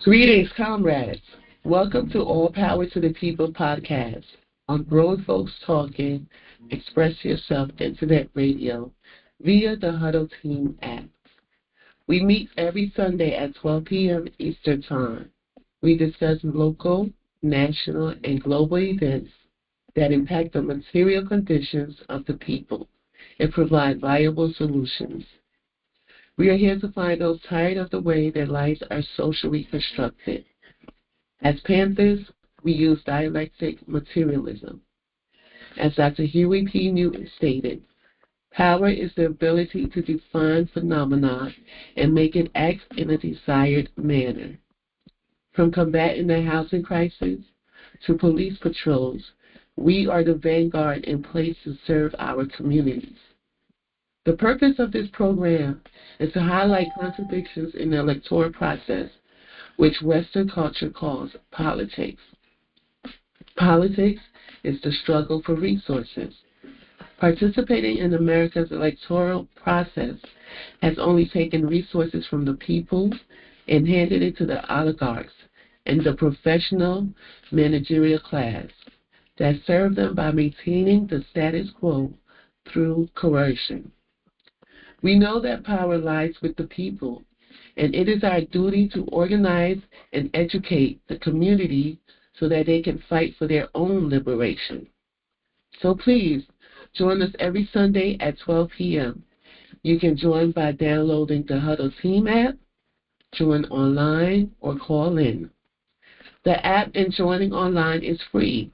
Greetings, comrades. Welcome to All Power to the People podcast on Grown Folks Talking, Express Yourself Internet Radio via the Huddle Team app. We meet every Sunday at 12 p.m. Eastern Time. We discuss local, national, and global events that impact the material conditions of the people and provide viable solutions. We are here to find those tired of the way their lives are socially constructed. As Panthers, we use dialectic materialism. As Dr. Huey P. Newton stated, power is the ability to define phenomena and make it act in a desired manner. From combating the housing crisis to police patrols, we are the vanguard in place to serve our communities. The purpose of this program is to highlight contradictions in the electoral process, which Western culture calls politics. Politics is the struggle for resources. Participating in America's electoral process has only taken resources from the people and handed it to the oligarchs and the professional managerial class that serve them by maintaining the status quo through coercion. We know that power lies with the people, and it is our duty to organize and educate the community so that they can fight for their own liberation. So please, join us every Sunday at 12 p.m. You can join by downloading the Huddle Team app, join online, or call in. The app and joining online is free,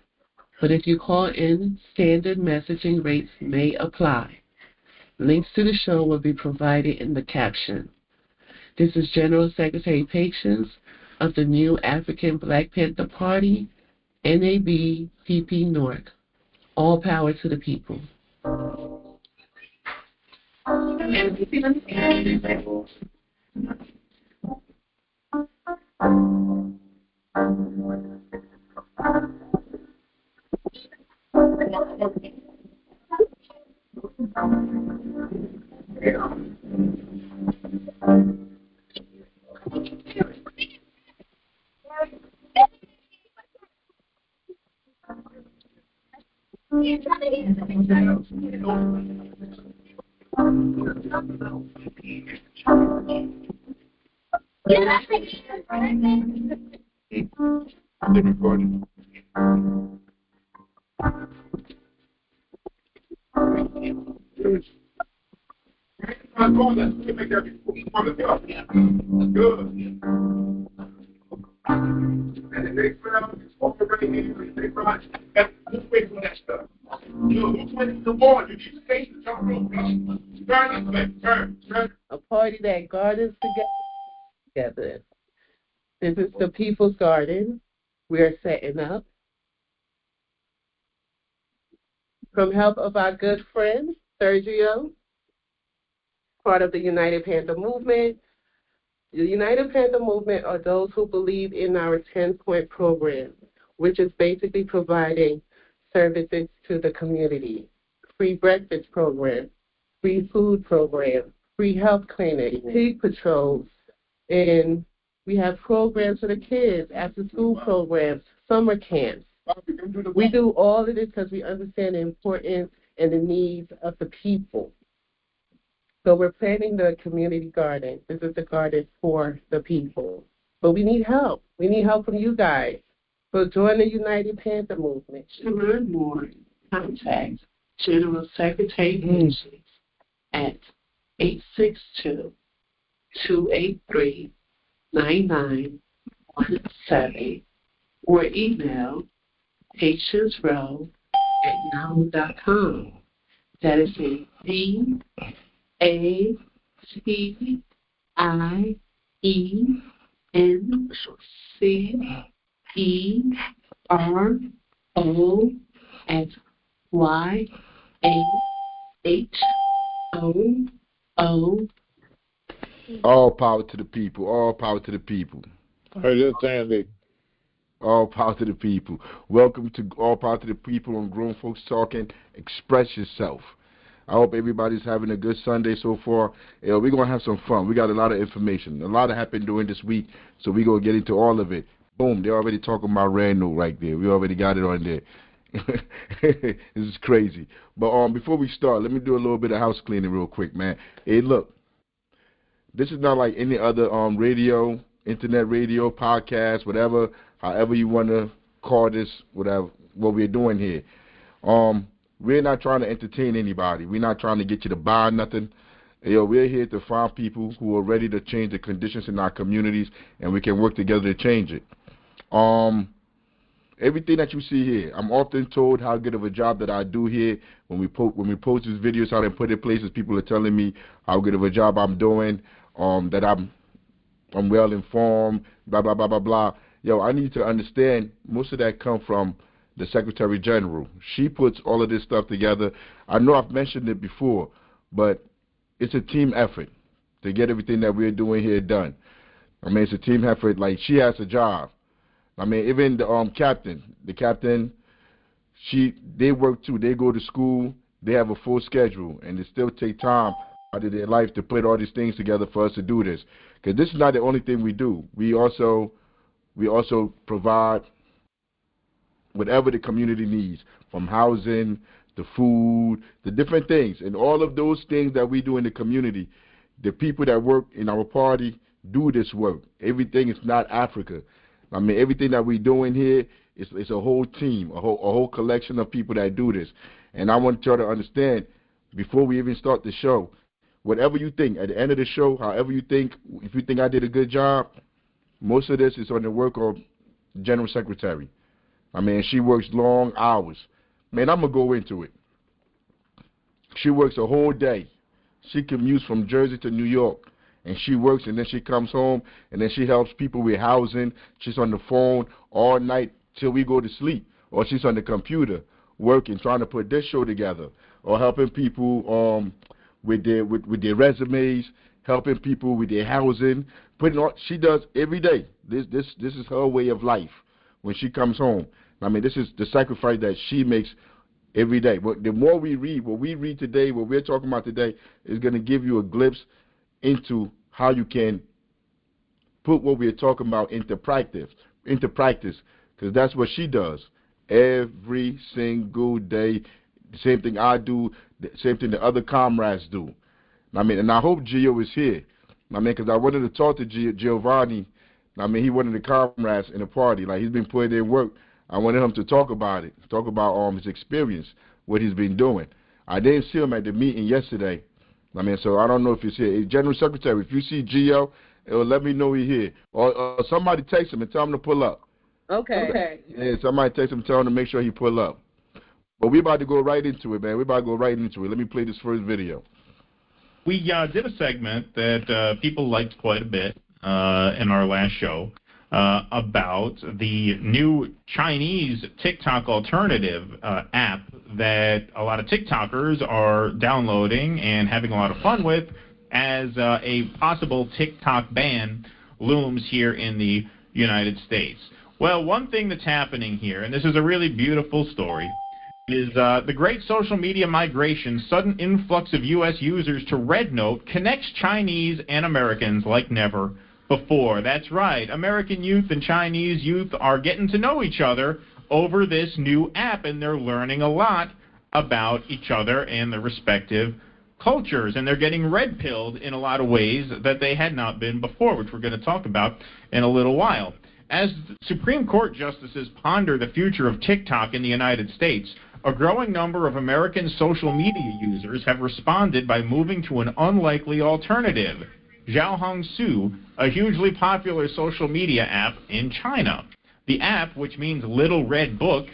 but if you call in, standard messaging rates may apply. Links to the show will be provided in the caption. This is General Secretary Patience of the new African Black Panther Party, NABPP North. All power to the people. A party that gardens together. This is the People's Garden. We are setting up. From help of our good friend, Sergio, part of the United Panther Movement. The United Panther Movement are those who believe in our 10-point program, which is basically providing services to the community. Free breakfast program, free food program, free health clinic, pig patrols, and we have programs for the kids, after-school programs, summer camps. We do all of this because we understand the importance and the needs of the people. So we're planning the community garden. This is the garden for the people. But we need help. We need help from you guys. So join the United Panther Movement. To learn more, contact General Secretary Patience at 862-283-9917 or email patiencerow@yahoo.com. That is AACENCERO@YAHO. All power to the people. All power to the people. All power to the people. Welcome to All Power to the People on Grown Folks Talking. Express yourself. I hope everybody's having a good Sunday so far. We're going to have some fun. We got a lot of information. A lot happened during this week, so we're going to get into all of it. Boom, they're already talking about Randall right there. We already got it on there. This is crazy. But before we start, let me do a little bit of house cleaning real quick, man. Hey, look, this is not like any other radio, internet radio, podcast, whatever, however you want to call this, whatever, what we're doing here. We're not trying to entertain anybody. We're not trying to get you to buy nothing. We're here to find people who are ready to change the conditions in our communities, and we can work together to change it. Everything that you see here, I'm often told how good of a job that I do here. When we post these videos out and put it places, people are telling me how good of a job I'm doing, that I'm well informed, blah blah blah blah blah. I need to understand most of that come from the Secretary General. She puts all of this stuff together. I know I've mentioned it before, but it's a team effort to get everything that we're doing here done. I mean, it's a team effort. Like, she has a job. I mean, even the captain, they work too. They go to school. They have a full schedule, and they still take time out of their life to put all these things together for us to do this. Because this is not the only thing we do. We also provide whatever the community needs, from housing, the food, the different things. And all of those things that we do in the community, the people that work in our party do this work. Everything is not Africa. I mean, everything that we're doing here is a whole team, a whole collection of people that do this. And I want y'all to understand, before we even start the show, whatever you think, at the end of the show, however you think, if you think I did a good job, most of this is on the work of General Secretary. I mean, she works long hours. Man, I'm going to go into it. She works a whole day. She commutes from Jersey to New York, and she works, and then she comes home, and then she helps people with housing. She's on the phone all night till we go to sleep, or she's on the computer working, trying to put this show together, or helping people with their resumes, helping people with their housing, she does every day. This is her way of life when she comes home. I mean, this is the sacrifice that she makes every day. But the more we read, what we read today, what we're talking about today, is going to give you a glimpse into how you can put what we're talking about into practice, because that's what she does every single day. The same thing I do, the same thing the other comrades do. I mean, and I hope Gio is here. I mean, because I wanted to talk to Giovanni. I mean, he one of the comrades in the party. Like, he's been putting in work. I wanted him to talk about it, talk about his experience, what he's been doing. I didn't see him at the meeting yesterday. I mean, so I don't know if he's here. General Secretary, if you see Gio, let me know he's here. Or somebody text him and tell him to pull up. Okay. Yeah, somebody text him and tell him to make sure he pull up. But we about to go right into it, man. We about to go right into it. Let me play this first video. We did a segment that people liked quite a bit in our last show about the new Chinese TikTok alternative app that a lot of TikTokers are downloading and having a lot of fun with, as a possible TikTok ban looms here in the United States. Well, one thing that's happening here, and this is a really beautiful story, is the great social media migration, sudden influx of U.S. users to RedNote connects Chinese and Americans like never before. That's right. American youth and Chinese youth are getting to know each other over this new app, and they're learning a lot about each other and their respective cultures, and they're getting red-pilled in a lot of ways that they had not been before, which we're going to talk about in a little while. As Supreme Court justices ponder the future of TikTok in the United States, a growing number of American social media users have responded by moving to an unlikely alternative, Xiaohongshu, a hugely popular social media app in China. The app, which means Little Red Book,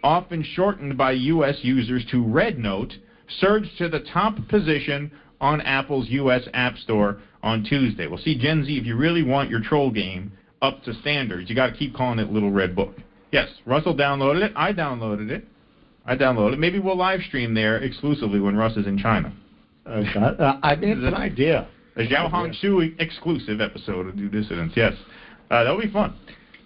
often shortened by U.S. users to RedNote, surged to the top position on Apple's U.S. App Store on Tuesday. Well, see, Gen Z, if you really want your troll game up to standards, you got to keep calling it Little Red Book. Yes, Russell downloaded it. I downloaded it. Maybe we'll live stream there exclusively when Russ is in China. I think it's an idea. A Xiaohongshu exclusive episode of New Dissidents, yes. That'll be fun.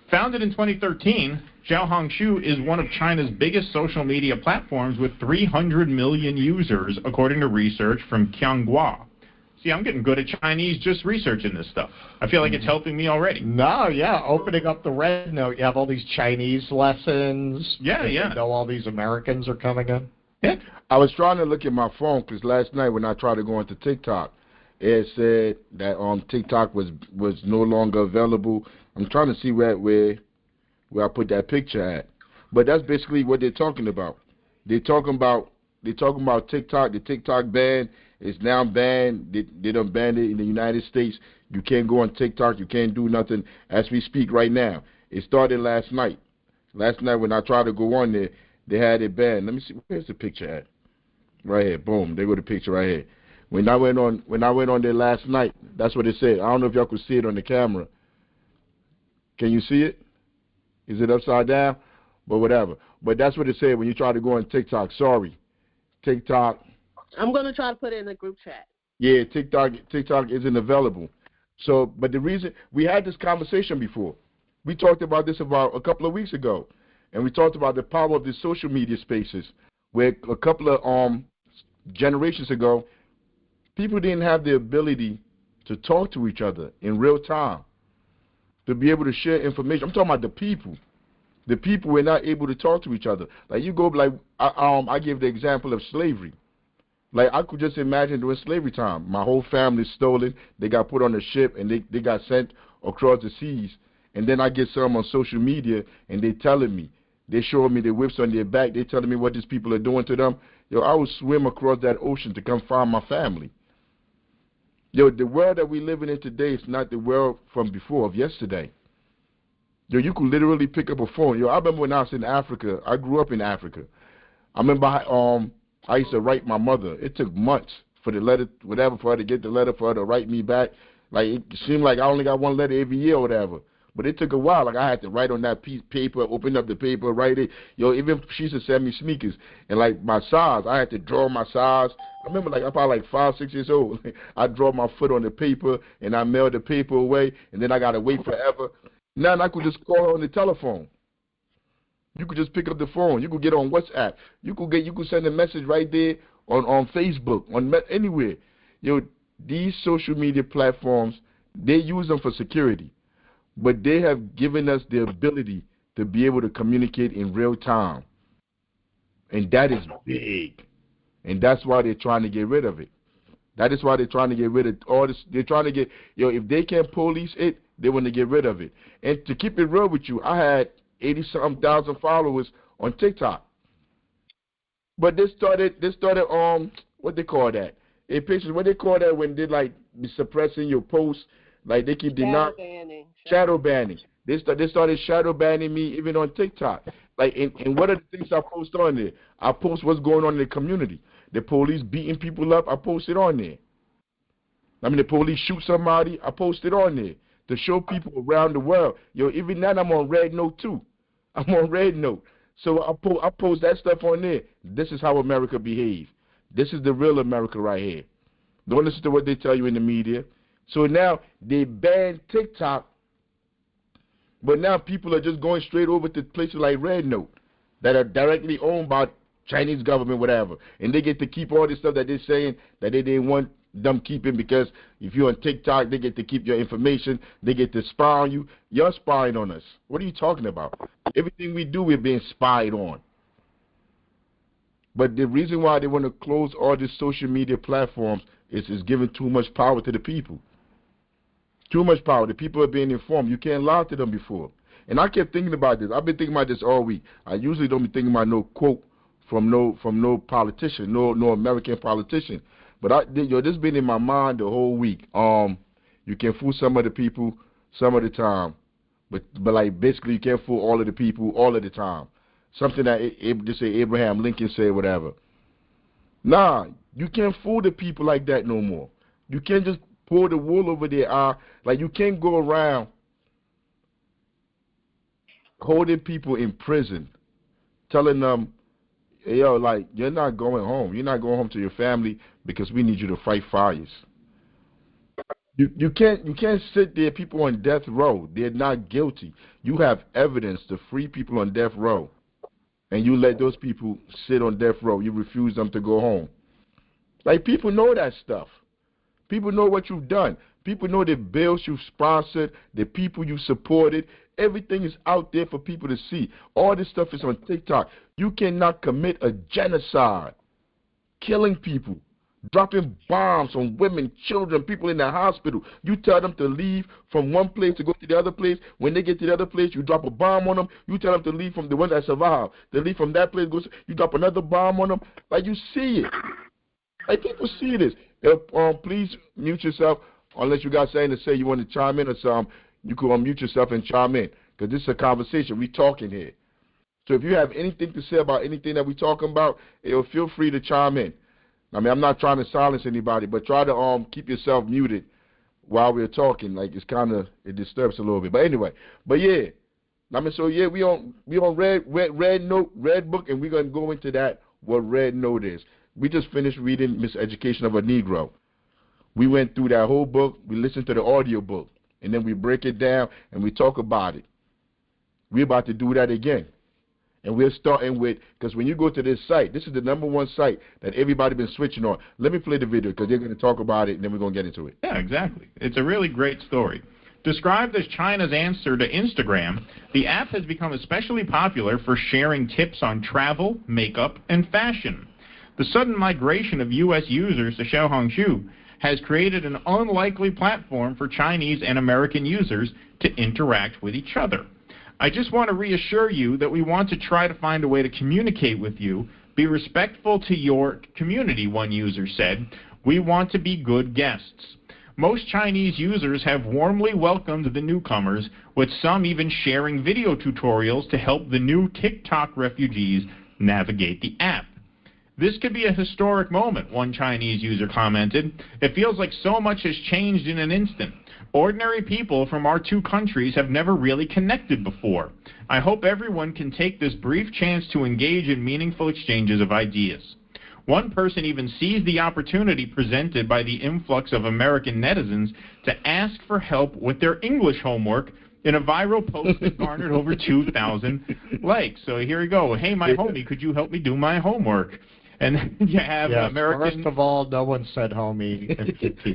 Founded in 2013, Xiaohongshu is one of China's biggest social media platforms with 300 million users, according to research from Qianghua. See, I'm getting good at Chinese just researching this stuff. I feel like it's helping me already. No, yeah, opening up the Red Note, you have all these Chinese lessons. Yeah. You know all these Americans are coming in. Yeah. I was trying to look at my phone because last night when I tried to go into TikTok, it said that TikTok was no longer available. I'm trying to see where I put that picture at, but that's basically what they're talking about. They're talking about TikTok. The TikTok ban is now banned. They done banned it in the United States. You can't go on TikTok. You can't do nothing as we speak right now. It started last night. Last night when I tried to go on there, they had it banned. Let me see. Where's the picture at? Right here. Boom. There go the picture right here. When I went on there last night, that's what it said. I don't know if y'all could see it on the camera. Can you see it? Is it upside down? But whatever. But that's what it said when you try to go on TikTok. Sorry. TikTok. I'm going to try to put it in the group chat. Yeah, TikTok isn't available. So, but the reason, we had this conversation before. We talked about this about a couple of weeks ago. And we talked about the power of the social media spaces, where a couple of generations ago, people didn't have the ability to talk to each other in real time, to be able to share information. I'm talking about the people. The people were not able to talk to each other. Like you go, like I give the example of slavery. Like I could just imagine during slavery time, my whole family's stolen. They got put on a ship and they got sent across the seas. And then I get some on social media and they telling me, they showing me the whips on their back. They telling me what these people are doing to them. Yo, I would swim across that ocean to come find my family. Yo, the world that we living in today is not the world from before, of yesterday. Yo, you could literally pick up a phone. Yo, I remember when I was in Africa. I grew up in Africa. I remember I used to write my mother. It took months for the letter, whatever, for her to get the letter, for her to write me back. Like, it seemed like I only got one letter every year or whatever. But it took a while. Like, I had to write on that piece of paper, open up the paper, write it. Yo, even she used to send me sneakers. And, like, my size, I had to draw my size. I remember, like, I'm probably like 5, 6 years old. I draw my foot on the paper, and I mail the paper away, and then I got to wait forever. Now I could just call her on the telephone. You could just pick up the phone. You could get on WhatsApp. You could send a message right there on Facebook, anywhere. Yo, these social media platforms, they use them for security, but they have given us the ability to be able to communicate in real time, and that is big, and that's why they're trying to get rid of it. That is why they're trying to get rid of all this. They're trying to get, if they can't police it, they want to get rid of it. And to keep it real with you, I had 80-something thousand followers on TikTok. But they started what they call that? What they call that when they like be suppressing your posts, like they keep denying shadow banning. They started shadow banning me even on TikTok. Like, and what are the things I post on there? I post what's going on in the community. The police beating people up, I post it on there. I mean, the police shoot somebody, I post it on there to show people around the world. Yo, even now I'm on Red Note too. I'm on Red Note. So I post that stuff on there. This is how America behaves. This is the real America right here. Don't listen to what they tell you in the media. So now they banned TikTok, but now people are just going straight over to places like Red Note that are directly owned by Chinese government, whatever. And they get to keep all this stuff that they're saying that they didn't want them keeping, because if you're on TikTok, they get to keep your information. They get to spy on you. You're spying on us. What are you talking about? Everything we do, we're being spied on. But the reason why they want to close all these social media platforms is giving too much power to the people. Too much power. The people are being informed. You can't lie to them before. And I kept thinking about this. I've been thinking about this all week. I usually don't be thinking about no quote from no politician, no American politician. But this has been in my mind the whole week. You can fool some of the people some of the time, but like basically you can't fool all of the people all of the time. Something that just say Abraham Lincoln said, whatever. Nah, you can't fool the people like that no more. You can't just pull the wool over their eye. Like, you can't go around holding people in prison, telling them, hey, yo, like, you're not going home. You're not going home to your family because we need you to fight fires. You can't sit there. People on death row, they're not guilty. You have evidence to free people on death row, and you let those people sit on death row. You refuse them to go home. Like, people know that stuff. People know what you've done. People know the bills you've sponsored, the people you supported. Everything is out there for people to see. All this stuff is on TikTok. You cannot commit a genocide, killing people, dropping bombs on women, children, people in the hospital. You tell them to leave from one place to go to the other place. When they get to the other place, you drop a bomb on them. You tell them to leave from the one that survived. They leave from that place, you drop another bomb on them. Like, you see it. Like, people see this. Please mute yourself unless you got something to say. You want to chime in or something, you can unmute yourself and chime in, because this is a conversation. We talking here. So if you have anything to say about anything that we talking about, feel free to chime in. I mean, I'm not trying to silence anybody, but try to keep yourself muted while we're talking. Like, it disturbs a little bit. But anyway, yeah. I mean, so yeah, we on red book, and we're gonna go into that, what red note is. We just finished reading Miseducation of a Negro. We went through that whole book. We listened to the audio book, and then we break it down and we talk about it. We're about to do that again. And we're starting with, because when you go to this site, this is the #1 site that everybody been switching on. Let me play the video, because they're going to talk about it, and then we're going to get into it. Yeah, exactly. It's a really great story. Described as China's answer to Instagram, the app has become especially popular for sharing tips on travel, makeup, and fashion. The sudden migration of U.S. users to Xiaohongshu has created an unlikely platform for Chinese and American users to interact with each other. I just want to reassure you that we want to try to find a way to communicate with you, be respectful to your community, one user said. We want to be good guests. Most Chinese users have warmly welcomed the newcomers, with some even sharing video tutorials to help the new TikTok refugees navigate the app. This could be a historic moment, one Chinese user commented. It feels like so much has changed in an instant. Ordinary people from our two countries have never really connected before. I hope everyone can take this brief chance to engage in meaningful exchanges of ideas. One person even seized the opportunity presented by the influx of American netizens to ask for help with their English homework in a viral post that garnered over 2,000 likes. So here we go. Hey, my homie, could you help me do my homework? And then you have American... First of all, no one said homie.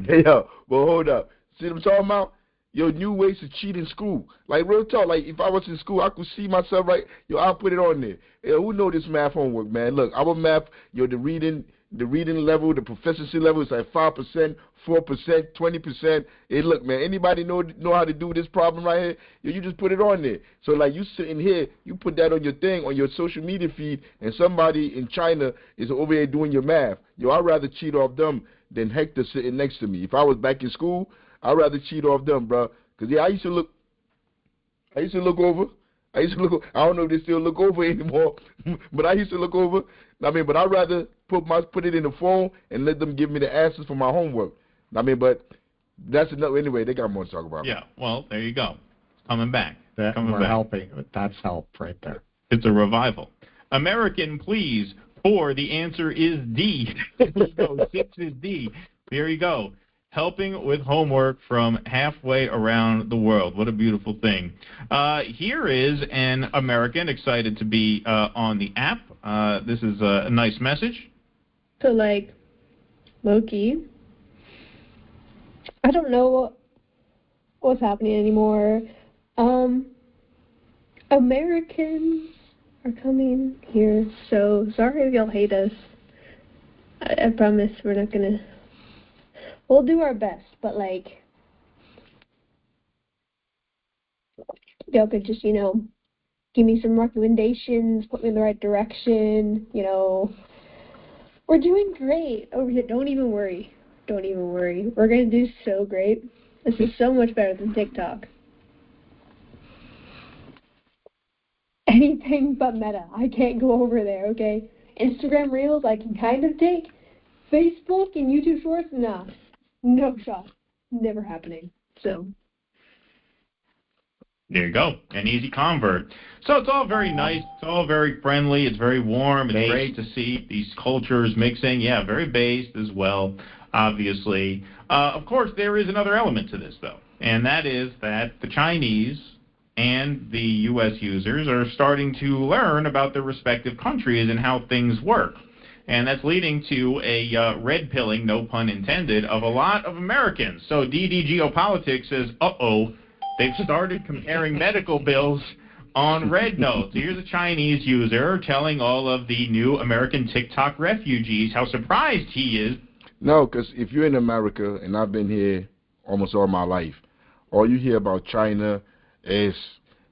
Hey, well, hold up. See what I'm talking about? New ways to cheat in school. Like, real talk, like, if I was in school, I could see myself, right? I'll put it on there. Who know this math homework, man? Look, our math, the reading level, the proficiency level is like 5%, 4%, 20%. Hey, look, man, anybody know how to do this problem right here? You just put it on there. So, like, you sitting here, you put that on your thing, on your social media feed, and somebody in China is over here doing your math. I'd rather cheat off them than Hector sitting next to me. If I was back in school, I'd rather cheat off them, bro. Because, I used to look over. I don't know if they still look over anymore, but I used to look over. But I'd rather put it in the phone and let them give me the answers for my homework. But that's enough. Anyway, they got more to talk about. Yeah, well, there you go. It's coming back. Helping. That's help right there. It's a revival. American, please. 4, the answer is D. There you go. 6 is D. There you go. Helping with homework from halfway around the world. What a beautiful thing. Here is an American excited to be on the app. This is a nice message. So, like, Loki, I don't know what's happening anymore. Americans are coming here, so sorry if y'all hate us. I promise we're not going to... We'll do our best, but, like, y'all could just, give me some recommendations, put me in the right direction, We're doing great over here. Don't even worry. We're going to do so great. This is so much better than TikTok. Anything but Meta. I can't go over there, okay? Instagram Reels I can kind of take. Facebook and YouTube Shorts, nah. No shot. Never happening. So. There you go. An easy convert. So it's all very nice. It's all very friendly. It's very warm. It's great to see these cultures mixing. Yeah, very based as well. obviously. Of course, there is another element to this, though, and that is that the Chinese and the U.S. users are starting to learn about their respective countries and how things work. And that's leading to a red pilling, no pun intended, of a lot of Americans. So DD Geopolitics says, uh-oh, they've started comparing medical bills on Red Note. So here's a Chinese user telling all of the new American TikTok refugees how surprised he is. No, because if you're in America, and I've been here almost all my life, all you hear about China is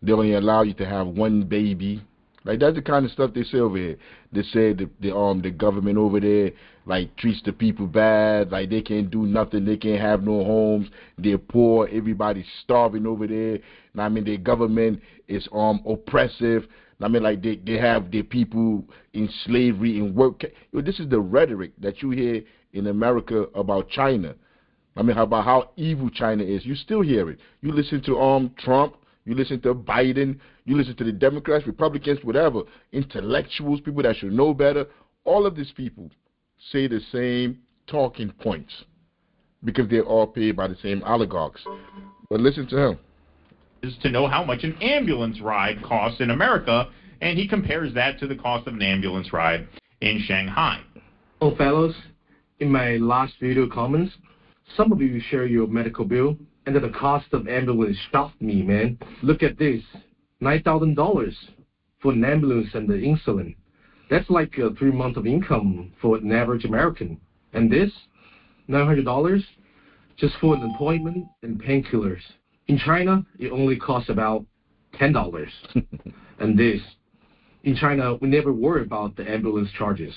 they only allow you to have one baby. Like, that's the kind of stuff they say over here. They say the government over there, like, treats the people bad. Like, they can't do nothing. They can't have no homes. They're poor. Everybody's starving over there. And I mean, their government is oppressive. I mean, like, they have their people in slavery, in work. This is the rhetoric that you hear in America about China. I mean, about how evil China is. You still hear it. You listen to Trump. You listen to Biden. You listen to the Democrats, Republicans, whatever, intellectuals, people that should know better. All of these people say the same talking points because they're all paid by the same oligarchs. But listen to him. Is to know how much an ambulance ride costs in America, and he compares that to the cost of an ambulance ride in Shanghai. Oh, fellows, in my last video comments, some of you share your medical bill, and then the cost of ambulance shocked me, man. Look at this, $9,000 for an ambulance and the insulin. That's like 3 months of income for an average American. And this, $900 just for an appointment and painkillers. In China, it only costs about $10. And this, in China, we never worry about the ambulance charges.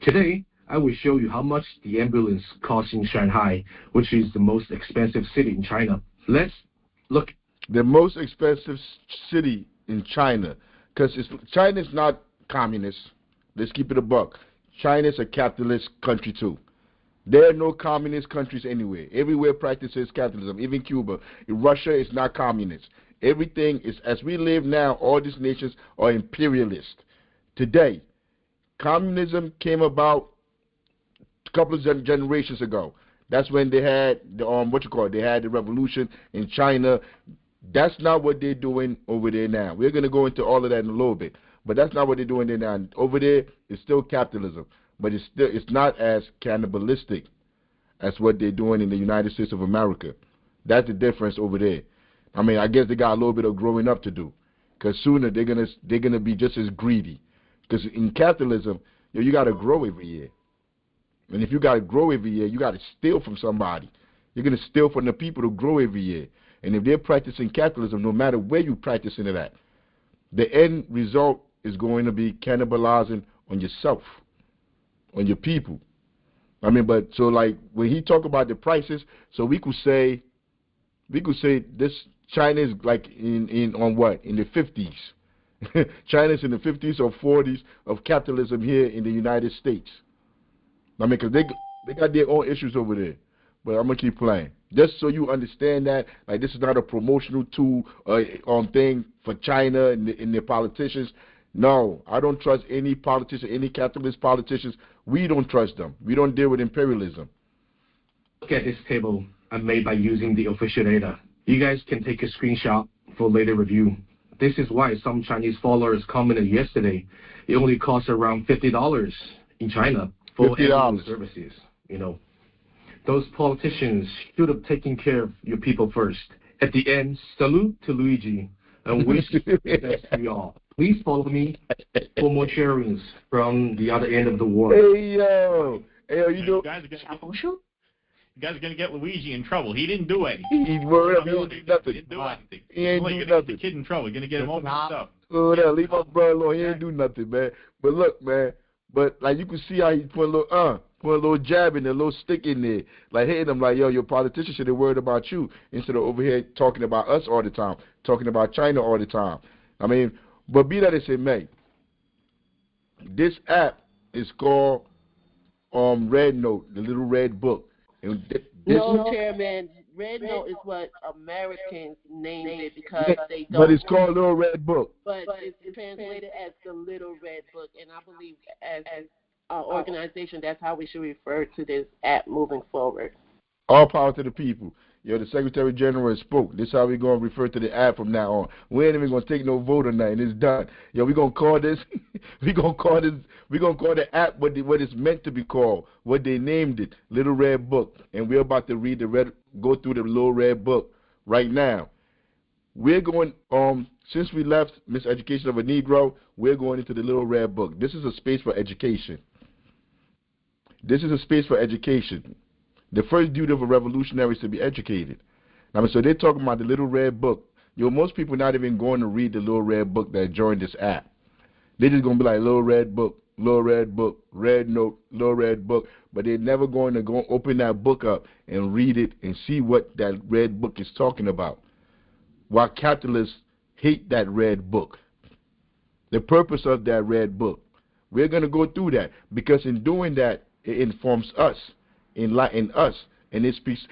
Today, I will show you how much the ambulance costs in Shanghai, which is the most expensive city in China. Let's look. The most expensive city in China, because China's not communist. Let's keep it a buck. China's a capitalist country too. There are no communist countries anywhere. Everywhere practices capitalism, even Cuba. Russia is not communist. Everything is, as we live now, all these nations are imperialist. Today, communism came about a couple of generations ago. That's when they had the, they had the revolution in China. That's not what they're doing over there now. We're going to go into all of that in a little bit. But that's not what they're doing there now. Over there, it's still capitalism. But it's not as cannibalistic as what they're doing in the United States of America. That's the difference over there. I mean, I guess they got a little bit of growing up to do, because sooner they're gonna be just as greedy. Because in capitalism, you got to grow every year, and if you got to grow every year, you got to steal from somebody. You're gonna steal from the people to grow every year. And if they're practicing capitalism, no matter where you practicing it at, the end result is going to be cannibalizing on yourself, on your people. I mean, but so like when he talk about the prices, so we could say this China is like in on what, in the 50s. China's in the 50s or 40s of capitalism here in the United States. I mean, because they got their own issues over there. But I'm gonna keep playing, just so you understand that like this is not a promotional tool thing for China and their politicians. No, I don't trust any politician, any capitalist politicians. We don't trust them. We don't deal with imperialism. Look at this table I made by using the official data. You guys can take a screenshot for later review. This is why some Chinese followers commented yesterday. It only costs around $50 in China for ambulance services. You know, those politicians should have taken care of your people first. At the end, salute to Luigi and wish the best to you all. Please follow me for more sharings from the other end of the world. Hey yo, you know, you guys are gonna get Luigi in trouble. He didn't do anything. He didn't do nothing. He didn't do anything. He ain't do Get nothing. the kid in trouble. You're gonna get him all messed up. Oh, no, leave my brother alone. He ain't do nothing, man. But look, man. But like you can see how he put a little jab in there, a little stick in there, like hitting him like, yo, your politician should have worried about you instead of over here talking about us all the time, talking about China all the time. I mean, but be that as it may, this app is called Red Note, the little red book. And no, Chairman, Red Note is what Americans named it because they don't. But it's called Little Red Book. But it's translated as the Little Red Book, and I believe as organization, that's how we should refer to this app moving forward. All power to the people. The Secretary General has spoke. This is how we're going to refer to the app from now on. We ain't even going to take no vote on that, and it's done. We're going to call this, we're going to call the app what it's meant to be called, what they named it, Little Red Book. And we're about to go through the Little Red Book right now. We're going, since we left Miseducation of a Negro, we're going into the Little Red Book. This is a space for education. This is a space for education. The first duty of a revolutionary is to be educated. So they're talking about the Little Red Book. Most people not even going to read the Little Red Book that joined this app. They're just going to be like, Little Red Book, Red Note, Little Red Book. But they're never going to go open that book up and read it and see what that Red Book is talking about. Why capitalists hate that Red Book. The purpose of that Red Book. We're going to go through that because in doing that, it informs us. Enlighten us, and it speaks.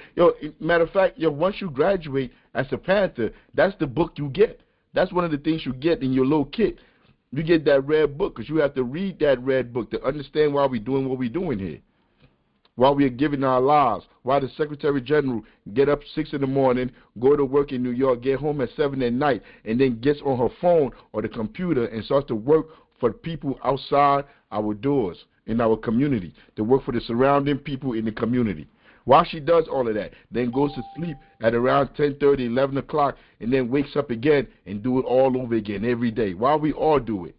Matter of fact, once you graduate as a Panther, that's the book you get. That's one of the things you get in your little kit. You get that Red Book because you have to read that Red Book to understand why we're doing what we're doing here, why we are giving our lives, why the Secretary General get up 6 in the morning, go to work in New York, get home at 7 at night, and then gets on her phone or the computer and starts to work for people outside our doors. In our community, to work for the surrounding people in the community. While she does all of that, then goes to sleep at around 10:30, 11 o'clock, and then wakes up again and do it all over again every day. Why we all do it?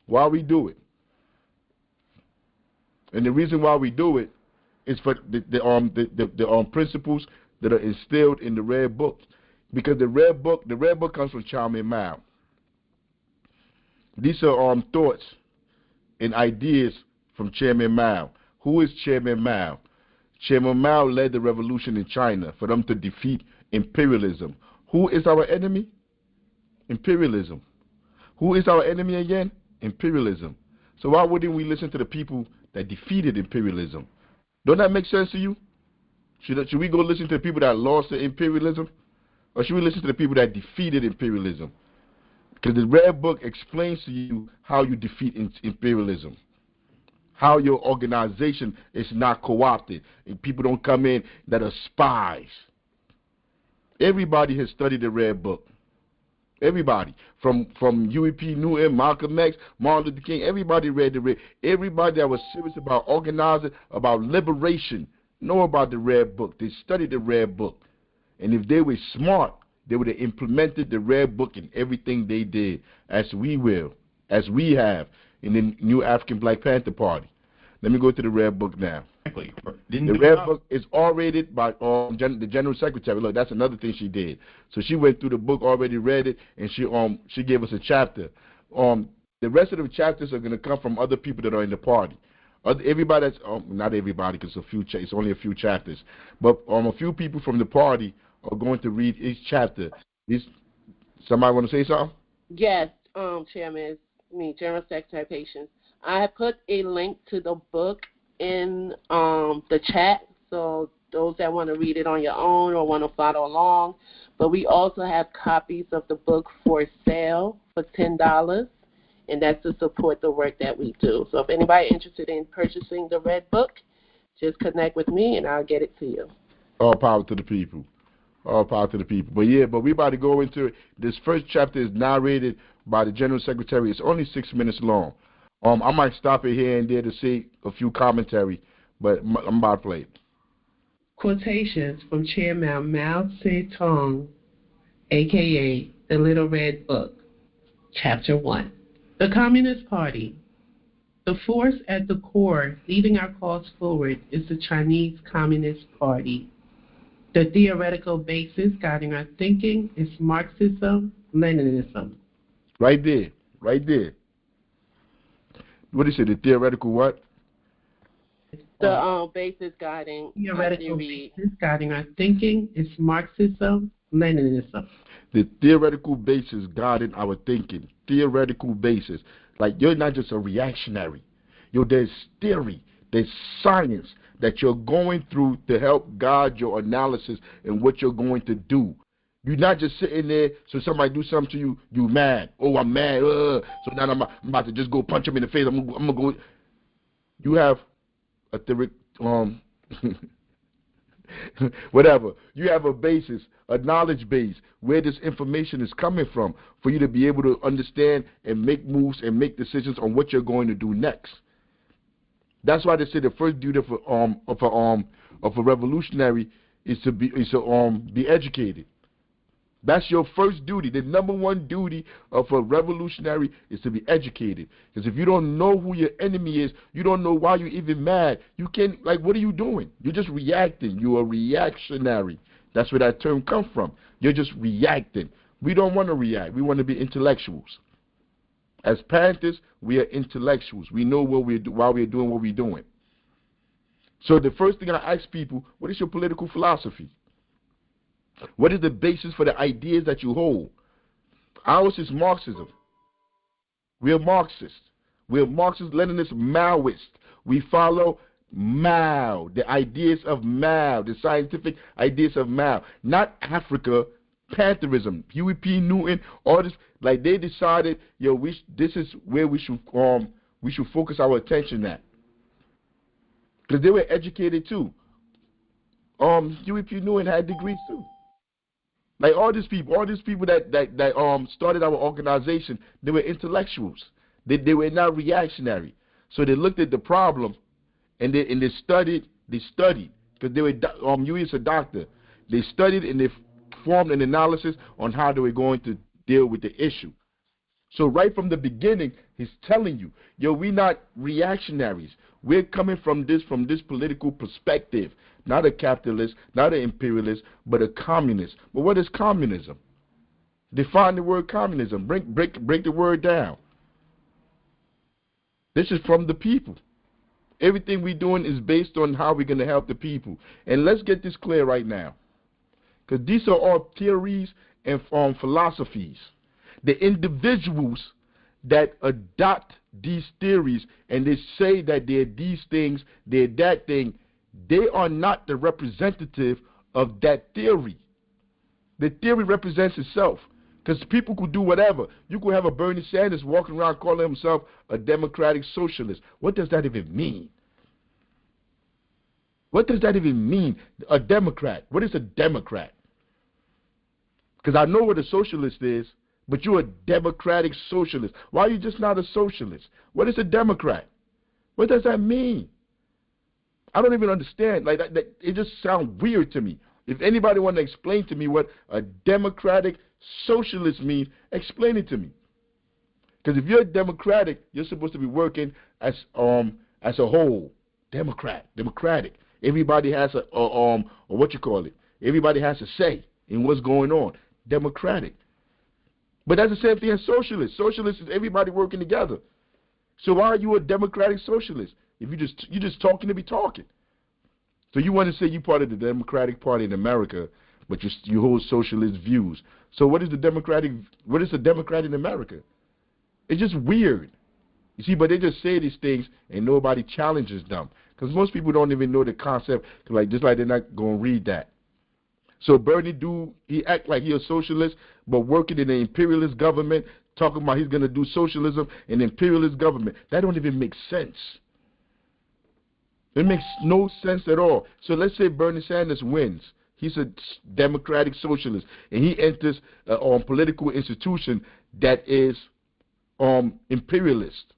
Why we do it? And the reason why we do it is for the principles that are instilled in the Red Book. Because the Red Book comes from Chairman Mao. These are thoughts and ideas from Chairman Mao. Who is Chairman Mao? Chairman Mao led the revolution in China for them to defeat imperialism. Who is our enemy? Imperialism. Who is our enemy again? Imperialism. So why wouldn't we listen to the people that defeated imperialism? Don't that make sense to you? Should we go listen to the people that lost to imperialism? Or should we listen to the people that defeated imperialism? Because the Red Book explains to you how you defeat imperialism, how your organization is not co-opted, and people don't come in that are spies. Everybody has studied the Red Book. Everybody, from Huey P. Newton, Malcolm X, Martin Luther King, everybody read the Red. Everybody that was serious about organizing, about liberation, know about the Red Book. They studied the Red Book. And if they were smart, they would have implemented the Red Book in everything they did, as we have in the new African Black Panther Party. Let me go to the Red Book now. Exactly. The Red Book is all rated by the General Secretary. Look, that's another thing she did. So she went through the book, already read it, and she gave us a chapter. The rest of the chapters are going to come from other people that are in the party. Everybody that's not everybody, because it's only a few chapters, but a few people from the party are going to read each chapter. Somebody want to say something? Yes, Chairman, General Secretary Patience. I have put a link to the book in the chat, so those that want to read it on your own or want to follow along. But we also have copies of the book for sale for $10, and that's to support the work that we do. So if anybody interested in purchasing the Red Book, just connect with me, and I'll get it to you. All power to the people. All power to the people. But we about to go into it. This first chapter is narrated by the General Secretary. It's only 6 minutes long. I might stop it here and there to say a few commentary, but I'm about to play it. Quotations from Chairman Mao Zedong, a.k.a. the Little Red Book, Chapter 1. The Communist Party. The force at the core leading our cause forward is the Chinese Communist Party. The theoretical basis guiding our thinking is Marxism, Leninism. Right there. What do you say, the theoretical what? The basis guiding our thinking is Marxism, Leninism. The theoretical basis guiding our thinking. Theoretical basis. Like, you're not just a reactionary. There's theory, there's science that you're going through to help guide your analysis and what you're going to do. You're not just sitting there, so somebody do something to you, you mad. Oh, I'm mad. So now I'm about to just go punch him in the face. I'm going to go. You have a whatever. You have a basis, a knowledge base, where this information is coming from, for you to be able to understand and make moves and make decisions on what you're going to do next. That's why they say the first duty of a revolutionary is to be educated. That's your first duty. The number one duty of a revolutionary is to be educated. Because if you don't know who your enemy is, you don't know why you're even mad. You can't, like, what are you doing? You're just reacting. You're a reactionary. That's where that term comes from. You're just reacting. We don't want to react. We want to be intellectuals. As Panthers, we are intellectuals. We know why we're doing what we're doing. So the first thing I ask people, what is your political philosophy? What is the basis for the ideas that you hold? Ours is Marxism. We're Marxists. We're Marxist, Leninist, Maoist. We follow Mao, the ideas of Mao, the scientific ideas of Mao. Not Africa, Pantherism, Huey P. Newton, all this. Like, they decided, this is where we should focus our attention at. Because they were educated too. Huey P. Newton had degrees too. Like all these people that started our organization, they were intellectuals. They were not reactionary. So they looked at the problem and they studied because they were Huey is a doctor. They studied and they formed an analysis on how they were going to deal with the issue. So right from the beginning, he's telling you, we're not reactionaries. We're coming from this political perspective. Not a capitalist, not an imperialist, but a communist. But what is communism? Define the word communism. Break the word down. This is from the people. Everything we're doing is based on how we're going to help the people. And let's get this clear right now. Because these are all theories and philosophies. The individuals that adopt these theories and they say that they're these things, they're that thing, they are not the representative of that theory. The theory represents itself. Because people could do whatever. You could have a Bernie Sanders walking around calling himself a democratic socialist. What does that even mean? What does that even mean? A Democrat. What is a Democrat? Because I know what a socialist is, but you're a democratic socialist. Why are you just not a socialist? What is a Democrat? What does that mean? I don't even understand. Like that it just sounds weird to me. If anybody want to explain to me what a democratic socialist means, explain it to me. Because if you're democratic, you're supposed to be working as a whole. Democratic. Everybody has everybody has a say in what's going on. Democratic. But that's the same thing as socialist. Socialist is everybody working together. So why are you a democratic socialist? If you're just talking to be talking. So you want to say you're part of the Democratic Party in America, but you hold socialist views. So what is a Democrat in America? It's just weird. You see, but they just say these things and nobody challenges them. Because most people don't even know the concept, just like they're not going to read that. So Bernie he act like he's a socialist, but working in an imperialist government, talking about he's going to do socialism in an imperialist government. That don't even make sense. It makes no sense at all. So let's say Bernie Sanders wins. He's a democratic socialist, and he enters a political institution that is imperialist.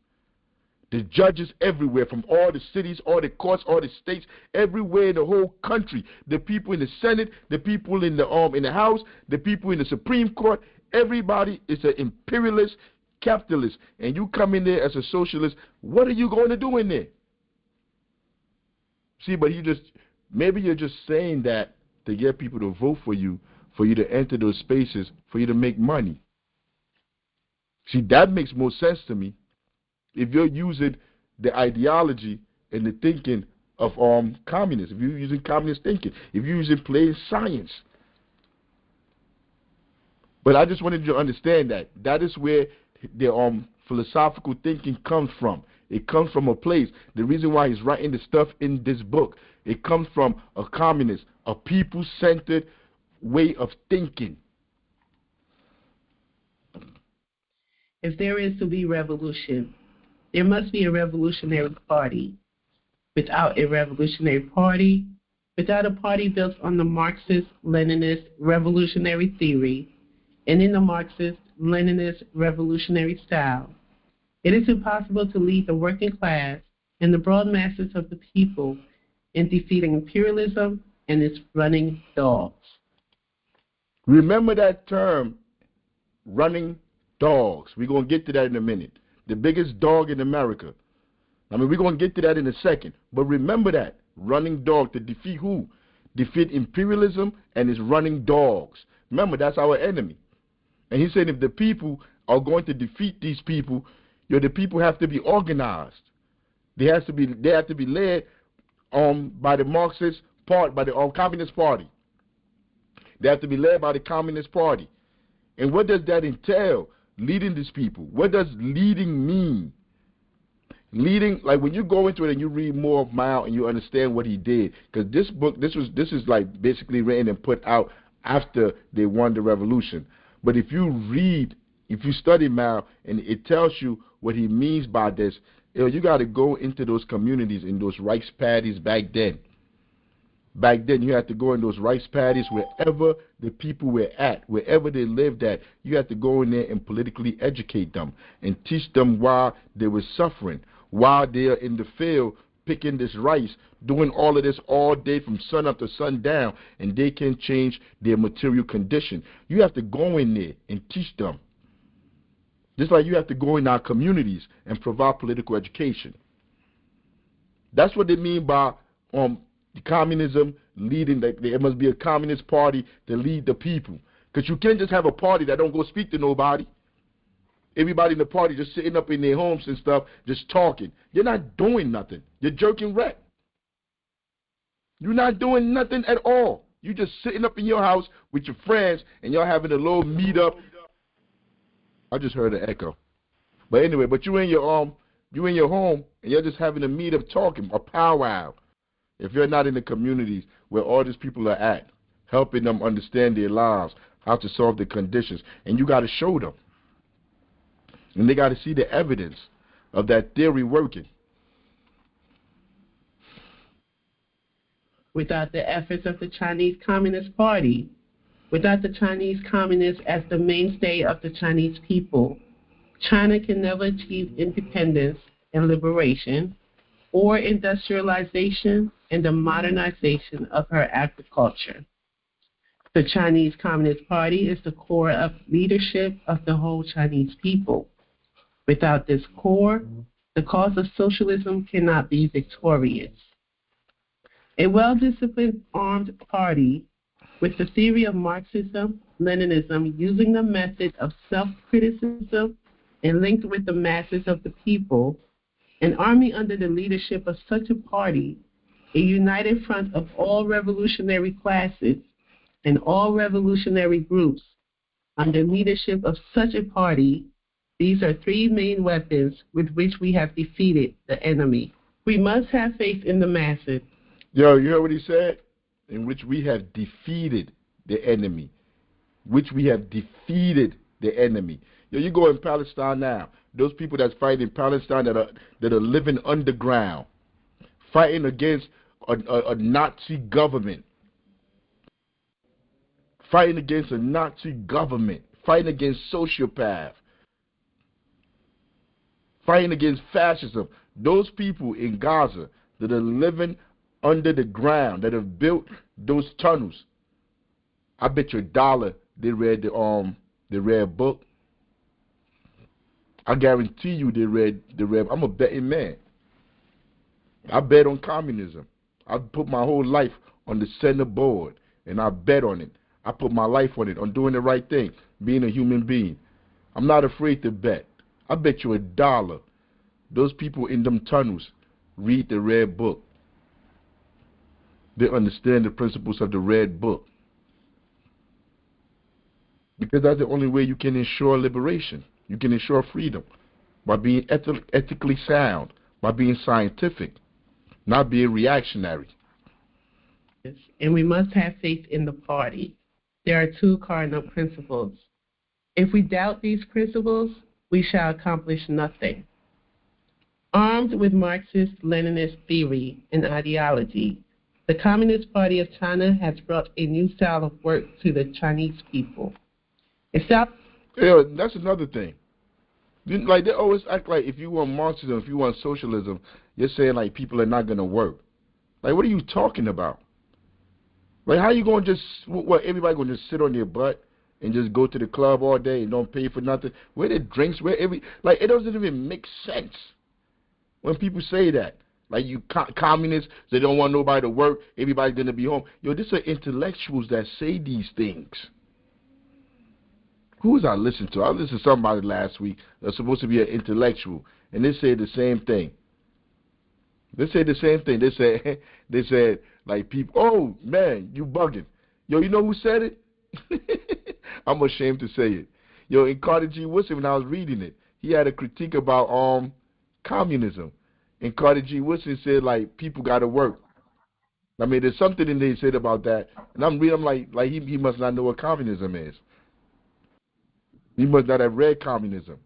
The judges everywhere, from all the cities, all the courts, all the states, everywhere in the whole country, the people in the Senate, the people in the House, the people in the Supreme Court, everybody is an imperialist capitalist. And you come in there as a socialist, what are you going to do in there? See, but maybe you're just saying that to get people to vote for you to enter those spaces, for you to make money. See, that makes more sense to me. If you're using the ideology and the thinking of communists, if you're using communist thinking, if you're using plain science. But I just wanted you to understand that is where the philosophical thinking comes from. It comes from a place. The reason why he's writing the stuff in this book, it comes from a communist, a people-centered way of thinking. If there is to be revolution, there must be a revolutionary party. without a revolutionary party, without a party built on the Marxist-Leninist revolutionary theory, and in the Marxist-Leninist revolutionary style, it is impossible to lead the working class and the broad masses of the people in defeating imperialism and its running dogs. Remember that term, running dogs. We're going to get to that in a minute. The biggest dog in America. I mean, we're going to get to that in a second. But remember that, running dog, to defeat who? Defeat imperialism and its running dogs. Remember, that's our enemy. And he said if the people are going to defeat these people, the people have to be organized. They have to be led by the Marxist part, by the Communist Party. They have to be led by the Communist Party. And what does that entail? Leading these people. What does leading mean? Leading, like when you go into it and you read more of Mao and you understand what he did, because this book, this is like basically written and put out after they won the revolution. But if you study Mao and it tells you what he means by this, you got to go into those communities in those rice paddies back then. Back then, you had to go in those rice paddies wherever the people were at, wherever they lived at. You had to go in there and politically educate them and teach them why they were suffering, why they are in the field picking this rice, doing all of this all day from sun up to sundown, and they can change their material condition. You have to go in there and teach them. Just like you have to go in our communities and provide political education. That's what they mean by the communism leading. There must be a communist party to lead the people. Because you can't just have a party that don't go speak to nobody. Everybody in the party just sitting up in their homes and stuff, just talking. You're not doing nothing. You're jerking wreck. You're not doing nothing at all. You're just sitting up in your house with your friends and y'all having a little meet up. I just heard an echo. But anyway, but you in your home and you're just having a meet up talking, a powwow. If you're not in the communities where all these people are at, helping them understand their lives, how to solve the conditions, and you got to show them. And they got to see the evidence of that theory working. Without the efforts of the Chinese Communist Party, without the Chinese Communists as the mainstay of the Chinese people, China can never achieve independence and liberation, or industrialization and the modernization of her agriculture. The Chinese Communist Party is the core of leadership of the whole Chinese people. Without this core, the cause of socialism cannot be victorious. A well-disciplined armed party with the theory of Marxism, Leninism, using the method of self-criticism and linked with the masses of the people, an army under the leadership of such a party, a united front of all revolutionary classes and all revolutionary groups under leadership of such a party, these are three main weapons with which we have defeated the enemy. We must have faith in the masses. Yo, you heard what he said? In which we have defeated the enemy. Which we have defeated the enemy. Yo, you go in Palestine now. Those people that's fighting in Palestine that are living underground, fighting against a Nazi government, fighting against a Nazi government, fighting against sociopaths, fighting against fascism. Those people in Gaza that are living under the ground, that have built those tunnels, I bet you $1 they read the red book. I guarantee you they read the red. I'm a betting man. I bet on communism. I put my whole life on the center board, and I bet on it. I put my life on it, on doing the right thing, being a human being. I'm not afraid to bet. I bet you $1. Those people in them tunnels read the red book. They understand the principles of the red book. Because that's the only way you can ensure liberation. You can ensure freedom by being ethically sound, by being scientific, not being reactionary. And we must have faith in the party. There are two cardinal principles. If we doubt these principles, we shall accomplish nothing. Armed with Marxist-Leninist theory and ideology, the Communist Party of China has brought a new style of work to the Chinese people. Yeah, that's another thing. Like they always act like if you want Marxism, if you want socialism, you're saying like people are not going to work. Like what are you talking about? Like how you going to just what everybody going to just sit on their butt and just go to the club all day and don't pay for nothing? Where the drinks? Where like it doesn't even make sense when people say that. Like you communists, they don't want nobody to work. Everybody's going to be home. Yo, these are intellectuals that say these things. Who was I listening to? I listened to somebody last week that's supposed to be an intellectual, and they said the same thing. They said the same thing. They said like people. Oh man, you bugging. Yo, you know who said it? I'm ashamed to say it. Yo, in Carter G. Woodson, when I was reading it, he had a critique about communism, and Carter G. Woodson said like people got to work. I mean, there's something in there he said about that, and I'm reading. I'm like he must not know what communism is. We must not have read communism,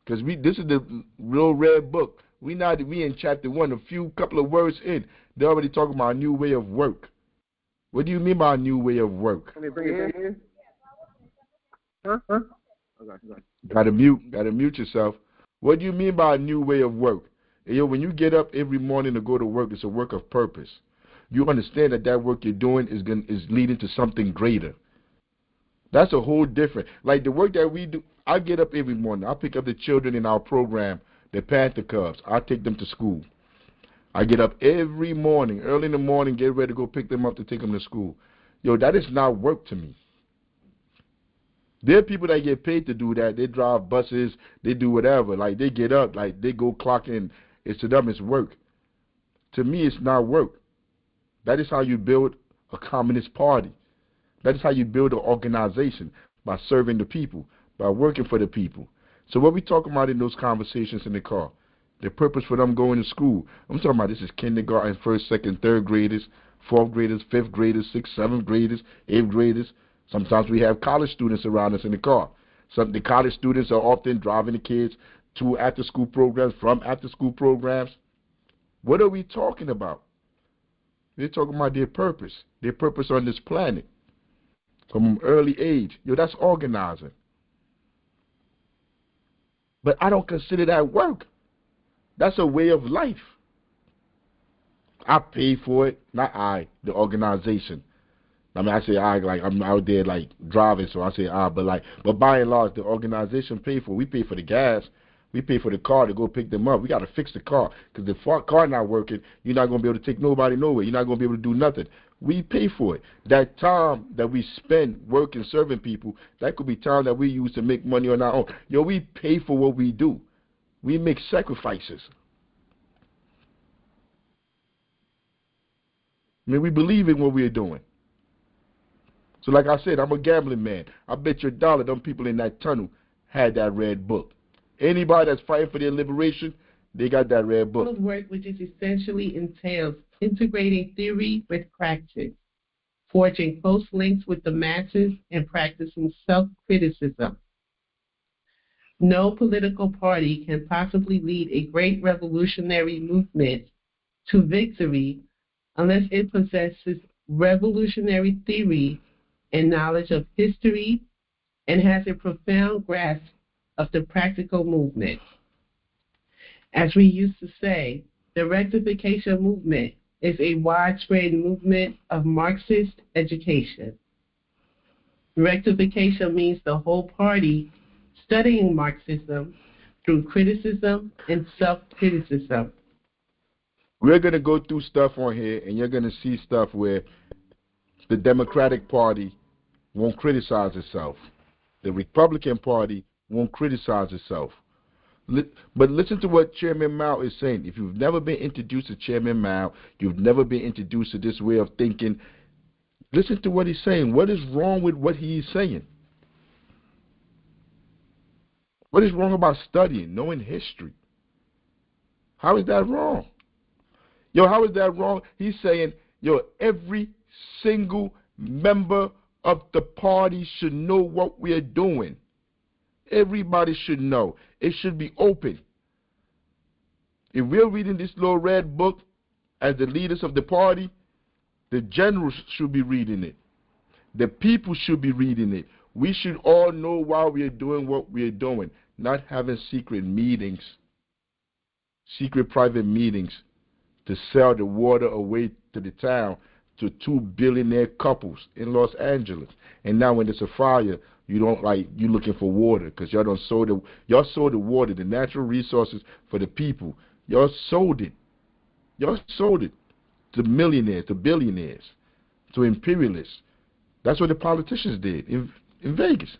because this is the real red book. We in chapter 1, a couple of words in. They're already talking about a new way of work. What do you mean by a new way of work? Can we bring it in? Huh? Okay. Gotta mute yourself. What do you mean by a new way of work? Yo, when you get up every morning to go to work, it's a work of purpose. You understand that work you're doing is leading to something greater. That's a whole different. Like the work that we do, I get up every morning. I pick up the children in our program, the Panther Cubs. I take them to school. I get up every morning, early in the morning, get ready to go pick them up to take them to school. Yo, that is not work to me. There are people that get paid to do that. They drive buses, they do whatever. Like they get up, like they go clock in. It's to them, it's work. To me, it's not work. That is how you build a communist party. That is how you build an organization, by serving the people, by working for the people. So what we talking about in those conversations in the car? The purpose for them going to school. I'm talking about this is kindergarten, first, second, third graders, fourth graders, fifth graders, sixth, seventh graders, eighth graders. Sometimes we have college students around us in the car. The college students are often driving the kids to after-school programs, from after-school programs. What are we talking about? They're talking about their purpose on this planet. From an early age. Yo, that's organizing. But I don't consider that work. That's a way of life. I pay for it, not I, the organization. I mean, I say I, like I'm out there like driving, so I say I, but by and large, the organization pay for it. We pay for the gas. We pay for the car to go pick them up. We got to fix the car, because if the car not working, you're not going to be able to take nobody nowhere. You're not going to be able to do nothing. We pay for it. That time that we spend working, serving people, that could be time that we use to make money on our own. Yo, we pay for what we do. We make sacrifices. I mean, we believe in what we're doing. So like I said, I'm a gambling man. I bet your dollar them people in that tunnel had that red book. Anybody that's fighting for their liberation, they got that red book. Work which is essentially entails integrating theory with practice, forging close links with the masses, and practicing self-criticism. No political party can possibly lead a great revolutionary movement to victory unless it possesses revolutionary theory and knowledge of history and has a profound grasp of the practical movement. As we used to say, the rectification movement is a widespread movement of Marxist education. Rectification means the whole party studying Marxism through criticism and self-criticism. We're going to go through stuff on here, and you're going to see stuff where the Democratic Party won't criticize itself. The Republican Party won't criticize itself. But listen to what Chairman Mao is saying. If you've never been introduced to Chairman Mao, you've never been introduced to this way of thinking, listen to what he's saying. What is wrong with what he is saying? What is wrong about studying, knowing history? How is that wrong? Yo, how is that wrong? He's saying, yo, every single member of the party should know what we're doing. Everybody should know. It should be open. If we're reading this little red book as the leaders of the party, the generals should be reading it. The people should be reading it. We should all know why we are doing what we are doing, not having secret meetings, secret private meetings to sell the water away to the town to 2 billionaire couples in Los Angeles. And now when there's a fire, you looking for water because y'all sold the water, the natural resources for the people. Y'all sold it. Y'all sold it to millionaires, to billionaires, to imperialists. That's what the politicians did in Vegas.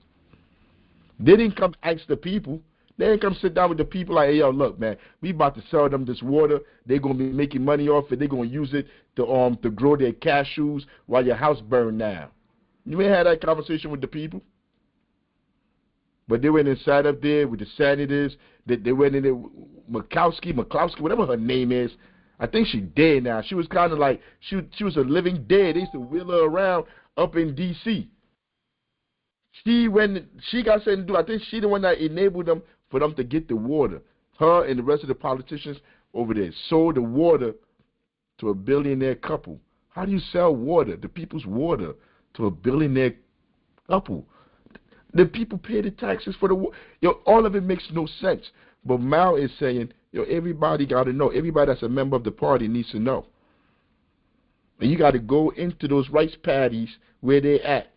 They didn't come ask the people. They didn't come sit down with the people like, hey, yo, look, man, we about to sell them this water. They're going to be making money off it. They're going to use it to grow their cashews while your house burned down. You ain't had that conversation with the people. But they went inside up there with the senators. They went in there, McCloskey, whatever her name is. I think she's dead now. She was kind of like, she was a living dead. They used to wheel her around up in D.C. She got something to do. I think she the one that enabled them for them to get the water. Her and the rest of the politicians over there sold the water to a billionaire couple. How do you sell water, the people's water, to a billionaire couple? The people pay the taxes for the water. All of it makes no sense. But Mao is saying, everybody got to know. Everybody that's a member of the party needs to know. And you got to go into those rice paddies where they're at.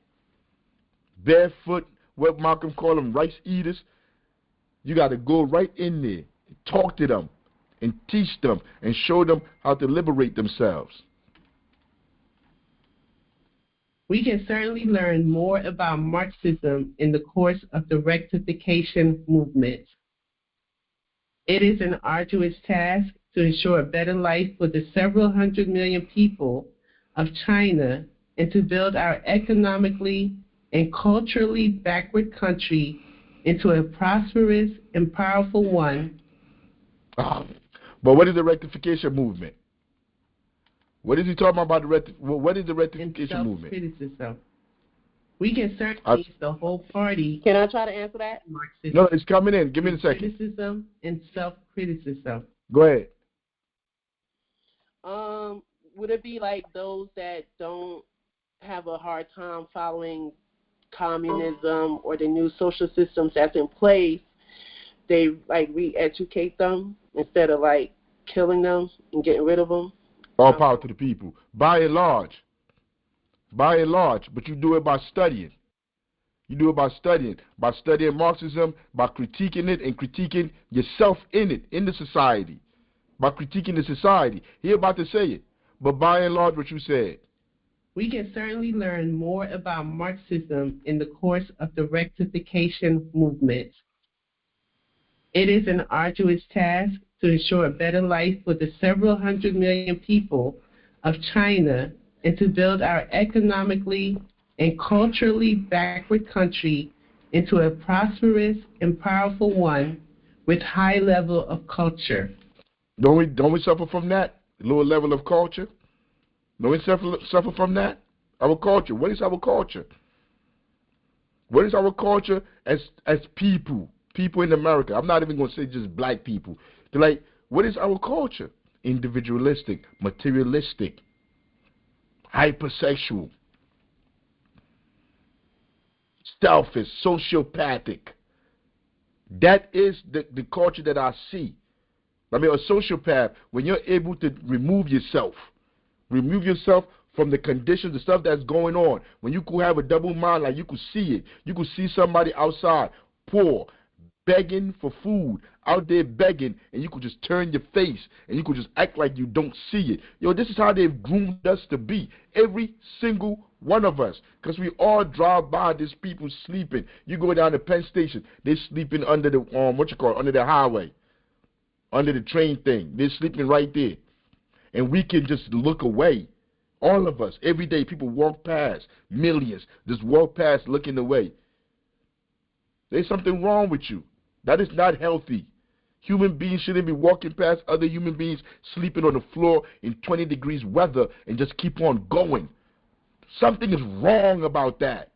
Barefoot, what Malcolm called them, rice eaters. You got to go right in there, talk to them, and teach them, and show them how to liberate themselves. We can certainly learn more about Marxism in the course of the rectification movement. It is an arduous task to ensure a better life for the several hundred million people of China and to build our economically and culturally backward country into a prosperous and powerful one. But what is the rectification movement? What is he talking about? What is the rectification movement? Self-criticism. We can certainly use the whole party. Can I try to answer that? Marxism. No, it's coming in. Give me a second. Criticism and self-criticism. Go ahead. Would it be like those that don't have a hard time following communism or the new social systems that's in place? They like re-educate them instead of like killing them and getting rid of them. All power to the people. By and large. But you do it by studying. You do it by studying Marxism, by critiquing it and critiquing yourself in it, in the society. By critiquing the society. He about to say it. But by and large, what you said. We can certainly learn more about Marxism in the course of the rectification movement. It is an arduous task to ensure a better life for the several hundred million people of China and to build our economically and culturally backward country into a prosperous and powerful one with high level of culture. Don't we suffer from that? Lower level of culture? Don't we suffer from that? Our culture. What is our culture? What is our culture as people? People in America. I'm not even going to say just black people. They're like, what is our culture? Individualistic, materialistic, hypersexual, selfish, sociopathic. That is the culture that I see. I mean, a sociopath, when you're able to remove yourself from the conditions, the stuff that's going on, when you could have a double mind, like you could see it. You could see somebody outside, poor, begging for food, out there begging, and you could just turn your face, and you could just act like you don't see it. This is how they've groomed us to be. Every single one of us. Because we all drive by these people sleeping. You go down to Penn Station, they're sleeping under the, under the highway. Under the train thing. They're sleeping right there. And we can just look away. All of us. Every day people walk past. Millions. Just walk past looking away. There's something wrong with you. That is not healthy. Human beings shouldn't be walking past other human beings sleeping on the floor in 20 degrees weather and just keep on going. Something is wrong about that.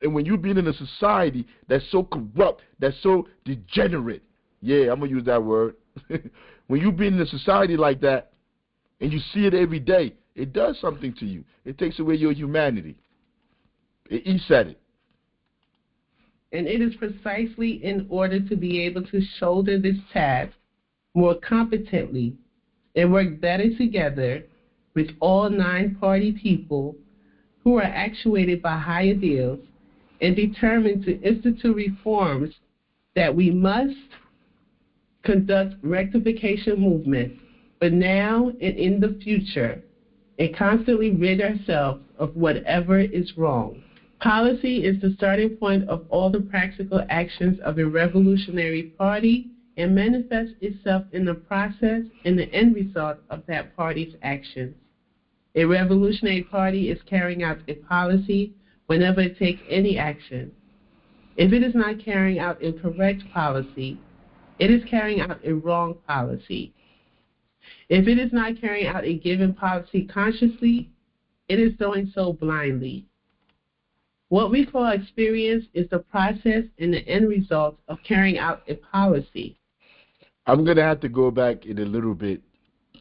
And when you've been in a society that's so corrupt, that's so degenerate, Yeah, I'm going to use that word. When you be in a society like that and you see it every day, it does something to you. It takes away your humanity. He said it. And it is precisely in order to be able to shoulder this task more competently and work better together with all 9-party people who are actuated by high ideals and determined to institute reforms that we must conduct rectification movement, but now and in the future, and constantly rid ourselves of whatever is wrong. Policy is the starting point of all the practical actions of a revolutionary party and manifests itself in the process and the end result of that party's actions. A revolutionary party is carrying out a policy whenever it takes any action. If it is not carrying out a correct policy, it is carrying out a wrong policy. If it is not carrying out a given policy consciously, it is doing so blindly. What we call experience is the process and the end result of carrying out a policy. I'm going to have to go back in a little bit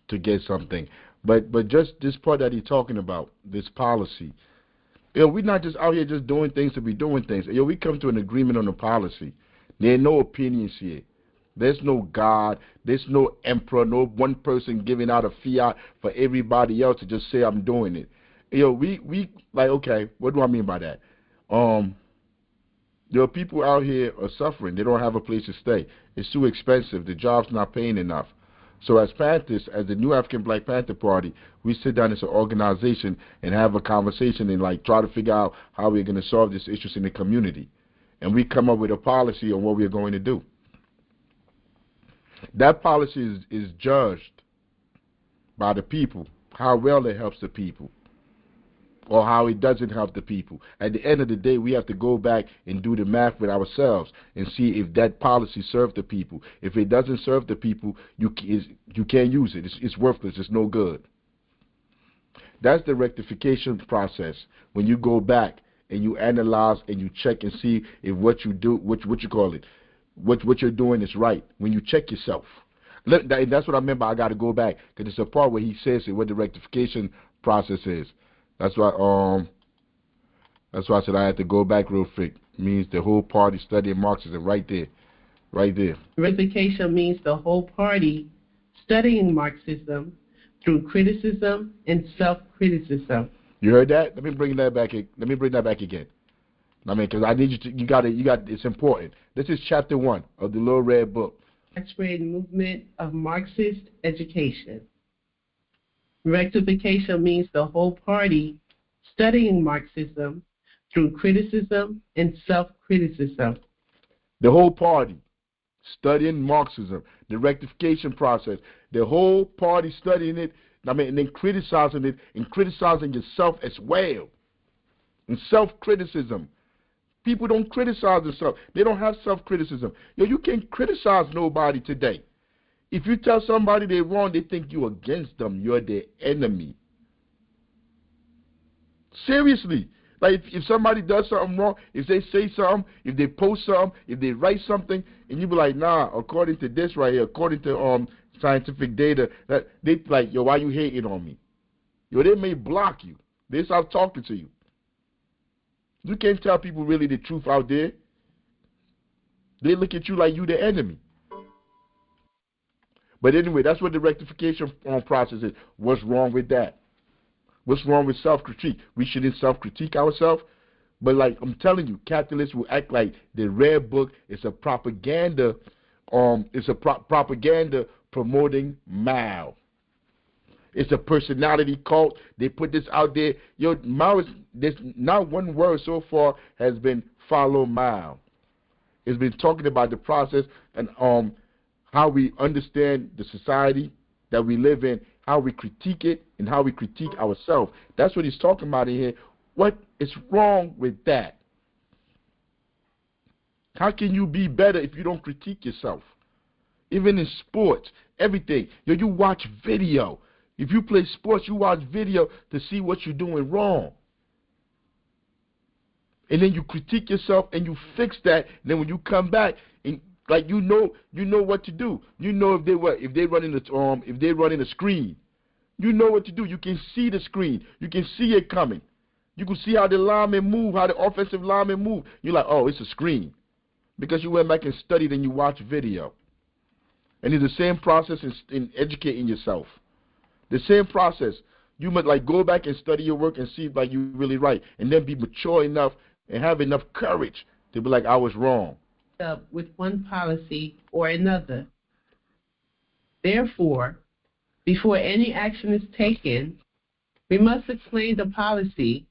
to get something. But just this part that he's talking about, this policy. We're not just out here just doing things to be doing things. We come to an agreement on the policy. There are no opinions here. There's no God. There's no emperor, no one person giving out a fiat for everybody else to just say, I'm doing it. We like, okay, what do I mean by that? There are people out here are suffering. They don't have a place to stay. It's too expensive. The job's not paying enough. So as Panthers, as the new African Black Panther Party, we sit down as an organization and have a conversation and like try to figure out how we're going to solve these issues in the community. And we come up with a policy on what we're going to do. That policy is judged by the people, how well it helps the people, or how it doesn't help the people. At the end of the day, we have to go back and do the math with ourselves and see if that policy serves the people. If it doesn't serve the people, you can't use it. It's worthless. It's no good. That's the rectification process. When you go back and you analyze and you check and see if what you do, what you call it, what you're doing is right. When you check yourself. That's what I meant by I got to go back, because it's a part where he says it, what the rectification process is. That's why I said I had to go back real quick. It means the whole party studying Marxism right there. Right there. Rectification means the whole party studying Marxism through criticism and self-criticism. You heard that? Let me bring that back again. I mean, because I need you to, it's important. This is chapter 1 of the Little Red Book. Widespread movement of Marxist education. Rectification means the whole party studying Marxism through criticism and self-criticism. The whole party studying Marxism, the rectification process, the whole party studying it, and then criticizing it and criticizing yourself as well. And self-criticism. People don't criticize themselves. They don't have self-criticism. You can't criticize nobody today. If you tell somebody they're wrong, they think you're against them. You're their enemy. Seriously. Like if somebody does something wrong, if they say something, if they post something, if they write something, and you be like, nah, according to this right here, according to scientific data, that they like, yo, why you hating on me? They may block you. They stop talking to you. You can't tell people really the truth out there. They look at you like you the enemy. But anyway, that's what the rectification process is. What's wrong with that? What's wrong with self-critique? We shouldn't self-critique ourselves. But like I'm telling you, capitalists will act like the Red Book is a propaganda. Propaganda promoting Mao. It's a personality cult. They put this out there. Mao is, there's not one word so far has been follow Mao. It's been talking about the process and how we understand the society that we live in, how we critique it, and how we critique ourselves. That's what he's talking about in here. What is wrong with that? How can you be better if you don't critique yourself? Even in sports, everything. You watch video. If you play sports, you watch video to see what you're doing wrong. And then you critique yourself and you fix that. And then when you come back, and Like you know what to do. You know if they running a screen, you know what to do. You can see the screen. You can see it coming. You can see how the linemen move, how the offensive linemen move. You're like, oh, it's a screen, because you went back and studied and you watched video. And it's the same process in educating yourself. The same process. You must like go back and study your work and see if like you're really right, and then be mature enough and have enough courage to be like, I was wrong. Up with one policy or another. Therefore, before any action is taken, we must explain the policy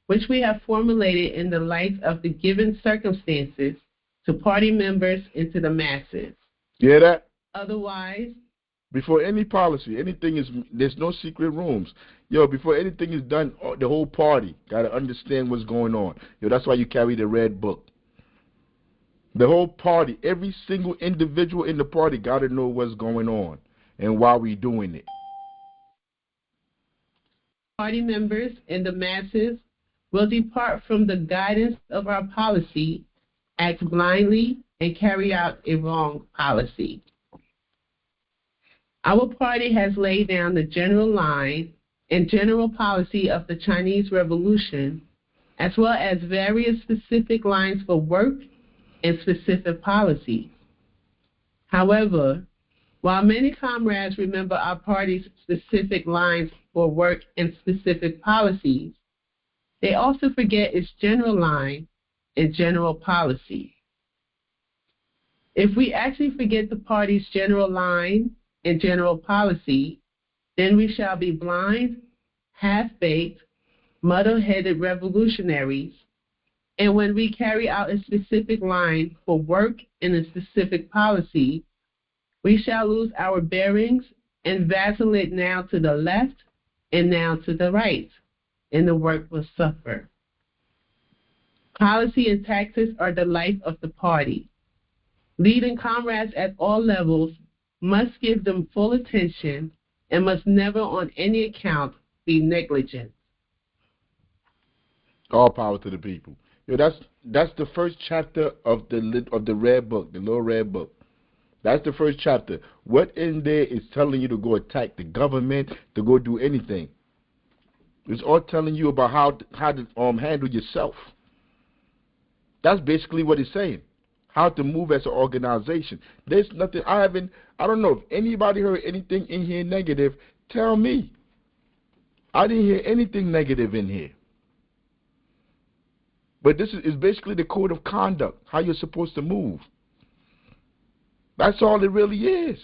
which we have formulated in the light of the given circumstances to party members and to the masses. You hear that? Otherwise, before any policy, anything is, there's no secret rooms. Yo, before anything is done, the whole party got to understand what's going on. Yo, that's why you carry the red book. The whole party, every single individual in the party got to know what's going on and why we doing it. Party members and the masses will depart from the guidance of our policy, act blindly, and carry out a wrong policy. Our party has laid down the general line and general policy of the Chinese Revolution, as well as various specific lines for work and specific policies. However, while many comrades remember our party's specific lines for work and specific policies, they also forget its general line and general policy. If we actually forget the party's general line and general policy, then we shall be blind, half-baked, muddle-headed revolutionaries. And when we carry out a specific line for work and a specific policy, we shall lose our bearings and vacillate now to the left and now to the right, and the work will suffer. Policy and tactics are the life of the party. Leading comrades at all levels must give them full attention and must never on any account be negligent. All power to the people. Yo, that's the first chapter of the red book, the little red book. That's the first chapter. What in there is telling you to go attack the government, to go do anything? It's all telling you about how to handle yourself. That's basically what it's saying. How to move as an organization. There's nothing. I don't know if anybody heard anything in here negative. Tell me. I didn't hear anything negative in here. But this is basically the code of conduct, how you're supposed to move. That's all it really is.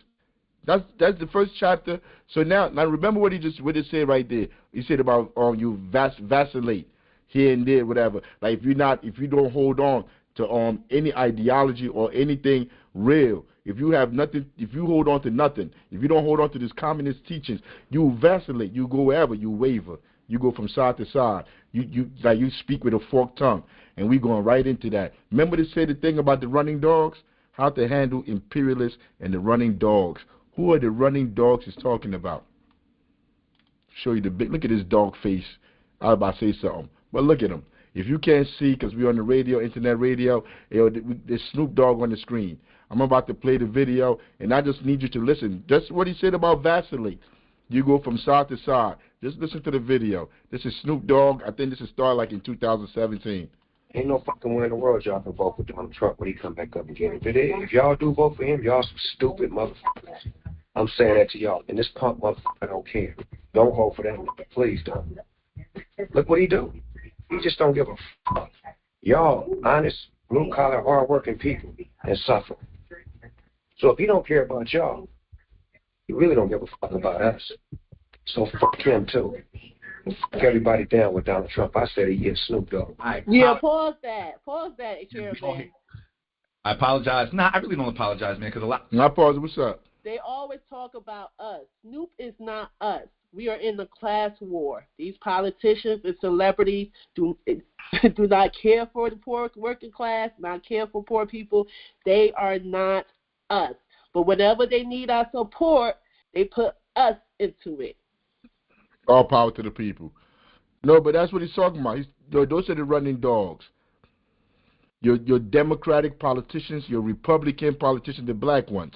That's the first chapter. So now remember what it said right there. He said about you vacillate here and there, whatever. Like if you don't hold on to any ideology or anything real, if you have nothing, if you hold on to nothing, if you don't hold on to this communist teachings, you vacillate, you go wherever, you waver, you go from side to side. You speak with a forked tongue, and we going right into that. Remember to say the thing about the running dogs, how to handle imperialists and the running dogs. Who are the running dogs he's talking about? Show you the big. Look at his dog face. I was about to say something, but look at him. If you can't see, because we're on the radio, internet radio, there's Snoop Dogg on the screen. I'm about to play the video, and I just need you to listen. That's what he said about vacillate. You go from side to side. Just listen to the video. This is Snoop Dogg. I think this is started like in 2017. Ain't no fucking way in the world y'all can vote for Donald Trump when he come back up again. If y'all do vote for him, y'all some stupid motherfuckers. I'm saying that to y'all. And this punk motherfucker don't care. Don't vote for that. Please don't. Look what he do. He just don't give a fuck. Y'all honest, blue-collar, hard-working people and suffer. So if he don't care about y'all, he really don't give a fuck about us. So fuck him too. Fuck everybody down with Donald Trump. I said he is Snoop Dogg. Yeah, pause that. Pause that, Chairman. I apologize. Nah, I really don't apologize, man, because a lot. I pause. What's up? They always talk about us. Snoop is not us. We are in the class war. These politicians and celebrities do not care for the poor working class, not care for poor people. They are not us. But whenever they need our support, they put us into it. All power to the people. No, but that's what he's talking about. Those are the running dogs. Your Democratic politicians, your Republican politicians, the black ones,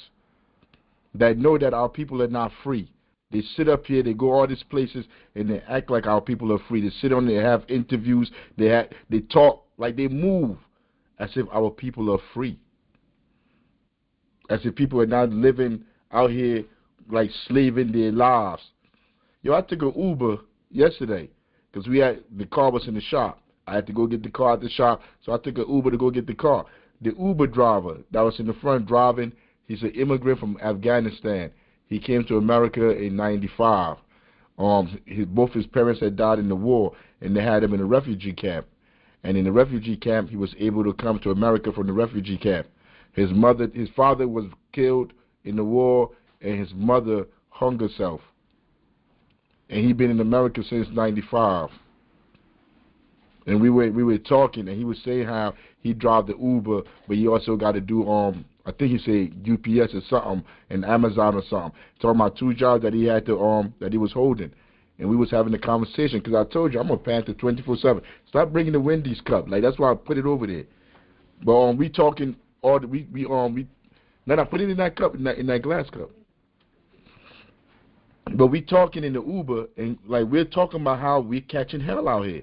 that know that our people are not free. They sit up here, they go all these places, and they act like our people are free. They sit on there, have interviews, they talk, like they move as if our people are free. As if people are not living out here like slaving their lives. Yo, I took an Uber yesterday because the car was in the shop. I had to go get the car at the shop, so I took an Uber to go get the car. The Uber driver that was in the front driving, he's an immigrant from Afghanistan. He came to America in '95. Both his parents had died in the war, and they had him in a refugee camp. And in the refugee camp, he was able to come to America from the refugee camp. His father was killed in the war, and his mother hung herself. And he'd been in America since '95. And we were talking, and he was saying how he drive the Uber, but he also got to do I think he said UPS or something, and Amazon or something. Talking about 2 jobs that he had to that he was holding, and we was having a conversation because I told you I'm a Panther 24/7. Stop bringing the Wendy's cup, like that's why I put it over there. But we talking all the, we then I put it in that cup, in that glass cup. But we talking in the Uber, and like we're talking about how we're catching hell out here,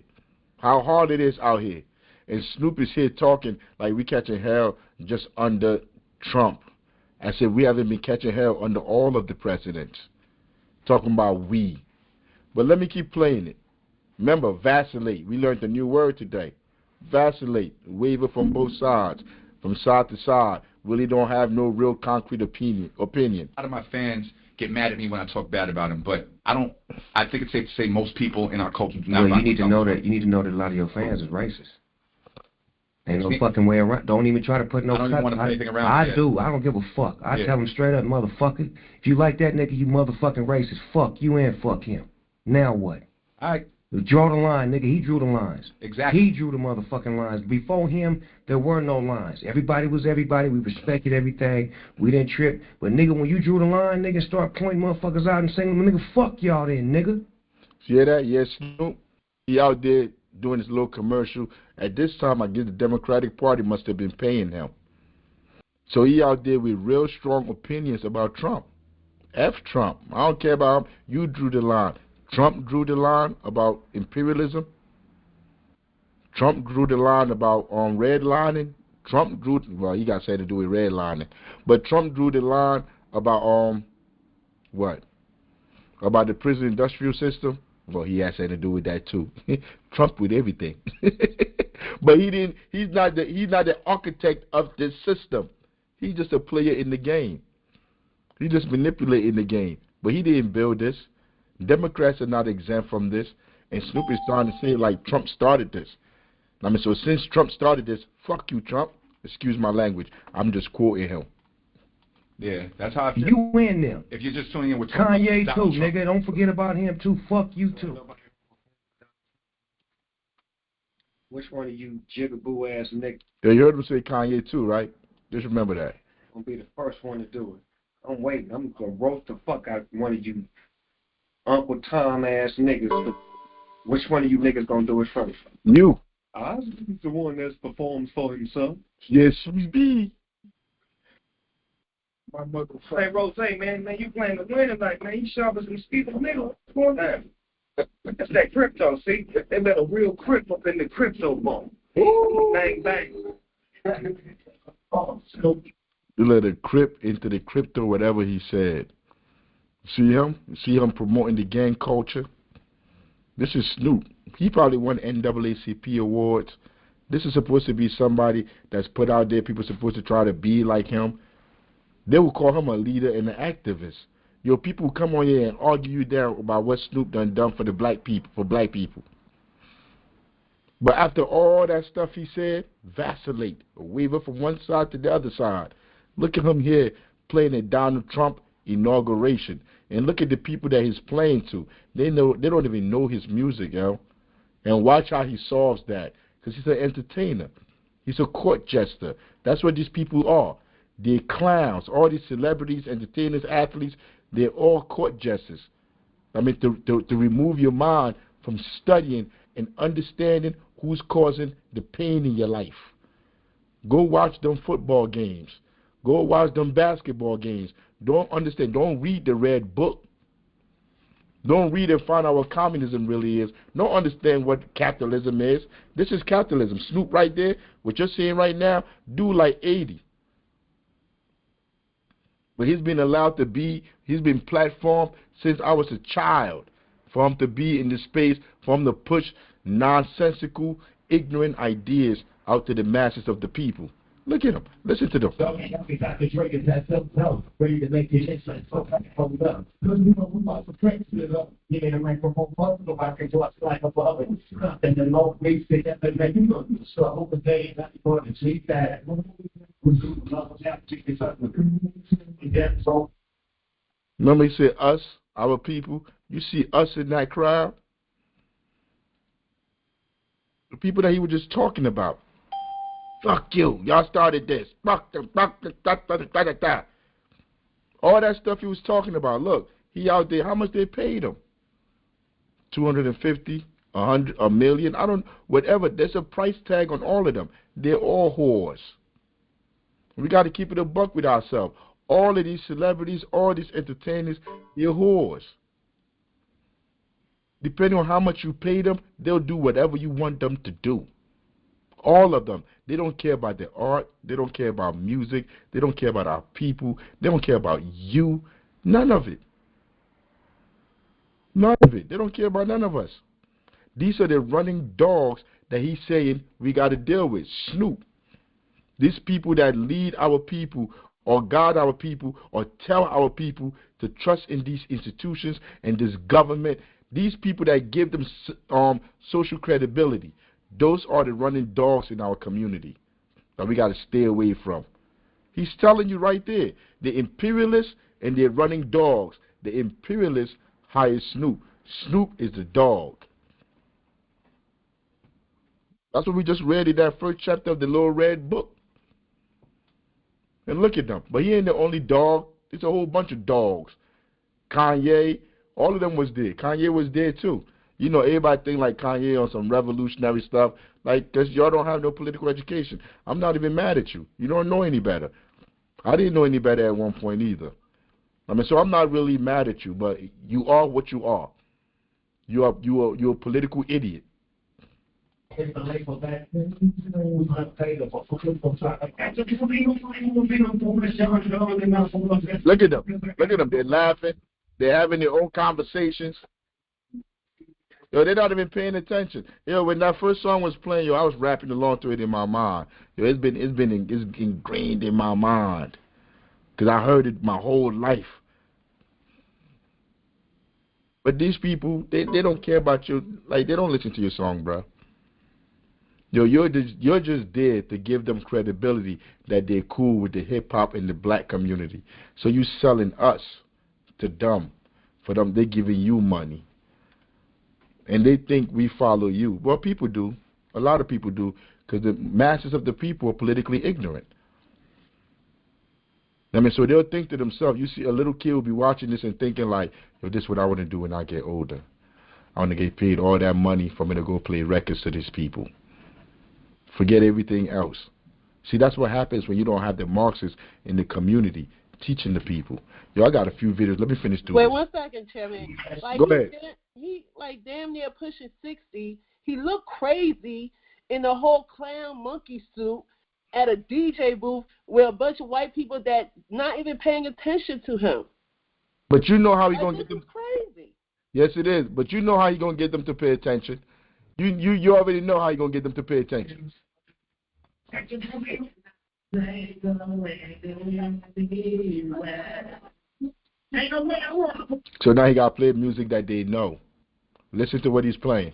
how hard it is out here. And Snoop is here talking like we catching hell just under Trump. I said we haven't been catching hell under all of the presidents. Talking about we. But let me keep playing it. Remember, vacillate. We learned a new word today. Vacillate. Waver from both sides. From side to side. Really don't have no real concrete opinion. A lot of my fans get mad at me when I talk bad about him, but I think it's safe to say most people in our culture do not. Well, you need to know that a lot of your fans is racist. Ain't no fucking way around. Don't even try to put no. I don't even want to put anything around. I do. I don't give a fuck. I tell them straight up, motherfucker. If you like that nigga, you motherfucking racist. Fuck you and fuck him. Now what? All right. Draw the line, nigga. He drew the lines. Exactly. He drew the motherfucking lines. Before him, there were no lines. Everybody was everybody. We respected everything. We didn't trip. But nigga, when you drew the line, nigga, start pointing motherfuckers out and saying, nigga, fuck y'all then, nigga. You hear that? Yes, Snoop. He out there doing his little commercial. At this time, I guess the Democratic Party must have been paying him. So he out there with real strong opinions about Trump. F Trump. I don't care about him. You drew the line. Trump drew the line about imperialism. Trump drew the line about redlining. Trump drew, well, he got something to do with redlining. But Trump drew the line about what? About the prison industrial system. Well, he has something to do with that too. Trump with everything. But he's not the architect of this system. He's just a player in the game. He just manipulating the game. But he didn't build this. Democrats are not exempt from this. And Snoop is starting to say like Trump started this. I mean, so since Trump started this, fuck you, Trump. Excuse my language. I'm just quoting him. Yeah, that's how I feel. You win them. If you're just tuning in with Kanye too, Trump. nigga. Don't forget about him too. Fuck you too. Which one of you jigaboo ass niggas? Yeah, you heard him say Kanye too, right? Just remember that. I'm gonna be the first one to do it. I'm waiting. I'm gonna roast the fuck out of one of you Uncle Tom ass niggas. Which one of you niggas gonna do it first? You. I'm the one that's performs for himself. Yes, we be. My mother. Hey, Rose, man, you playing to win tonight, man. You sharp as some speed, nigga. What's going on? That's that crypto, see? They let a real crip up in the crypto bomb. Bang, bang. Oh, so. You let a crip into the crypto, whatever he said. See him? See him promoting the gang culture? This is Snoop. He probably won NAACP awards. This is supposed to be somebody that's put out there. People are supposed to try to be like him. They will call him a leader and an activist. Yo, people come on here and argue you down about what Snoop done for the black people, But after all that stuff he said, vacillate, waver from one side to the other side. Look at him here playing at Donald Trump inauguration, and look at the people that he's playing to. They don't even know his music, yo. And watch how he solves that, because he's an entertainer. He's a court jester. That's what these people are. They're clowns. All these celebrities, entertainers, athletes, they're all court jesters. I mean, to remove your mind from studying and understanding who's causing the pain in your life. Go watch them football games. Go watch them basketball games. Don't understand. Don't read the red book. Don't read and find out what communism really is. Don't understand what capitalism is. This is capitalism. Snoop right there, what you're seeing right now, dude like 80. But he's been allowed to be, he's been platformed since I was a child for him to be in this space, for him to push nonsensical, ignorant ideas out to the masses of the people. Look at them. Listen to them. Remember he said us, our people. You see us in that crowd? The people that he was just talking about. Fuck you. Y'all started this. Fuck them. Fuck them. All that stuff he was talking about. Look, he out there. How much they paid him? 250, 100, a million. I don't. Whatever. There's a price tag on all of them. They're all whores. We got to keep it a buck with ourselves. All of these celebrities, all these entertainers, they're whores. Depending on how much you pay them, they'll do whatever you want them to do. All of them. They don't care about their art. They don't care about music. They don't care about our people. They don't care about you. None of it. None of it. They don't care about none of us. These are the running dogs that he's saying we got to deal with. Snoop. These people that lead our people or guide our people or tell our people to trust in these institutions and this government. These people that give them social credibility. Those are the running dogs in our community that we got to stay away from. He's telling you right there. The imperialists and their running dogs. The imperialists hire Snoop. Snoop is the dog. That's what we just read in that first chapter of the Little Red Book. And look at them. But he ain't the only dog. There's a whole bunch of dogs. Kanye, all of them was there. Kanye was there too. You know, everybody think like Kanye on some revolutionary stuff, like, because y'all don't have no political education. I'm not even mad at you. You don't know any better. I didn't know any better at one point either. I mean, so I'm not really mad at you, but you are what you are. You're a political idiot. Look at them. Look at them. They're laughing. They're having their own conversations. Yo, they're not even paying attention. Yo, when that first song was playing, yo, I was rapping along to it in my mind. Yo, it's ingrained in my mind because I heard it my whole life. But these people, they don't care about you. Like, they don't listen to your song, bro. Yo, you're just there to give them credibility that they're cool with the hip hop and the black community. So you selling us to them. For them, they giving you money. And they think we follow you. Well, people do. A lot of people do. Because the masses of the people are politically ignorant. I mean, so they'll think to themselves, you see a little kid will be watching this and thinking like, yo, this is what I want to do when I get older. I want to get paid all that money for me to go play records to these people. Forget everything else. See, that's what happens when you don't have the Marxists in the community teaching the people. Yo, I got a few videos. Let me finish doing Wait this. 1 second, Chairman. Like, go ahead. He like damn near pushing 60. He looked crazy in the whole clown monkey suit at a DJ booth with a bunch of white people that not even paying attention to him. But you know how he's gonna get them. Crazy. Yes, it is. But you know how you're gonna get them to pay attention. You already know how you're gonna get them to pay attention. So now he got to play music that they know. Listen to what he's playing.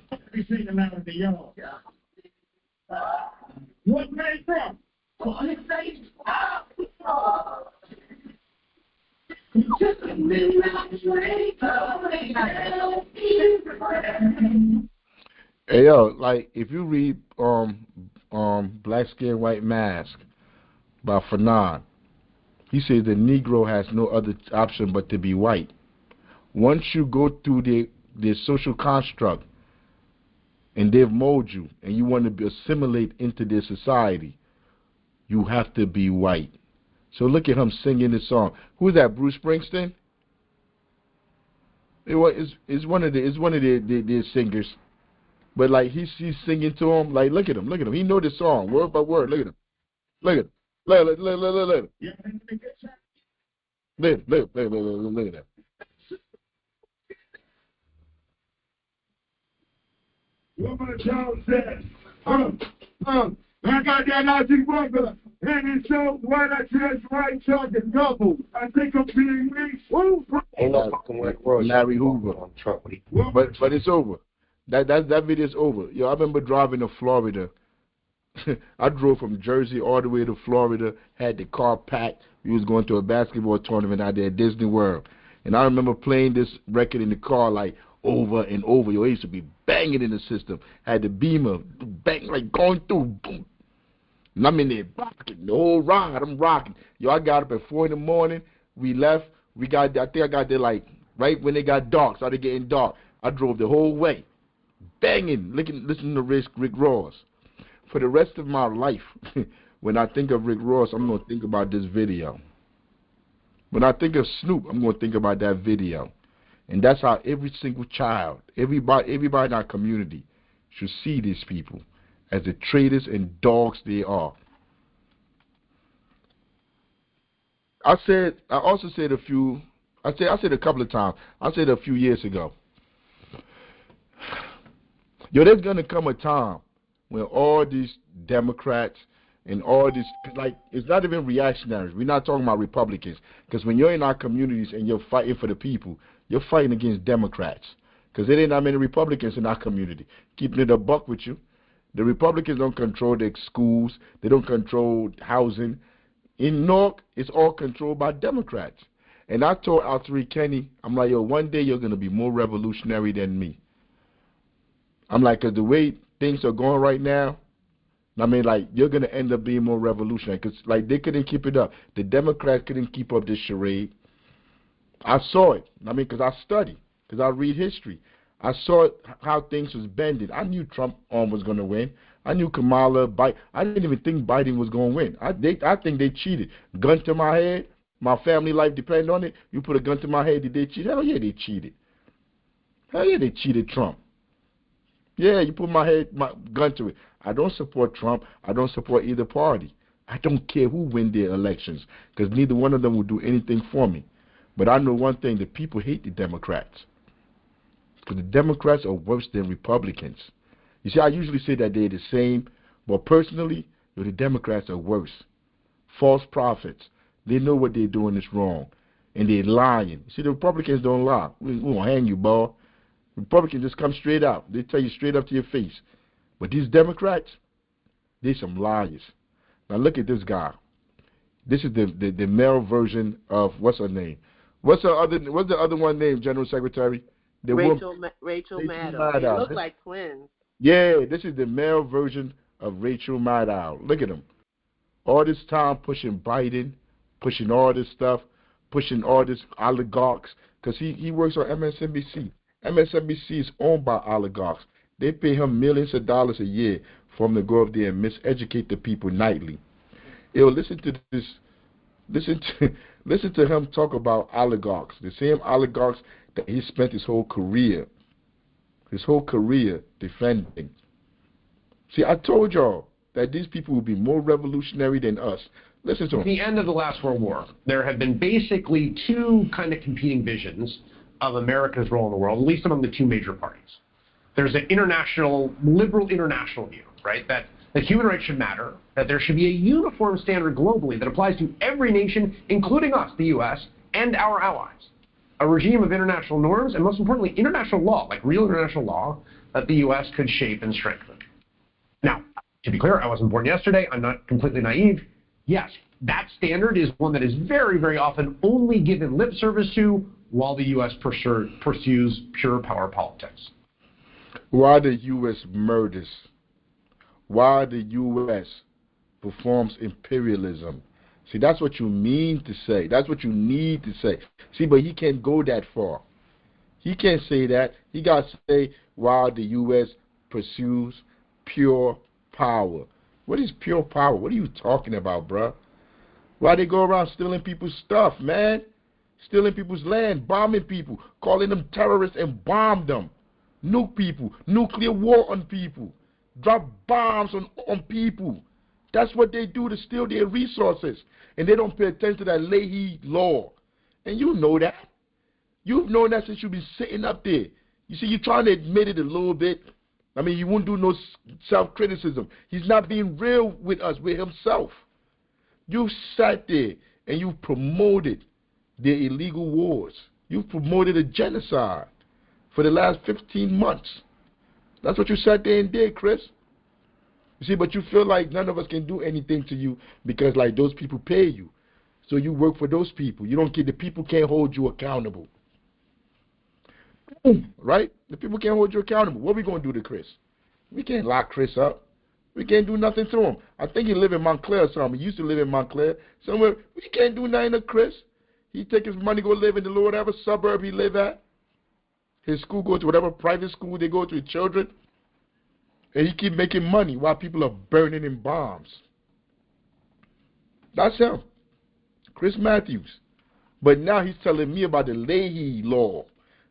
Hey yo, like if you read Black Skin White Mask by Fanon, he says the Negro has no other option but to be white. Once you go through their social construct and they've molded you and you want to assimilate into their society, you have to be white. So look at him singing this song. Who's that? Bruce Springsteen? It's one of the singers. But like he's singing to him. Like look at him. He know the song word by word. Look at him. Look at him. Look at him. Look at that. What my child said, I got that Nazi brother, and it's so what I said, right, talking double. I think I'm being weak. Ain't no fucking way in the world. Larry Hoover. But it's over. That video's over. Yo, I remember driving to Florida. I drove from Jersey all the way to Florida, had the car packed. We was going to a basketball tournament out there at Disney World. And I remember playing this record in the car like over and over. Yo, it used to be banging in the system. Had the beamer bang like going through. Boom. And I'm in there rocking the whole ride. I'm rocking. Yo, I got up at 4 in the morning. We left. I think I got there like right when it got dark. Started getting dark. I drove the whole way, banging, listening to Rick Ross. For the rest of my life, when I think of Rick Ross, I'm going to think about this video. When I think of Snoop, I'm going to think about that video. And that's how every single child, everybody in our community should see these people as the traitors and dogs they are. I said a couple of times, I said a few years ago, yo, there's going to come a time when all these Democrats and all this, like, it's not even reactionaries. We're not talking about Republicans. Because when you're in our communities and you're fighting for the people, you're fighting against Democrats. Because there ain't that many Republicans in our community. Keeping it a buck with you. The Republicans don't control the schools. They don't control housing. In Newark, it's all controlled by Democrats. And I told Alfred Kenny, I'm like, yo, one day you're going to be more revolutionary than me. I'm like, because the way things are going right now, I mean, like, you're going to end up being more revolutionary because, like, they couldn't keep it up. The Democrats couldn't keep up this charade. I saw it. I mean, because I study, because I read history. I saw how things was bending. I knew Trump was going to win. I knew Kamala, Biden. I didn't even think Biden was going to win. I think they cheated. Gun to my head. My family life depends on it. You put a gun to my head, did they cheat? Hell yeah, they cheated. Hell yeah, they cheated Trump. Yeah, you put my gun to it. I don't support Trump. I don't support either party. I don't care who win their elections because neither one of them will do anything for me. But I know one thing, the people hate the Democrats because the Democrats are worse than Republicans. You see, I usually say that they're the same, but personally, the Democrats are worse. False prophets. They know what they're doing is wrong, and they're lying. See, the Republicans don't lie. We won't hang you, boy. Republicans just come straight out. They tell you straight up to your face. But these Democrats, they're some liars. Now look at this guy. This is the male version of, what's her name? What's the other one named, General Secretary? Rachel Maddow. They look like twins. Yeah, this is the male version of Rachel Maddow. Look at him. All this time pushing Biden, pushing all this stuff, pushing all this oligarchs, because he works on MSNBC. MSNBC is owned by oligarchs. They pay him millions of dollars a year for him to go up there and miseducate the people nightly. Yo, listen to this. Listen to him talk about oligarchs. The same oligarchs that he spent his whole career defending. See, I told y'all that these people will be more revolutionary than us. Listen to him. At the end of the last World War, there had been basically two kind of competing visions of America's role in the world, at least among the two major parties. There's an liberal international view, right, that human rights should matter, that there should be a uniform standard globally that applies to every nation, including us, the U.S., and our allies. A regime of international norms, and most importantly, international law, like real international law, that the U.S. could shape and strengthen. Now, to be clear, I wasn't born yesterday. I'm not completely naive. Yes, that standard is one that is very, very often only given lip service to while the U.S. pursues pure power politics. Why the U.S. murders? Why the U.S. performs imperialism? See, that's what you mean to say. That's what you need to say. See, but he can't go that far. He can't say that. He got to say why the U.S. pursues pure power. What is pure power? What are you talking about, bruh? Why they go around stealing people's stuff, man? Stealing people's land, bombing people, calling them terrorists and bomb them. Nuke people, nuclear war on people, drop bombs on people. That's what they do to steal their resources. And they don't pay attention to that Leahy law. And you know that. You've known that since you've been sitting up there. You see, you're trying to admit it a little bit. I mean, you won't do no self-criticism. He's not being real with us, with himself. You sat there and you promoted their illegal wars. You've promoted a genocide for the last 15 months. That's what you sat there and did, Chris. You see, but you feel like none of us can do anything to you because, like, those people pay you. So you work for those people. You don't get, the people can't hold you accountable. Right? The people can't hold you accountable. What are we going to do to Chris? We can't lock Chris up. We can't do nothing to him. I think he live in Montclair or something. He used to live in Montclair. Somewhere. We can't do nothing to Chris. He take his money, go live in the whatever suburb he live at. His school go to whatever private school they go to, his children. And he keep making money while people are burning in bombs. That's him. Chris Matthews. But now he's telling me about the Leahy law.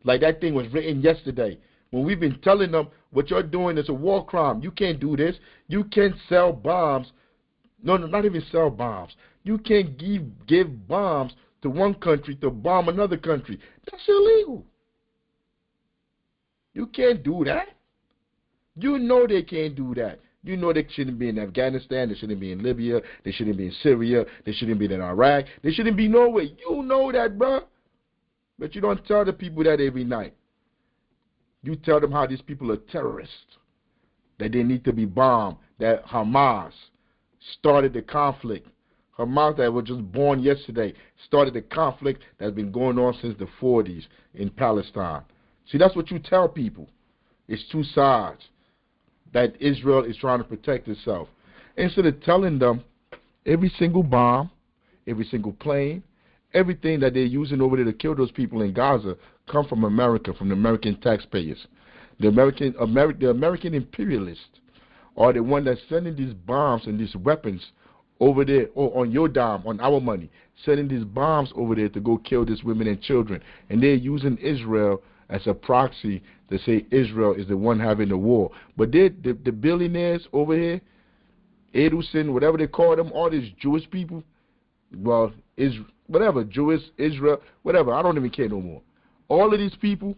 Like that thing was written yesterday. When we've been telling them what you're doing is a war crime. You can't do this. You can't sell bombs. No, not even sell bombs. You can't give bombs to one country to bomb another country. That's illegal. You can't do that. You know they can't do that. You know they shouldn't be in Afghanistan. They shouldn't be in Libya. They shouldn't be in Syria. They shouldn't be in Iraq. They shouldn't be nowhere. You know that, bro. But you don't tell the people that every night. You tell them how these people are terrorists, that they need to be bombed, that Hamas started the conflict. Hamas, that was just born yesterday, started the conflict that's been going on since the 40s in Palestine. See, that's what you tell people. It's two sides, that Israel is trying to protect itself. Instead of telling them every single bomb, every single plane, everything that they're using over there to kill those people in Gaza come from America, from the American taxpayers. The American imperialists are the one that's sending these bombs and these weapons over there, or on your dime, on our money, sending these bombs over there to go kill these women and children. And they're using Israel as a proxy to say Israel is the one having the war. But the billionaires over here, Edelson, whatever they call them, all these Jewish people, well, whatever, Jewish, Israel, whatever, I don't even care no more. All of these people,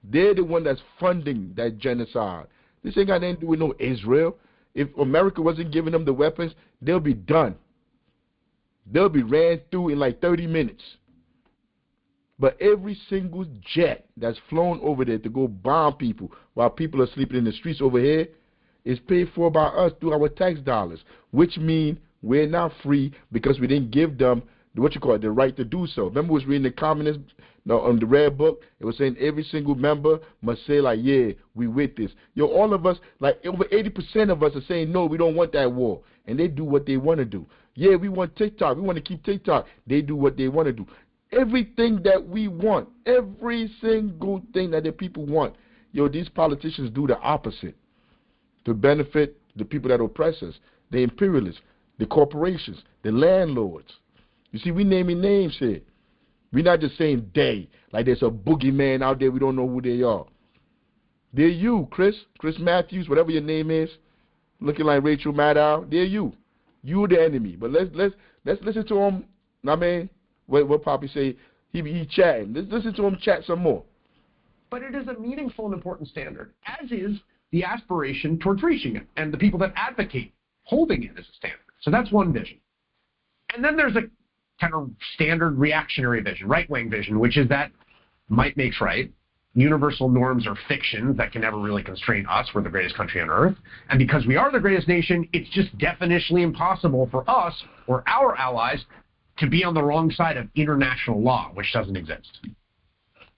they're the one that's funding that genocide. This ain't got nothing to do with no Israel. If America wasn't giving them the weapons, they'll be done. They'll be ran through in like 30 minutes. But every single jet that's flown over there to go bomb people while people are sleeping in the streets over here is paid for by us through our tax dollars, which means we're not free because we didn't give them the right to do so. Remember, I was reading the communist, on the Red Book. It was saying every single member must say, like, yeah, we with this. Yo, all of us, like over 80% of us are saying, no, we don't want that war. And they do what they want to do. Yeah, we want TikTok. We want to keep TikTok. They do what they want to do. Everything that we want, every single thing that the people want, yo, these politicians do the opposite to benefit the people that oppress us, the imperialists, the corporations, the landlords. You see, we naming names here. We're not just saying they, like there's a boogeyman out there, we don't know who they are. They're you, Chris Matthews, whatever your name is, looking like Rachel Maddow. They're you. You're the enemy. But let's listen to him. I mean, what Poppy say? He chatting. Let's listen to him chat some more. But it is a meaningful and important standard, as is the aspiration towards reaching it, and the people that advocate holding it as a standard. So that's one vision. And then there's a kind of standard reactionary vision, right-wing vision, which is that might makes right. Universal norms are fictions that can never really constrain us. We're the greatest country on earth. And because we are the greatest nation, it's just definitionally impossible for us or our allies to be on the wrong side of international law, which doesn't exist.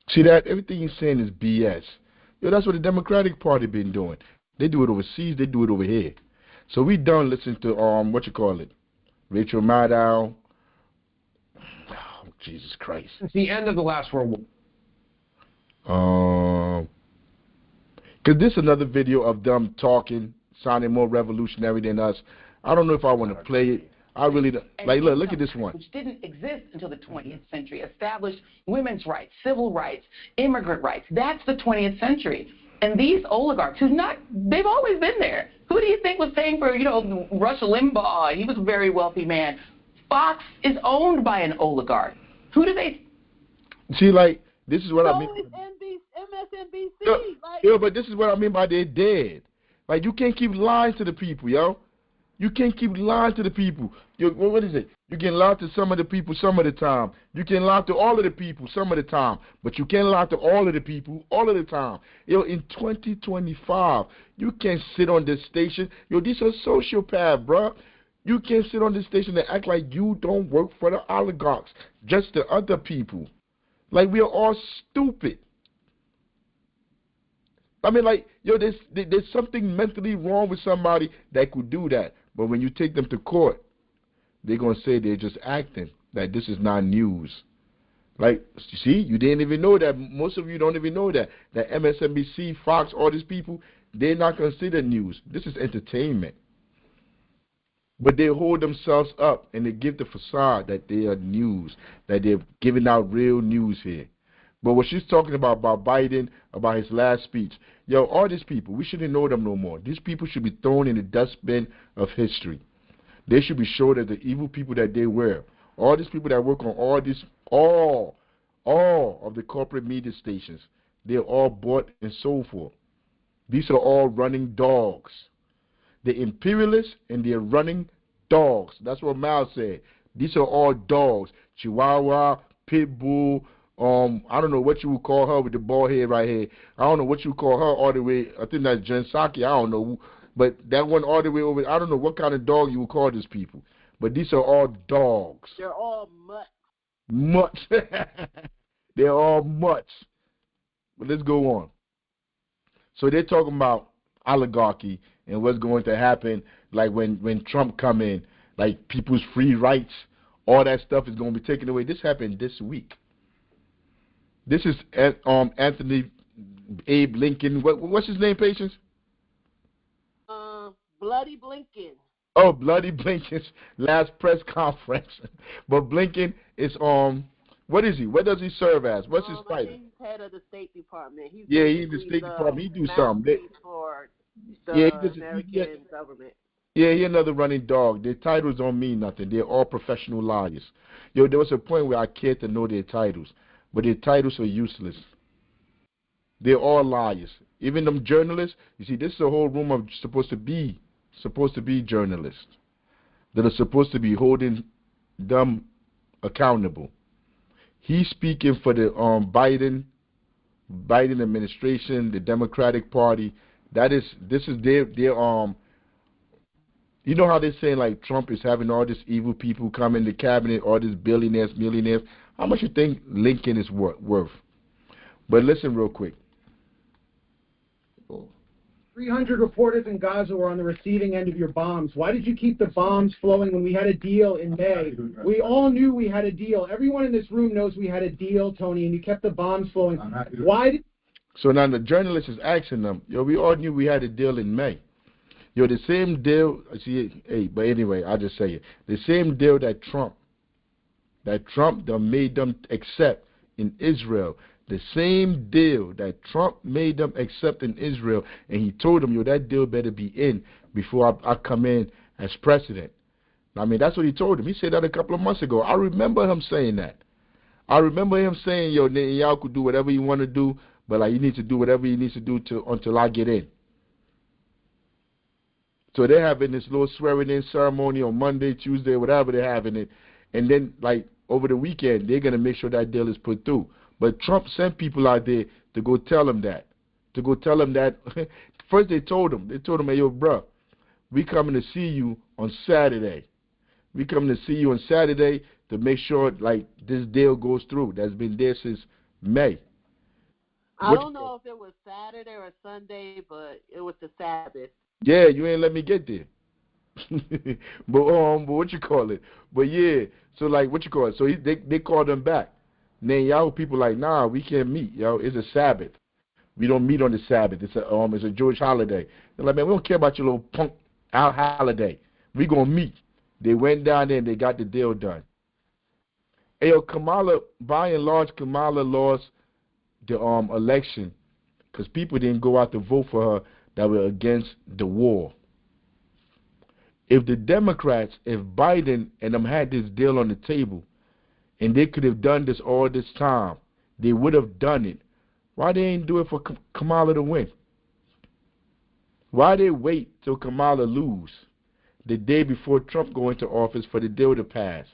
See that? Everything he's saying is BS. Yo, that's what the Democratic Party been doing. They do it overseas. They do it over here. So we done listening to, Rachel Maddow. Oh, Jesus Christ. Since the end of the last World War. Because this is another video of them talking sounding more revolutionary than us. I don't know if I want to play it. I really don't. Like, look at this one. Which didn't exist until the 20th century, established women's rights, civil rights, immigrant rights. That's the 20th century. And these oligarchs, they've always been there. Who do you think was paying for, Rush Limbaugh? He was a very wealthy man. Fox is owned by an oligarch. Who do they? See, like, this is what I mean. MSNBC. Yeah, but this is what I mean by they're dead. Like, you can't keep lying to the people, yo. You can't keep lying to the people. What is it? You can lie to some of the people some of the time. You can lie to all of the people some of the time. But you can't lie to all of the people all of the time. In 2025, you can't sit on this station. These are sociopaths, bruh. You can't sit on this station and act like you don't work for the oligarchs, just the other people. Like, we are all stupid. I mean, like, there's something mentally wrong with somebody that could do that. But when you take them to court, they're going to say they're just acting, that this is not news. Like, you see, you didn't even know that. Most of you don't even know that. That MSNBC, Fox, all these people, they're not considered news. This is entertainment. But they hold themselves up and they give the facade that they are news, that they're giving out real news here. But what she's talking about Biden, about his last speech, all these people, we shouldn't know them no more. These people should be thrown in the dustbin of history. They should be showed as the evil people that they were. All these people that work on all of the corporate media stations, they're all bought and sold for. These are all running dogs. They're imperialists and they're running dogs. That's what Mao said. These are all dogs. Chihuahua, pit bull, I don't know what you would call her with the bald head right here. I don't know what you call her all the way. I think that's Jen Psaki. I don't know. But that one all the way over, I don't know what kind of dog you would call these people. But these are all dogs. They're all mutts. Mutts. They're all mutts. But let's go on. So they're talking about oligarchy and what's going to happen, like when Trump come in, like people's free rights, all that stuff is going to be taken away. This happened this week. This is Anthony Abe Lincoln. What's his name, Patience? Bloody Blinken. Oh, Bloody Blinken's last press conference. But Blinken is what is he? What does he serve as? What's his title? He's head of the State Department. He's in the State Department. He do something. For the American government. Yeah, he another running dog. Their titles don't mean nothing. They're all professional liars. There was a point where I cared to know their titles. But their titles are useless. They're all liars. Even them journalists, you see, this is a whole room of supposed to be journalists that are supposed to be holding them accountable. He's speaking for the Biden administration, the Democratic Party. This is their you know how they're saying like Trump is having all these evil people come in the cabinet, all these billionaires, millionaires. How much you think Lincoln is worth? But listen real quick. 300 reporters in Gaza were on the receiving end of your bombs. Why did you keep the bombs flowing when we had a deal in May? We all knew we had a deal. Everyone in this room knows we had a deal, Tony, and you kept the bombs flowing. Why did... So now the journalist is asking them, we all knew we had a deal in May. The same deal, but anyway, I'll just say it. The same deal that Trump made them accept in Israel. The same deal that Trump made them accept in Israel, and he told them, that deal better be in before I come in as president. I mean, that's what he told them. He said that a couple of months ago. I remember him saying that. I remember him saying, Netanyahu could do whatever you want to do, but like, you need to do whatever he needs to do until I get in. So they're having this little swearing-in ceremony on Monday, Tuesday, whatever they're having it. And then, like, over the weekend, they're going to make sure that deal is put through. But Trump sent people out there to go tell him that. First they told him, hey, yo, bro, we coming to see you on Saturday. We coming to see you on Saturday to make sure, like, this deal goes through. That's been there since May. I don't know if it was Saturday or Sunday, but it was the Sabbath. Yeah, you ain't let me get there. but what you call it? But yeah, so like what you call it? So they called them back. Netanyahu people like, nah, we can't meet, it's a Sabbath. We don't meet on the Sabbath. It's a Jewish holiday. They're like, man, we don't care about your little punk out holiday. We gonna meet. They went down there and they got the deal done. Hey, yo, Kamala, by and large, Kamala lost the election because people didn't go out to vote for her that were against the war. If the Democrats, if Biden and them had this deal on the table, and they could have done this all this time, they would have done it. Why they ain't do it for Kamala to win? Why they wait till Kamala lose the day before Trump go into office for the deal to pass?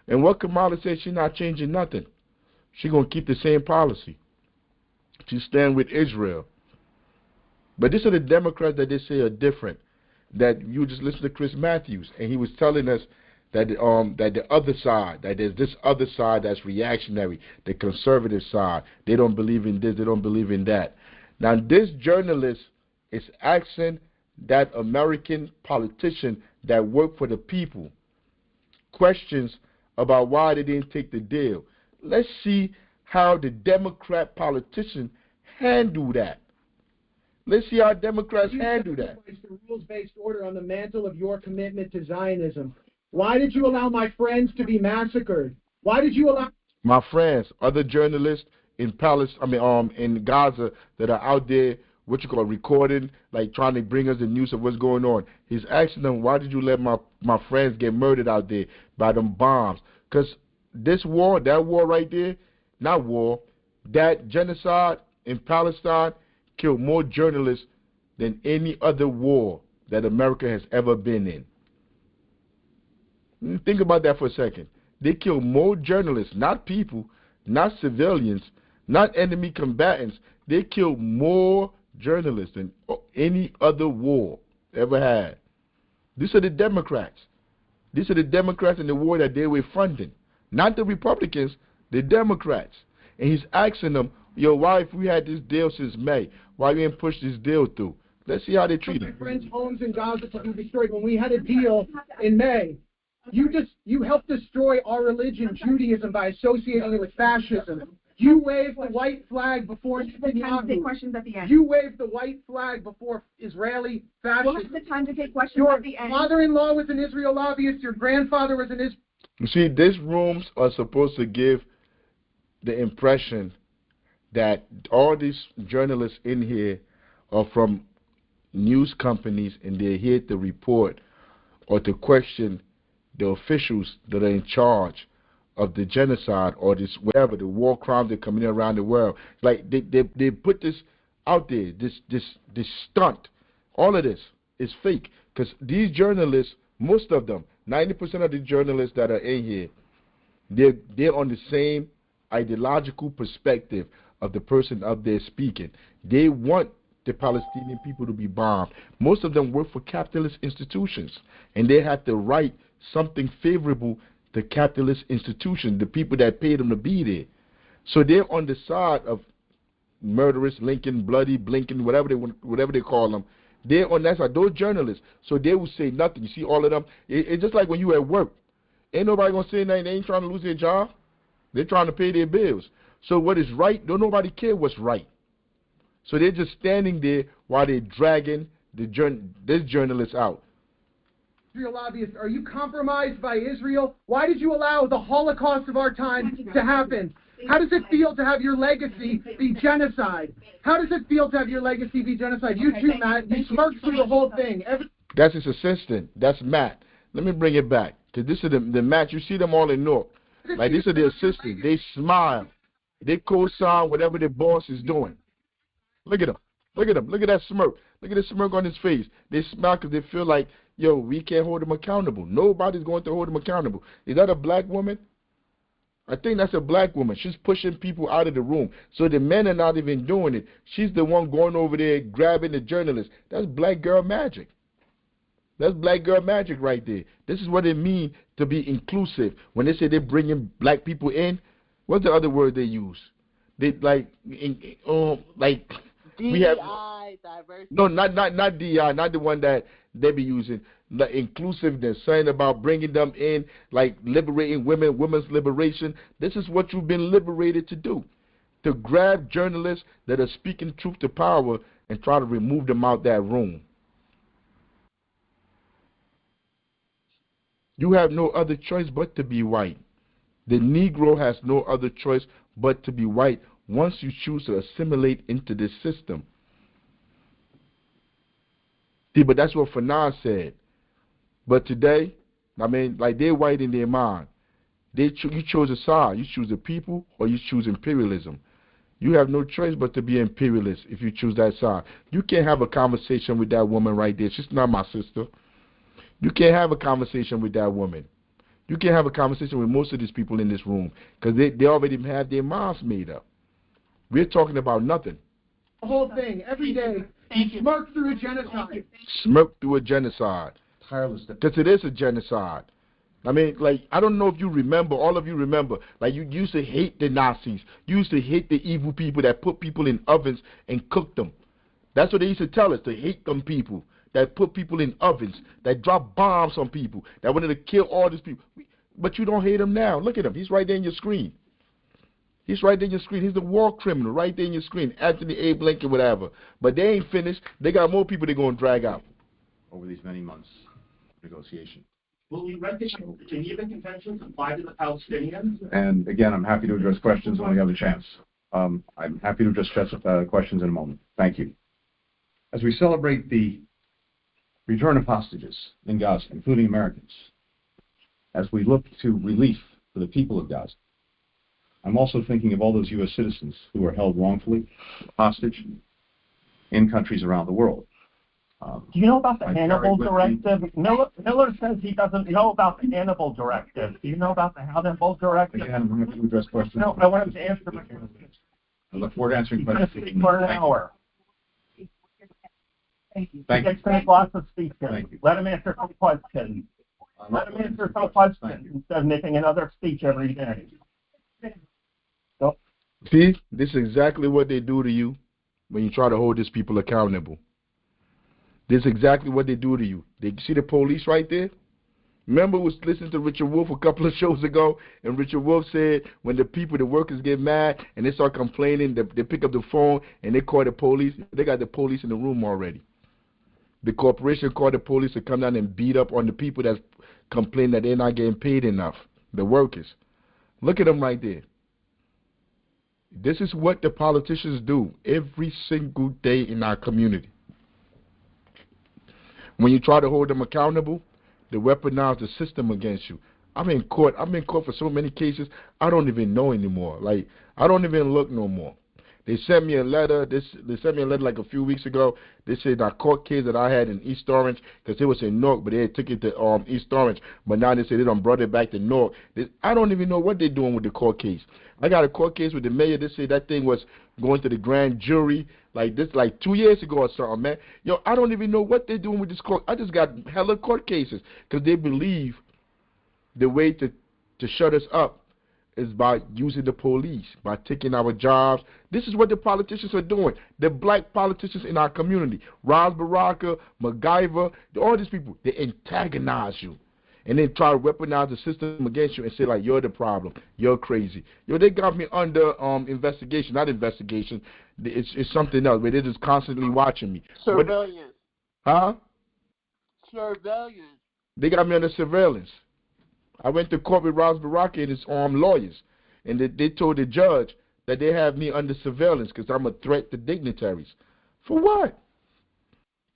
And what Kamala said, she's not changing nothing. She's going to keep the same policy. She stand with Israel. But these are the Democrats that they say are different. That you just listen to Chris Matthews, and he was telling us that that the other side, that there's this other side that's reactionary, the conservative side. They don't believe in this, they don't believe in that. Now this journalist is asking that American politician that work for the people questions about why they didn't take the deal. Let's see how the Democrat politician handle that. Let's see how Democrats handle that. The rules-based order on the mantle of your commitment to Zionism. Why did you allow my friends to be massacred? Why did you allow my friends, other journalists in in Gaza that are out there, recording, like trying to bring us the news of what's going on. He's asking them, why did you let my friends get murdered out there by them bombs? Because this war, that war right there, not war, that genocide in Palestine killed more journalists than any other war that America has ever been in. Think about that for a second. They killed more journalists, not people, not civilians, not enemy combatants. They killed more journalists than any other war ever had. These are the Democrats. These are the Democrats in the war that they were funding. Not the Republicans, the Democrats. And he's asking them, yo, why if we had this deal since May, why you didn't push this deal through? Let's see how they treat him. my friends' homes in Gaza to be destroyed when we had a deal in May? You helped destroy our religion, Judaism, by associating it with fascism. You waved the white flag before Netanyahu. Questions at the end. You waved the white flag before Israeli fascism. We'll have the time to take questions at the end. Your father-in-law was an Israel lobbyist. Your grandfather was an Israel. You see, these rooms are supposed to give the impression that all these journalists in here are from news companies and they're here to report or to question the officials that are in charge of the genocide or this whatever, the war crimes that are committing around the world. Like they put this out there, this stunt. All of this is fake because these journalists, most of them, 90% of the journalists that are in here, they're on the same ideological perspective of the person up there speaking. They want the Palestinian people to be bombed. Most of them work for capitalist institutions, and they have to write something favorable to capitalist institutions, the people that pay them to be there. So they're on the side of murderous Lincoln, bloody Blinken, whatever they call them. They're on that side. Those journalists, so they will say nothing. You see all of them. It's just like when you at work. Ain't nobody gonna say nothing. They ain't trying to lose their job. They're trying to pay their bills. So what is right? Don't nobody care what's right. So they're just standing there while they're dragging this journalist out. Israel lobbyists, are you compromised by Israel? Why did you allow the Holocaust of our time to happen? How does it feel to have your legacy be genocide? How does it feel to have your legacy be genocide? You too, Matt. You smirked through the whole thing. That's his assistant. That's Matt. Let me bring it back. Because this is the Matt. You see them all in Newark. Like, these are the assistants. They smile. They co-sign whatever their boss is doing. Look at them. Look at them. Look at that smirk. Look at the smirk on his face. They smile because they feel like, yo, we can't hold him accountable. Nobody's going to hold him accountable. Is that a black woman? I think that's a black woman. She's pushing people out of the room. So the men are not even doing it. She's the one going over there grabbing the journalists. That's black girl magic. That's black girl magic right there. This is what it means to be inclusive. When they say they're bringing black people in, what's the other word they use? They like we have diversity. No, not DI, not the one that they be using. The inclusiveness, saying about bringing them in, like liberating women, women's liberation. This is what you've been liberated to do. to grab journalists that are speaking truth to power and try to remove them out that room. You have no other choice but to be white. The Negro has no other choice but to be white once you choose to assimilate into this system. See, but that's what Fanon said. But today, I mean, like they're white in their mind. You chose a side. You choose the people or you choose imperialism. You have no choice but to be imperialist if you choose that side. You can't have a conversation with that woman right there. She's not my sister. You can't have a conversation with that woman. You can't have a conversation with most of these people in this room because they already have their minds made up. We're talking about nothing. The whole thing, every day, you smirk through a genocide. Smirk through a genocide. Tireless. Because it is a genocide. I mean, like, I don't know if you remember, all of you remember, like, you used to hate the Nazis. You used to hate the evil people that put people in ovens and cooked them. That's what they used to tell us, to hate them people that put people in ovens, that drop bombs on people, that wanted to kill all these people. But you don't hate him now. Look at him. He's right there in your screen. He's right there in your screen. He's the war criminal right there in your screen. Anthony A. Blinken, whatever. But they ain't finished. They got more people they're going to drag out. Over these many months of negotiation. Will we recognize Geneva Conventions apply to the Palestinians? And again, I'm happy to address questions when we have a chance. I'm happy to address questions in a moment. Thank you. As we celebrate the return of hostages in Gaza, including Americans, as we look to relief for the people of Gaza, I'm also thinking of all those U.S. citizens who are held wrongfully hostage in countries around the world. Do you know about the Hannibal Directive? Miller says he doesn't know about the Hannibal Directive. Do you know about the Hannibal Directive? Again, I'm going to address questions. No, I want him to answer my question. I look forward to answering He's going to questions. speak for an hour. Thank you. He gets to make lots of speeches. Let him answer some questions. Let him answer some questions instead of making another speech every day. So, See, this is exactly what they do to you when you try to hold these people accountable. This is exactly what they do to you. They see the police right there? Remember, we was listening to Richard Wolff a couple of shows ago, and Richard Wolff said when the workers get mad and they start complaining, they pick up the phone and they call the police. They got the police in the room already. The corporation called the police to come down and beat up on the people that complain that they're not getting paid enough, the workers. Look at them right there. This is what the politicians do every single day in our community. When you try to hold them accountable, they weaponize the system against you. I'm in court for so many cases, I don't even know anymore. Like, I don't even look no more. They sent me a letter. They sent me a letter like a few weeks ago. They said that court case that I had in East Orange, because it was in Newark, but they took it to East Orange. But now they say they done brought it back to Newark. I don't even know what they're doing with the court case. I got a court case with the mayor. They said that thing was going to the grand jury like 2 years ago or something, man. Yo, I don't even know what they're doing with this court. I just got hella court cases because they believe the way to shut us up is by using the police, by taking our jobs. This is what the politicians are doing. The black politicians in our community, Ras Baraka, MacGyver, all these people, they antagonize you. And then try to weaponize the system against you and say, like, you're the problem. You're crazy. Yo, they got me under investigation. Not investigation. It's something else, but they're just constantly watching me. Surveillance. Huh? Surveillance. They got me under surveillance. I went to court with Ras Baraka and his lawyers, and they told the judge that they have me under surveillance because I'm a threat to dignitaries. For what?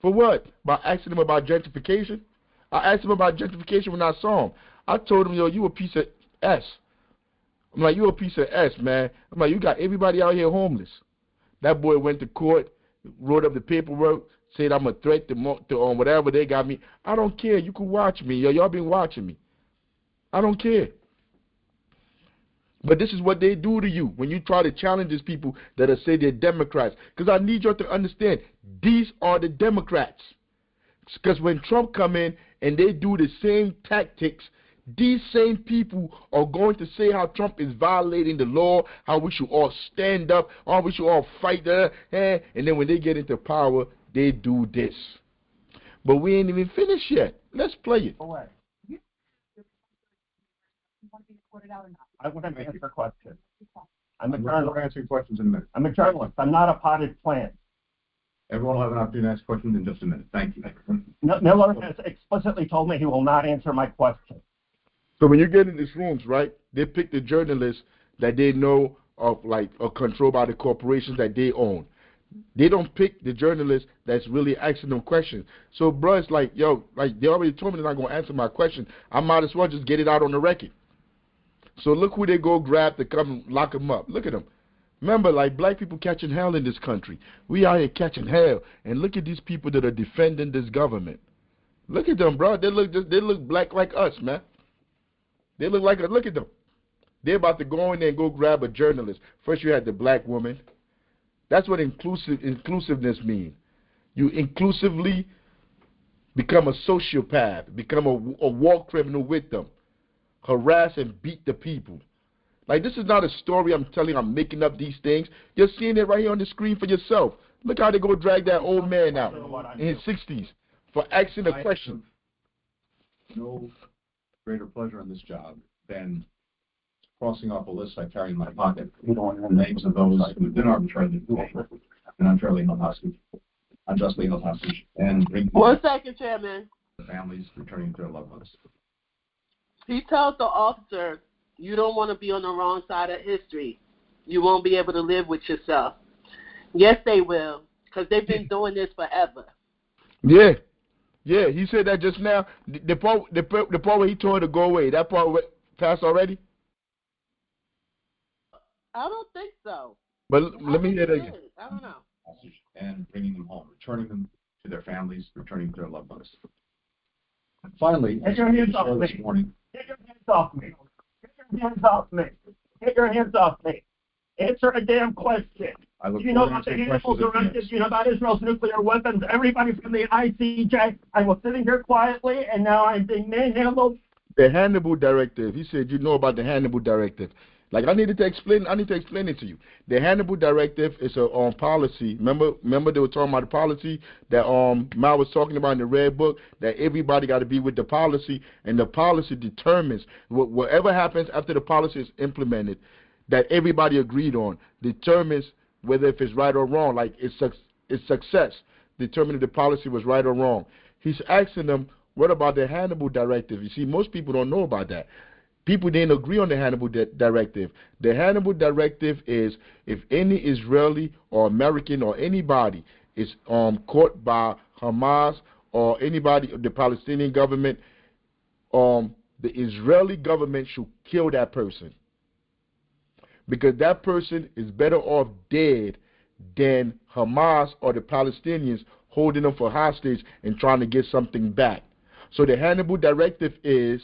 For what? By asking them about gentrification? I asked him about gentrification when I saw him. I told him, yo, you a piece of S. I'm like, you a piece of S, man. I'm like, you got everybody out here homeless. That boy went to court, wrote up the paperwork, said I'm a threat to whatever they got me. I don't care. You can watch me. Yo, y'all been watching me. I don't care. But this is what they do to you when you try to challenge these people that say they're Democrats. Because I need you to understand, these are the Democrats. Because when Trump come in and they do the same tactics, these same people are going to say how Trump is violating the law, how we should all stand up, how we should all fight, and then when they get into power, they do this. But we ain't even finished yet. Let's play it. I want to answer a question. I'm a We're journalist. answering questions in a minute. I'm a journalist. I'm not a potted plant. Everyone will have an opportunity to ask questions in just a minute. Thank you. Miller has explicitly told me he will not answer my question. So when you get in these rooms, right, they pick the journalists that they know are controlled by the corporations that they own. They don't pick the journalists that's really asking them questions. So, bro, it's like, yo, like they already told me they're not going to answer my question. I might as well just get it out on the record. So look who they go grab to come lock them up. Look at them. Remember, like, black people catching hell in this country. We out here catching hell. And look at these people that are defending this government. Look at them, bro. They look black like us, man. They look like us. Look at them. They're about to go in there and go grab a journalist. First you had the black woman. That's what inclusiveness means. You inclusively become a sociopath, become a war criminal with them, harass and beat the people. Like, this is not a story I'm telling you. I'm making up these things. You're seeing it right here on the screen for yourself. Look how they go drag that old man out in his 60s for asking a question. No greater pleasure in this job than crossing off a list I carry in my pocket. The names of those who have been arbitrarily detained and unfairly held hostage, unjustly held hostage, and bring 1 second, Chairman. the families returning to their loved ones. He tells the officer, you don't want to be on the wrong side of history. You won't be able to live with yourself. Yes, they will, because they've been doing this forever. Yeah. Yeah, he said that just now. The part where he told her to go away, that part passed already? I don't think so. But let me hear that again. I don't know. And bringing them home, returning them to their families, returning to their loved ones. And finally, Get your hands off this me. morning, Get your hands off me. Get your hands off me. Get your hands off me. Answer a damn question. I look Do you know forward about to the answering Handful questions at the end. Directives? Do you know about Israel's nuclear weapons? Everybody from the ICJ. I was sitting here quietly, and now I'm being manhandled. The Hannibal Directive. He said, you know about the Hannibal Directive. Like, I need to explain it to you. The Hannibal Directive is a policy. Remember they were talking about the policy that Mao was talking about in the Red Book, that everybody got to be with the policy, and the policy determines whatever happens after the policy is implemented, that everybody agreed on, determines whether if it's right or wrong. Like, it's success determining if the policy was right or wrong. He's asking them, what about the Hannibal Directive? You see, most people don't know about that. People didn't agree on the Hannibal Directive. The Hannibal Directive is if any Israeli or American or anybody is caught by Hamas or anybody, the Palestinian government, the Israeli government should kill that person. Because that person is better off dead than Hamas or the Palestinians holding them for hostage and trying to get something back. So the Hannibal Directive is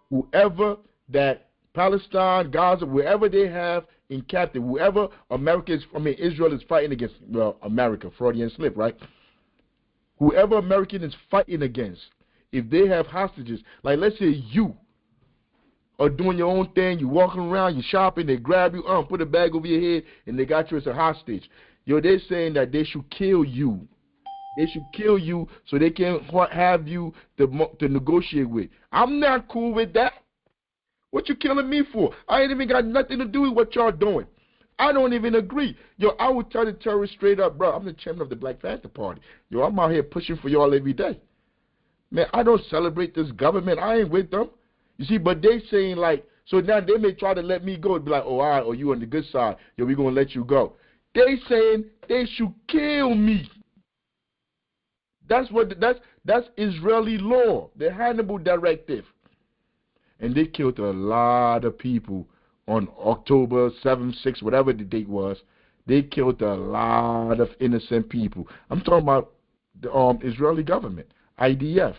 whoever that Palestine, Gaza, wherever they have in captive, whoever Israel is fighting against, well, America, Freudian slip, right? Whoever American is fighting against, if they have hostages, like let's say you are doing your own thing, you walking around, you shopping, they grab you, put a bag over your head, and they got you as a hostage. They're saying that they should kill you. They should kill you so they can have you to negotiate with. I'm not cool with that. What you killing me for? I ain't even got nothing to do with what y'all doing. I don't even agree. Yo, I would tell the terrorists straight up, bro, I'm the chairman of the Black Panther Party. Yo, I'm out here pushing for y'all every day. Man, I don't celebrate this government. I ain't with them. You see, but they saying like, so now they may try to let me go and be like, oh, all right, or you on the good side. Yo, we going to let you go. They saying they should kill me. That's Israeli law, the Hannibal Directive. And they killed a lot of people on October 7th, 6th, whatever the date was. They killed a lot of innocent people. I'm talking about the Israeli government, IDF.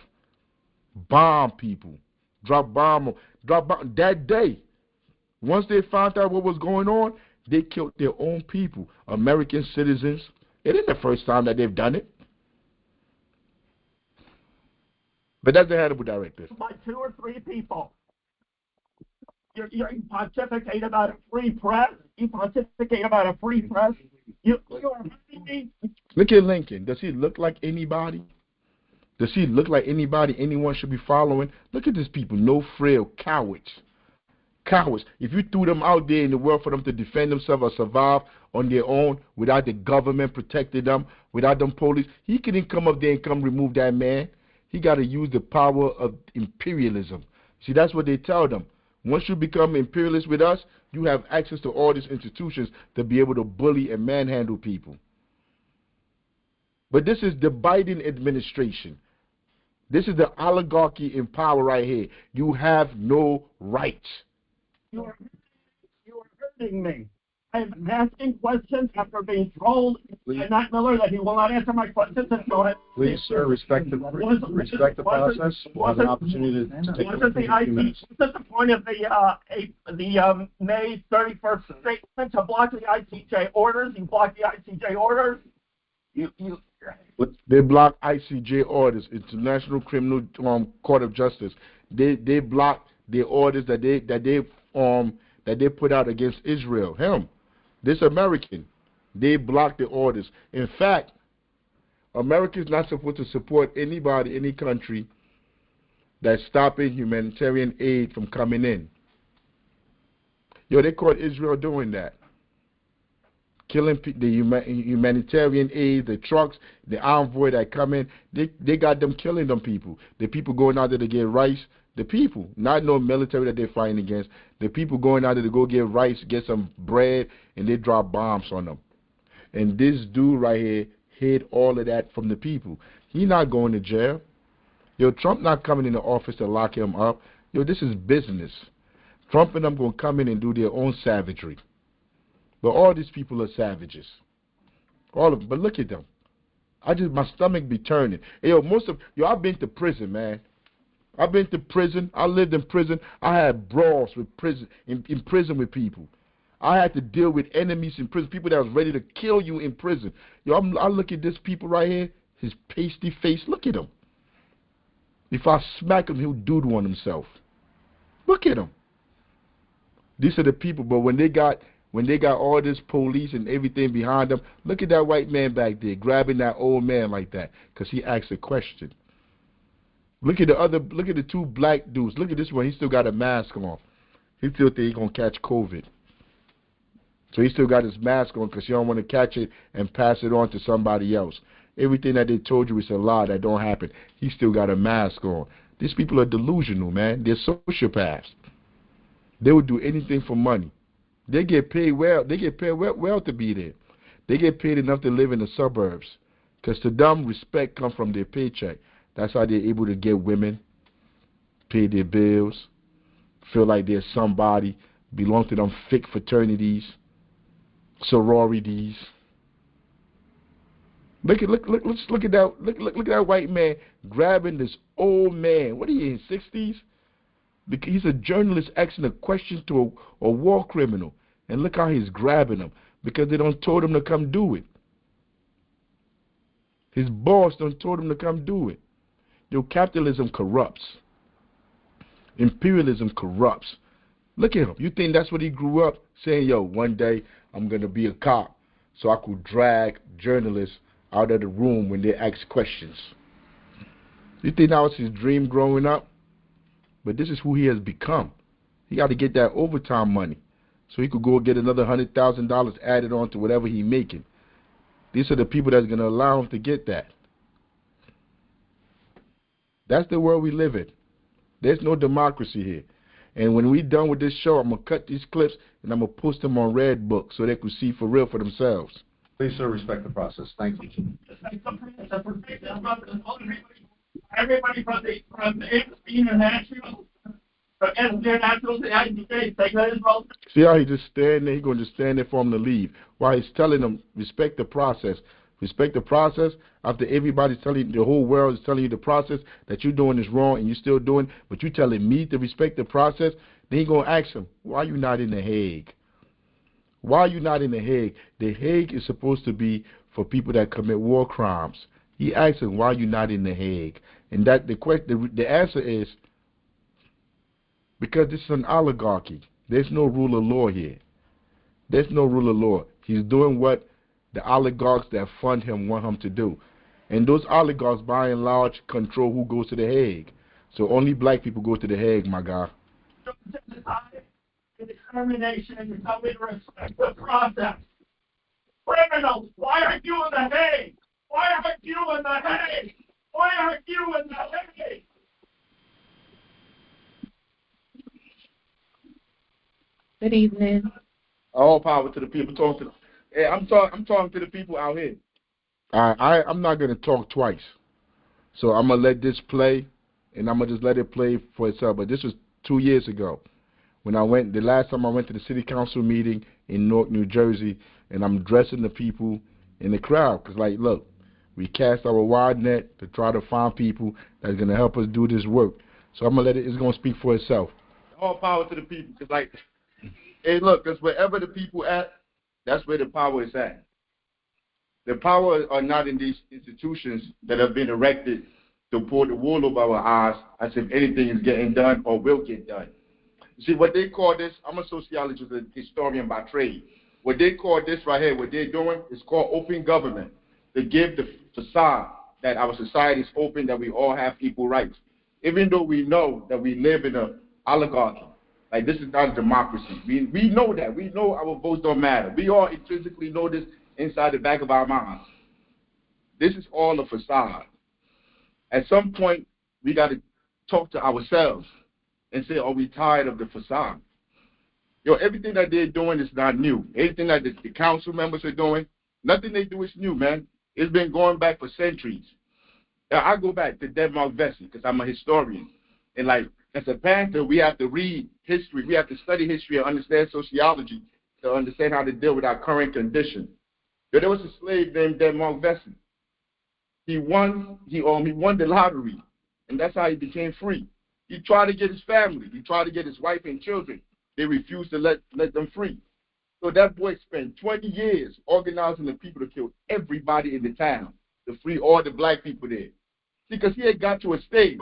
Bomb people. Drop bomb. That day, once they found out what was going on, they killed their own people, American citizens. It ain't the first time that they've done it. But that's the Hannibal Directive. By 2 or 3 people. You pontificate about a free press. You pontificate about a free press. You are hurting me. Look at Lincoln. Does he look like anybody? Does he look like anybody anyone should be following? Look at these people. No frail cowards. Cowards. If you threw them out there in the world for them to defend themselves or survive on their own without the government protecting them, without them police, he couldn't come up there and come remove that man. He got to use the power of imperialism. See, that's what they tell them. Once you become imperialist with us, you have access to all these institutions to be able to bully and manhandle people. But this is the Biden administration. This is the oligarchy in power right here. You have no rights. You are hurting me. I'm asking questions after being told by Matt Miller that he will not answer my questions. And so Please, sir, respect the process. We'll have an opportunity to take a few minutes. What's the point of the May 31st statement to block the ICJ orders? You block the ICJ orders. They block ICJ orders, International Criminal Court of Justice. They block the orders that they put out against Israel. This American, they block the orders. In fact, America is not supposed to support anybody, any country that's stopping humanitarian aid from coming in. They caught Israel doing that. Killing the humanitarian aid, the trucks, the envoy that come in. They got them killing them people. The people going out there to get rice. The people, not no military that they're fighting against. The people going out there to go get rice, get some bread, and they drop bombs on them. And this dude right here hid all of that from the people. He not going to jail. Trump not coming in the office to lock him up. This is business. Trump and them going to come in and do their own savagery. But all these people are savages. All of them. But look at them. My stomach be turning. I've been to prison, man. I've been to prison. I lived in prison. I had brawls with in prison with people. I had to deal with enemies in prison, people that was ready to kill you in prison. I look at this people right here, his pasty face. Look at him. If I smack him, he'll doodle on himself. Look at him. These are the people. But when they got all this police and everything behind them, look at that white man back there grabbing that old man like that because he asked a question. Look at the two black dudes. Look at this one. He still got a mask on. He still think he's going to catch COVID. So he still got his mask on because he don't want to catch it and pass it on to somebody else. Everything that they told you is a lie. That don't happen. He still got a mask on. These people are delusional, man. They're sociopaths. They would do anything for money. They get paid well. They get paid well to be there. They get paid enough to live in the suburbs because to them, respect comes from their paycheck. That's how they're able to get women, pay their bills, feel like they're somebody, belong to them fake fraternities, sororities. Look at that white man grabbing this old man. What are you in his 60s? Because he's a journalist asking a question to a war criminal, and look how he's grabbing him because they don't told him to come do it. His boss don't told him to come do it. Capitalism corrupts. Imperialism corrupts. Look at him. You think that's what he grew up saying, one day I'm going to be a cop so I could drag journalists out of the room when they ask questions. You think that was his dream growing up? But this is who he has become. He got to get that overtime money so he could go get another $100,000 added on to whatever he's making. These are the people that's going to allow him to get that. That's the world we live in. There's no democracy here. And when we're done with this show, I'm going to cut these clips and I'm going to post them on Redbook so they can see for real for themselves. Please, sir, respect the process. Thank you. Everybody from the Amnesty International, the ICJ, take that as well. See how he just stand there? He's going to just stand there for him to leave. While he's telling them, respect the process. Respect the process after everybody's telling you, the whole world is telling you the process that you're doing is wrong and you're still doing, but you're telling me to respect the process. Then he's going to ask him, why are you not in The Hague? Why are you not in The Hague? The Hague is supposed to be for people that commit war crimes. He asks him, why are you not in The Hague? And that the answer is, because this is an oligarchy. There's no rule of law here. There's no rule of law. He's doing what the oligarchs that fund him want him to do. And those oligarchs, by and large, control who goes to The Hague. So only black people go to The Hague, my guy. and determination, and you tell me to respect the process. Criminals, why aren't you in the Hague? Why aren't you in the Hague? Why aren't you in the Hague? Good evening. All power to the people. I'm talking to the people out here. I'm not gonna talk twice, so I'm gonna let this play, and I'm gonna just let it play for itself. But this was 2 years ago when the last time I went to the city council meeting in Newark, New Jersey, and I'm addressing the people in the crowd. Because, like, look, we cast our wide net to try to find people that's going to help us do this work. So I'm going to let it's going to speak for itself. All power to the people. Because, like, hey, look, because wherever the people at, that's where the power is at. The power are not in these institutions that have been erected to pull the wool over our eyes as if anything is getting done or will get done. See, what they call this, I'm a sociologist, a historian by trade. What they call this right here, what they're doing, is called open government. They give the facade that our society is open, that we all have equal rights. Even though we know that we live in an oligarchy. Like, this is not a democracy. We know that. We know our votes don't matter. We all intrinsically know this inside the back of our minds. This is all a facade. At some point, we got to talk to ourselves and say, are we tired of the facade? Yo, everything that they're doing is not new. Everything that the council members are doing, nothing they do is new, man. It's been going back for centuries. Now, I go back to Denmark Vesey because I'm a historian. And, like, as a Panther, we have to read history. We have to study history and understand sociology to understand how to deal with our current condition. There was a slave named Denmark Vesey. He won the lottery, and that's how he became free. He tried to get his family. He tried to get his wife and children. They refused to let them free. So that boy spent 20 years organizing the people to kill everybody in the town, to free all the black people there. See, because he had got to a stage.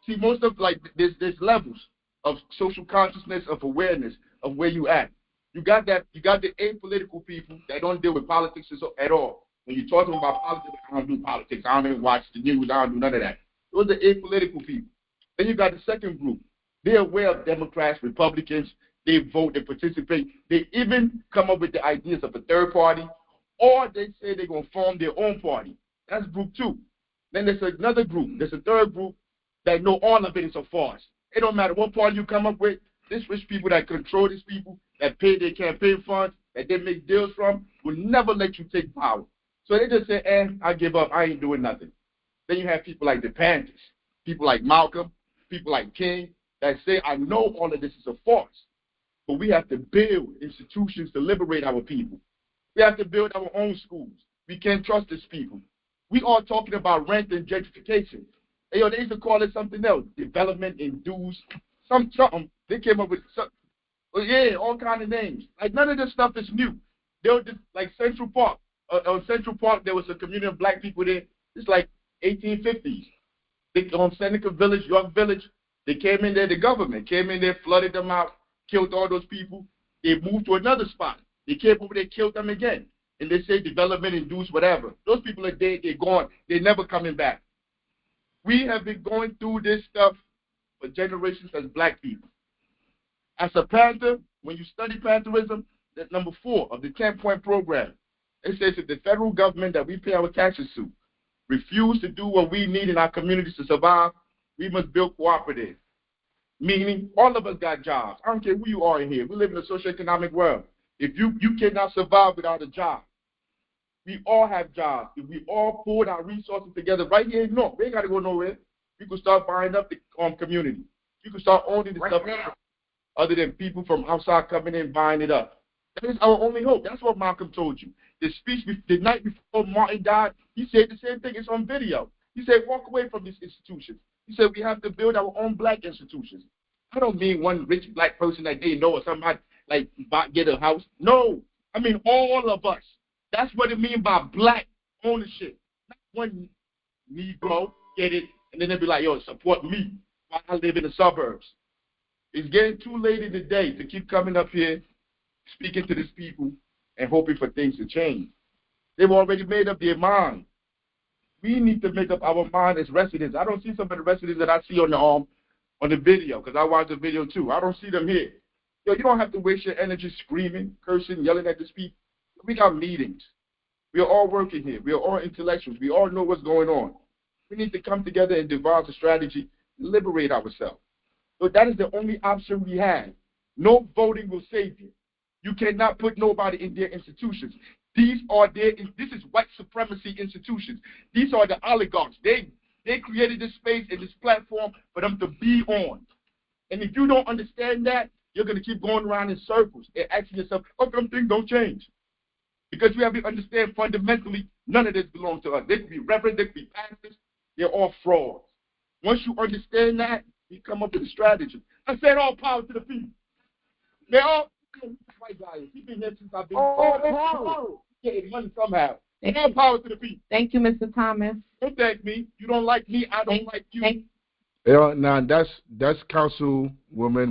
See, most of, like, there's levels of social consciousness, of awareness of where you at. You got the apolitical people that don't deal with politics at all. When you talk to them about politics, I don't do politics. I don't even watch the news. I don't do none of that. Those are apolitical people. Then you got the second group. They're aware of Democrats, Republicans. They vote, they participate. They even come up with the ideas of a third party, or they say they're going to form their own party. That's group two. Then there's another group. There's a third group that know all of it is a farce. It don't matter what party you come up with. These rich people that control these people, that pay their campaign funds, that they make deals from, will never let you take power. So they just say, I give up. I ain't doing nothing. Then you have people like the Panthers, people like Malcolm, people like King, that say, I know all of this is a farce. But we have to build institutions to liberate our people. We have to build our own schools. We can't trust these people. We are talking about rent and gentrification. They used to call it something else, development induced, something. They came up with all kind of names. Like, none of this stuff is new. They were just like Central Park. On Central Park, there was a community of black people there. It's like 1850s. On Seneca Village, York Village, they came in there, the government came in there, flooded them out, killed all those people. They moved to another spot. They came over there, killed them again. And they say development induced whatever. Those people are dead, they're gone. They're never coming back. We have been going through this stuff for generations as black people. As a Panther, when you study Pantherism, that's number 4 of the 10-point program. It says that the federal government that we pay our taxes to refuse to do what we need in our communities to survive, we must build cooperatives. Meaning, all of us got jobs. I don't care who you are in here. We live in a socioeconomic world. If you cannot survive without a job, we all have jobs. If we all pulled our resources together right here in North, we ain't got to go nowhere. You can start buying up the community. You can start owning the stuff other than people from outside coming in buying it up. That is our only hope. That's what Malcolm told you. The speech the night before Martin died, he said the same thing. It's on video. He said, walk away from these institutions. He said, we have to build our own black institutions. I don't mean one rich black person that they know or somebody like get a house. No, I mean all of us. That's what it means by black ownership. Not one Negro get it, and then they'll be like, yo, support me while I live in the suburbs. It's getting too late in the day to keep coming up here, speaking to these people, and hoping for things to change. They've already made up their mind. We need to make up our mind as residents. I don't see some of the residents that I see on the video, because I watch the video too. I don't see them here. Yo, you don't have to waste your energy screaming, cursing, yelling at these people. We got meetings. We are all working here. We are all intellectuals. We all know what's going on. We need to come together and devise a strategy to liberate ourselves. So that is the only option we have. No voting will save you. You cannot put nobody in their institutions. This is white supremacy institutions. These are the oligarchs. They created this space and this platform for them to be on. And if you don't understand that, you're going to keep going around in circles and asking yourself, how come things don't change? Because you have to understand fundamentally, none of this belongs to us. They could be reverends, they could be pastors. They're all frauds. Once you understand that, you come up with a strategy. I said all power to the people. They all white guys. He's been here since I've been. Getting money somehow. All power to the people. Thank you, Mr. Thomas. Don't thank me. You don't like me. I don't like you. Yeah, now that's Councilwoman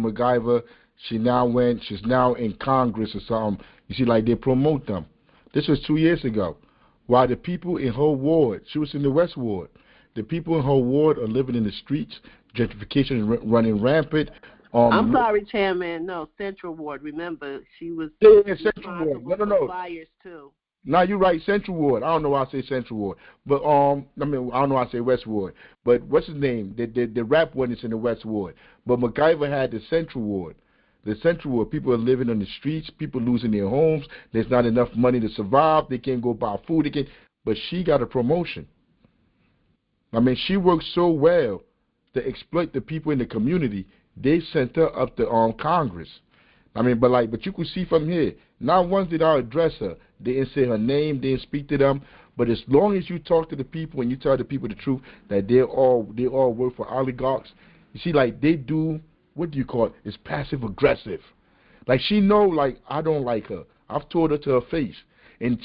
MacGyver. She's now in Congress or something. You see, like they promote them. This was 2 years ago. While the people in her ward, she was in the West Ward, the people in her ward are living in the streets, gentrification is running rampant. I'm sorry, Chairman. No, Central Ward. Remember, she was Central Ward. No. Fires too. Now you're right, Central Ward. I don't know why I say Central Ward, but I don't know why I say West Ward. But what's his name? The rap one is in the West Ward, but MacGyver had the Central Ward. The Central Ward, people are living on the streets, people losing their homes. There's not enough money to survive. They can't go buy food. But she got a promotion. I mean, she worked so well to exploit the people in the community. They sent her up to Congress. I mean, but you could see from here, not once did I address her. They didn't say her name, they didn't speak to them. But as long as you talk to the people and you tell the people the truth that they all work for oligarchs, you see, like they do, what do you call it? It's passive aggressive. Like she know, like I don't like her. I've told her to her face, and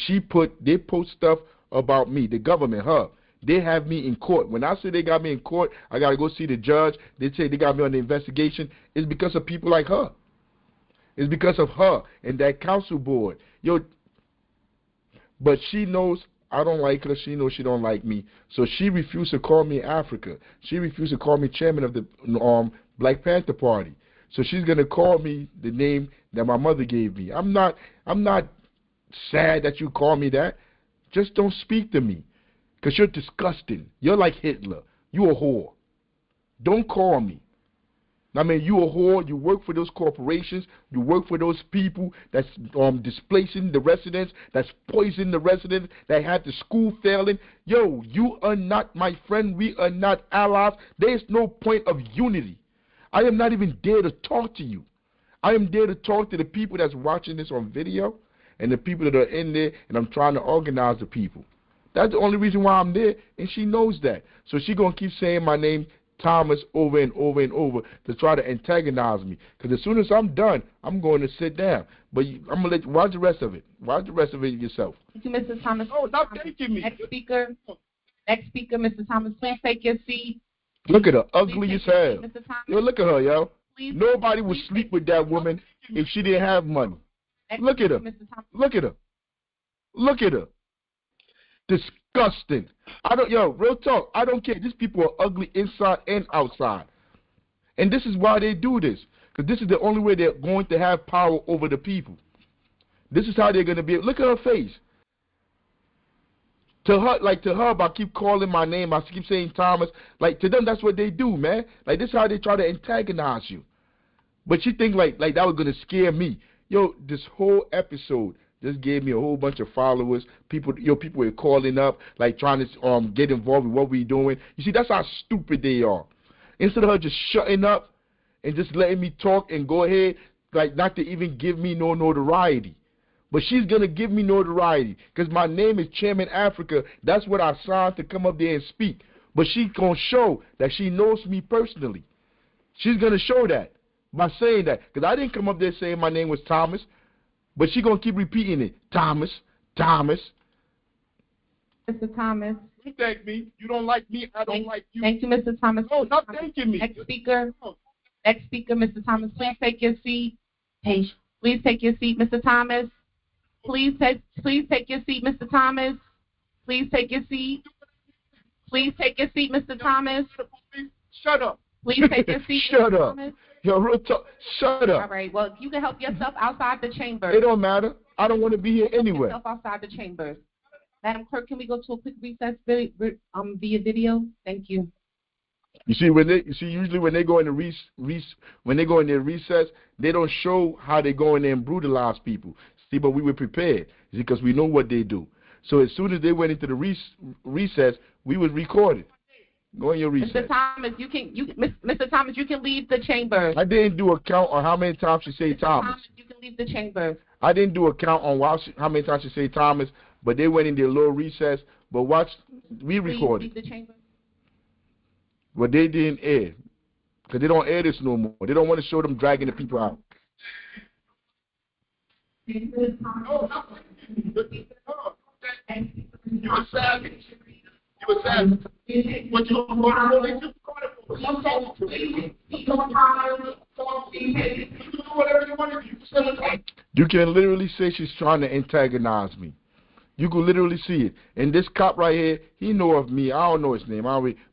they post stuff about me, the government, her. They have me in court. When I say they got me in court, I got to go see the judge. They say they got me on the investigation. It's because of people like her. It's because of her and that council board. But she knows I don't like her. She knows she don't like me. So she refused to call me Africa. She refused to call me chairman of the Black Panther Party. So she's going to call me the name that my mother gave me. I'm not sad that you call me that. Just don't speak to me. Because you're disgusting. You're like Hitler. You a whore. Don't call me. I mean, you a whore. You work for those corporations. You work for those people that's displacing the residents, that's poisoning the residents, that had the school failing. Yo, you are not my friend. We are not allies. There's no point of unity. I am not even there to talk to you. I am there to talk to the people that's watching this on video and the people that are in there, and I'm trying to organize the people. That's the only reason why I'm there, and she knows that. So she's going to keep saying my name, Thomas, over and over and over to try to antagonize me. Because as soon as I'm done, I'm going to sit down. But I'm going to let you watch the rest of it. Watch the rest of it yourself. Thank you, Mr. Thomas. Oh, stop thanking me. Next speaker, Mr. Thomas, please take your seat. Look at her, ugly as hell. Mr. Thomas. Yo, look at her, yo. Please, nobody would sleep with that woman if she didn't have money. Look at her. Look at her. Look at her. Disgusting. Real talk. I don't care. These people are ugly inside and outside. And this is why they do this. Because this is the only way they're going to have power over the people. This is how they're going to be. Look at her face. To her, I keep calling my name. I keep saying Thomas. Like, to them, that's what they do, man. Like, this is how they try to antagonize you. But you think, like that was going to scare me. Yo, this whole episode just gave me a whole bunch of followers. People were calling up, like trying to get involved with what we're doing. You see, that's how stupid they are. Instead of her just shutting up and just letting me talk and go ahead, like not to even give me no notoriety. But she's going to give me notoriety because my name is Chairman Africa. That's what I signed to come up there and speak. But she's going to show that she knows me personally. She's going to show that by saying that. Because I didn't come up there saying my name was Thomas. But she's going to keep repeating it. Thomas, Thomas. Mr. Thomas. You thank me. You don't like me. I don't like you. Thank you, Mr. Thomas. No, stop thanking me. Next speaker, Mr. Thomas. Please take your seat. Please take your seat, Mr. Thomas. Please take your seat, Mr. Thomas. Please take your seat. Please take your seat, Mr. Thomas. Shut up. Please take your seat, Shut Mr. up. Thomas. Yo, real talk. Shut All up. right. Well, you can help yourself outside the chamber. It don't matter. I don't want to be here anyway. Yourself outside the chambers. Madam Clerk, can we go to a quick recess via video? Thank you. You see, usually when they go in the when they go in their recess, they don't show how they go in there and brutalize people. See, but we were prepared because we know what they do. So as soon as they went into the recess, we was recorded. Go in your recess. Mr. Thomas, Mr. Thomas, you can leave the chamber. I didn't do a count on how many times she said Thomas. You can leave the chamber. I didn't do a count on how many times she said Thomas, but they went in their little recess. But watch, we recorded. Please leave the chamber. But they didn't air because they don't air this no more. They don't want to show them dragging the people out. You a savage. You a savage. What you want to You can literally say she's trying to antagonize me. You can literally see it. And this cop right here, he know of me. I don't know his name,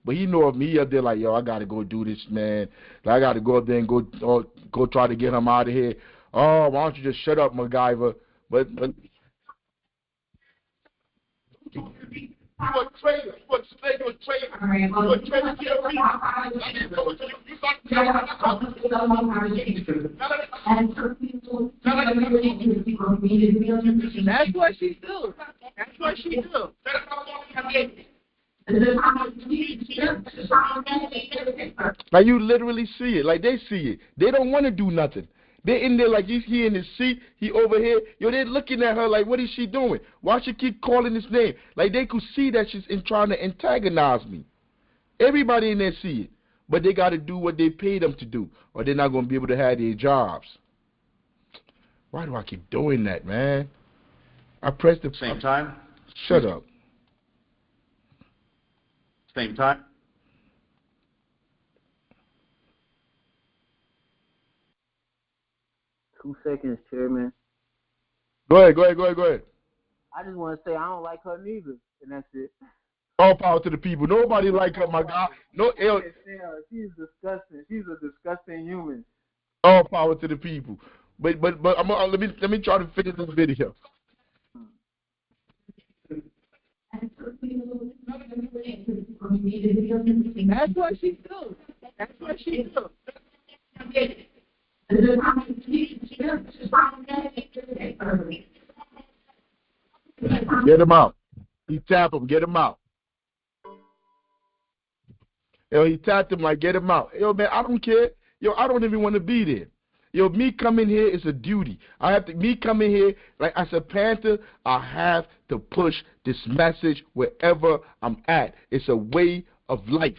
but he know of me. He up there like, yo, I got to go do this, man. Like, I got to go up there and go try to get him out of here. Oh, why don't you just shut up, MacGyver? But You a traitor. You a traitor. You a traitor. You a traitor to your people. That's what she do. That's what she do. like, you literally see it. Like, they see it. They don't want to do nothing. They're in there like he in his seat, he over here. Yo, they're looking at her like, what is she doing? Why she keep calling his name? Like, they could see that she's trying to antagonize me. Everybody in there see it. But they got to do what they pay them to do, or they're not going to be able to have their jobs. Why do I keep doing that, man? I press the... Same time? Shut up. Same time? Two seconds, Chairman. Go ahead. I just want to say I don't like her neither, and that's it. All power to the people. Nobody like her, my God. No, she's disgusting. She's a disgusting human. all power to the people. But let me try to finish this video. That's what she do. That's what she do. Get him out. He tapped him. Get him out. Yo, he tapped him like, get him out. Yo, man, I don't care. Yo, I don't even want to be there. Yo, me coming here is a duty. Me coming here, like as a Panther, I have to push this message wherever I'm at. It's a way of life.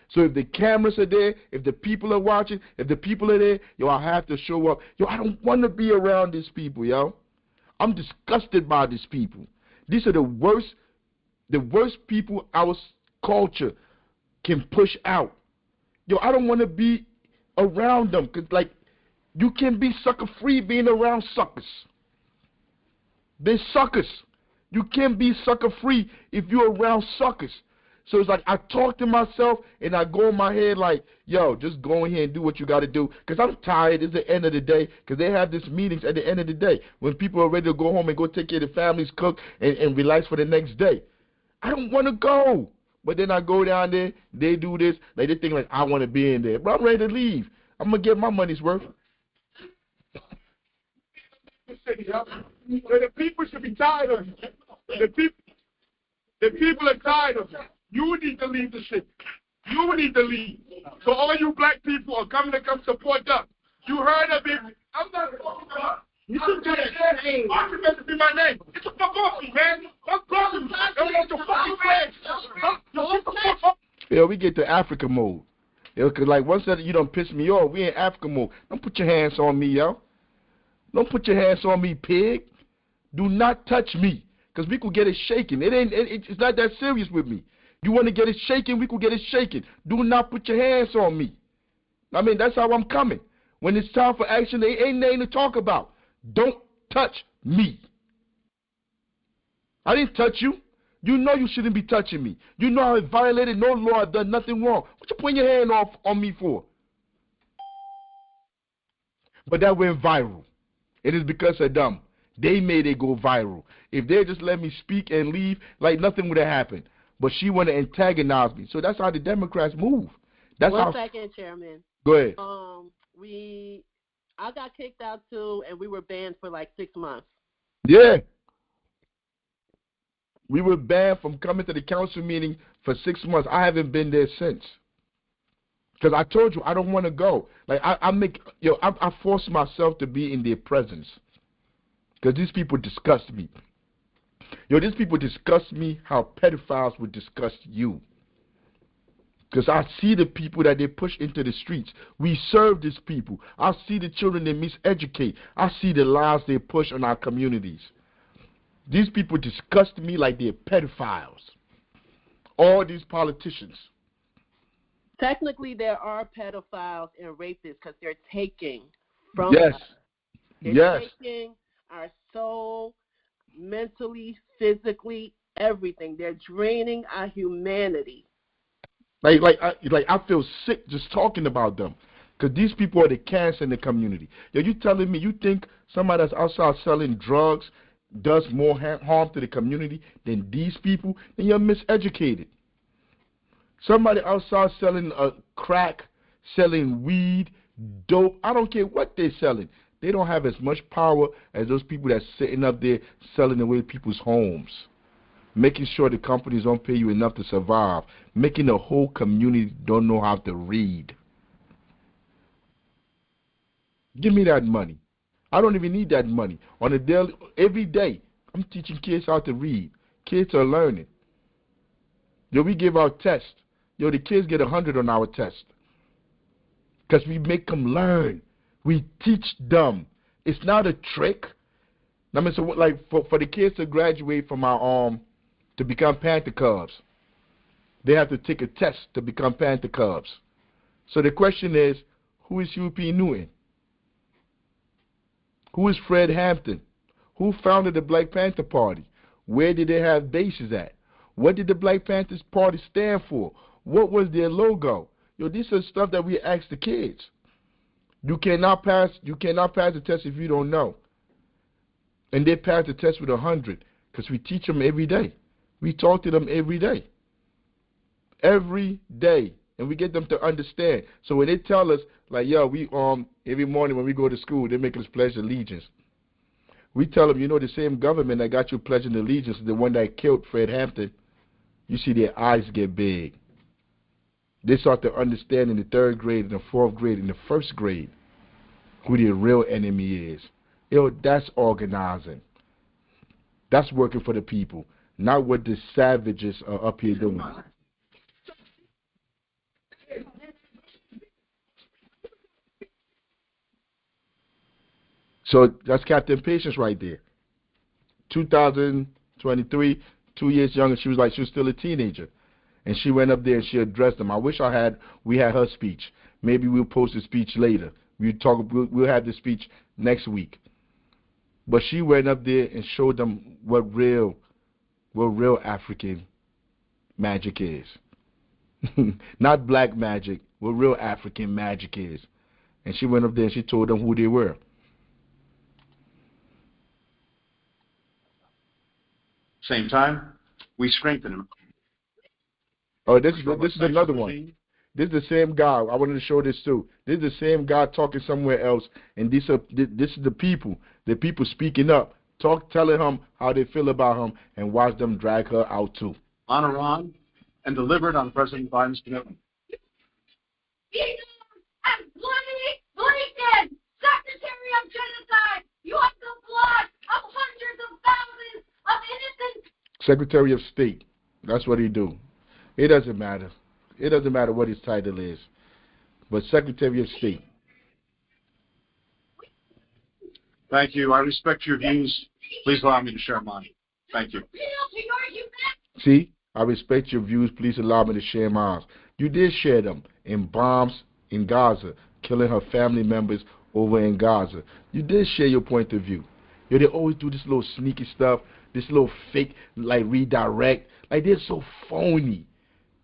So if the cameras are there, if the people are watching, if the people are there, yo, I have to show up. Yo, I don't want to be around these people, yo. I'm disgusted by these people. These are the worst people our culture can push out. Yo, I don't want to be around them because, like, you can be sucker-free being around suckers. They're suckers. You can't be sucker-free if you're around suckers. So it's like I talk to myself and I go in my head like, yo, just go in here and do what you got to do. Because I'm tired. It's the end of the day. Because they have these meetings at the end of the day when people are ready to go home and go take care of their families, cook, and relax for the next day. I don't want to go. But then I go down there, they do this. Like, they think like I want to be in there. But I'm ready to leave. I'm going to get my money's worth. The people should be tired of it. The people are tired of it. You need to leave the shit. You need to leave. So all you black people are coming to come support them. You heard of it. I'm not talking about. You should get it. Why you supposed to be my name? Get the fuck off me, man. Fuck off me. Don't want your fucking flags. Yo, we get to African mode. Yo, cause like once that you done piss me off, we in African mode. Don't put your hands on me, yo. Don't put your hands on me, pig. Do not touch me, cause we could get it shaken. It's not that serious with me. You want to get it shaken, we could get it shaken. Do not put your hands on me. I mean, that's how I'm coming. When it's time for action, there ain't nothing to talk about. Don't touch me. I didn't touch you. You know you shouldn't be touching me. You know I violated no law. I've done nothing wrong. What you putting your hand off on me for? But that went viral. It is because of them. They made it go viral. If they just let me speak and leave, like nothing would have happened. But she want to antagonize me. So that's how the Democrats move. That's One how. second, Chairman. Go ahead. I got kicked out too, and we were banned for like 6 months. Yeah. We were banned from coming to the council meeting for 6 months. I haven't been there since. Because I told you I don't want to go. Like I force myself to be in their presence. Because these people disgust me. These people disgust me how pedophiles would disgust you. Because I see the people that they push into the streets. We serve these people. I see the children they miseducate. I see the lies they push on our communities. These people disgust me like they're pedophiles. All these politicians. Technically, there are pedophiles and rapists because they're taking from Yes. us. They're Yes. taking our soul, mentally, physically, everything. They're draining our humanity. I feel sick just talking about them. Because these people are the cancer in the community. You telling me you think somebody that's outside selling drugs does more harm to the community than these people? Then you're miseducated. Somebody outside selling crack, selling weed, dope, I don't care what they're selling. They don't have as much power as those people that's sitting up there selling away people's homes. Making sure the companies don't pay you enough to survive. Making the whole community don't know how to read. Give me that money. I don't even need that money. On a daily, every day, I'm teaching kids how to read. Kids are learning. We give out tests. The kids get 100 on our test. Because we make them learn. We teach them. It's not a trick. I mean, so like for the kids to graduate from our to become Panther Cubs, they have to take a test to become Panther Cubs. So the question is, who is Huey P. Newton? Who is Fred Hampton? Who founded the Black Panther Party? Where did they have bases at? What did the Black Panthers Party stand for? What was their logo? These are stuff that we ask the kids. You cannot pass the test if you don't know. And they pass the test with 100 because we teach them every day. We talk to them every day. Every day. And we get them to understand. So when they tell us, like, we every morning when we go to school, they make us pledge allegiance. We tell them, the same government that got you pledging allegiance is the one that killed Fred Hampton. You see their eyes get big. They start to understand in the 3rd grade, in the 4th grade, in the 1st grade who their real enemy is. That's organizing. That's working for the people, not what the savages are up here doing. So that's Captain Patience right there. 2023, 2 years younger. She was still a teenager. And she went up there and she addressed them. I wish we had her speech. Maybe we'll post the speech later. We'll have the speech next week. But she went up there and showed them what real African magic is. Not black magic, what real African magic is. And she went up there and she told them who they were. Same time, we strengthen them. Oh, this is another one. This is the same guy. I wanted to show this too. This is the same guy talking somewhere else, and this is the people speaking up, telling him how they feel about him, and watch them drag her out too. On Iran and delivered on President Biden's commitment. And Blinken, Secretary of Genocide, you have the blood of hundreds of thousands of innocent. Secretary of State. That's what he do. It doesn't matter. It doesn't matter what his title is. But Secretary of State. Thank you. I respect your views. Please allow me to share mine. Thank you. See, I respect your views. Please allow me to share mine. You did share them in bombs in Gaza, killing her family members over in Gaza. You did share your point of view. They always do this little sneaky stuff, this little fake, like redirect. Like they're so phony.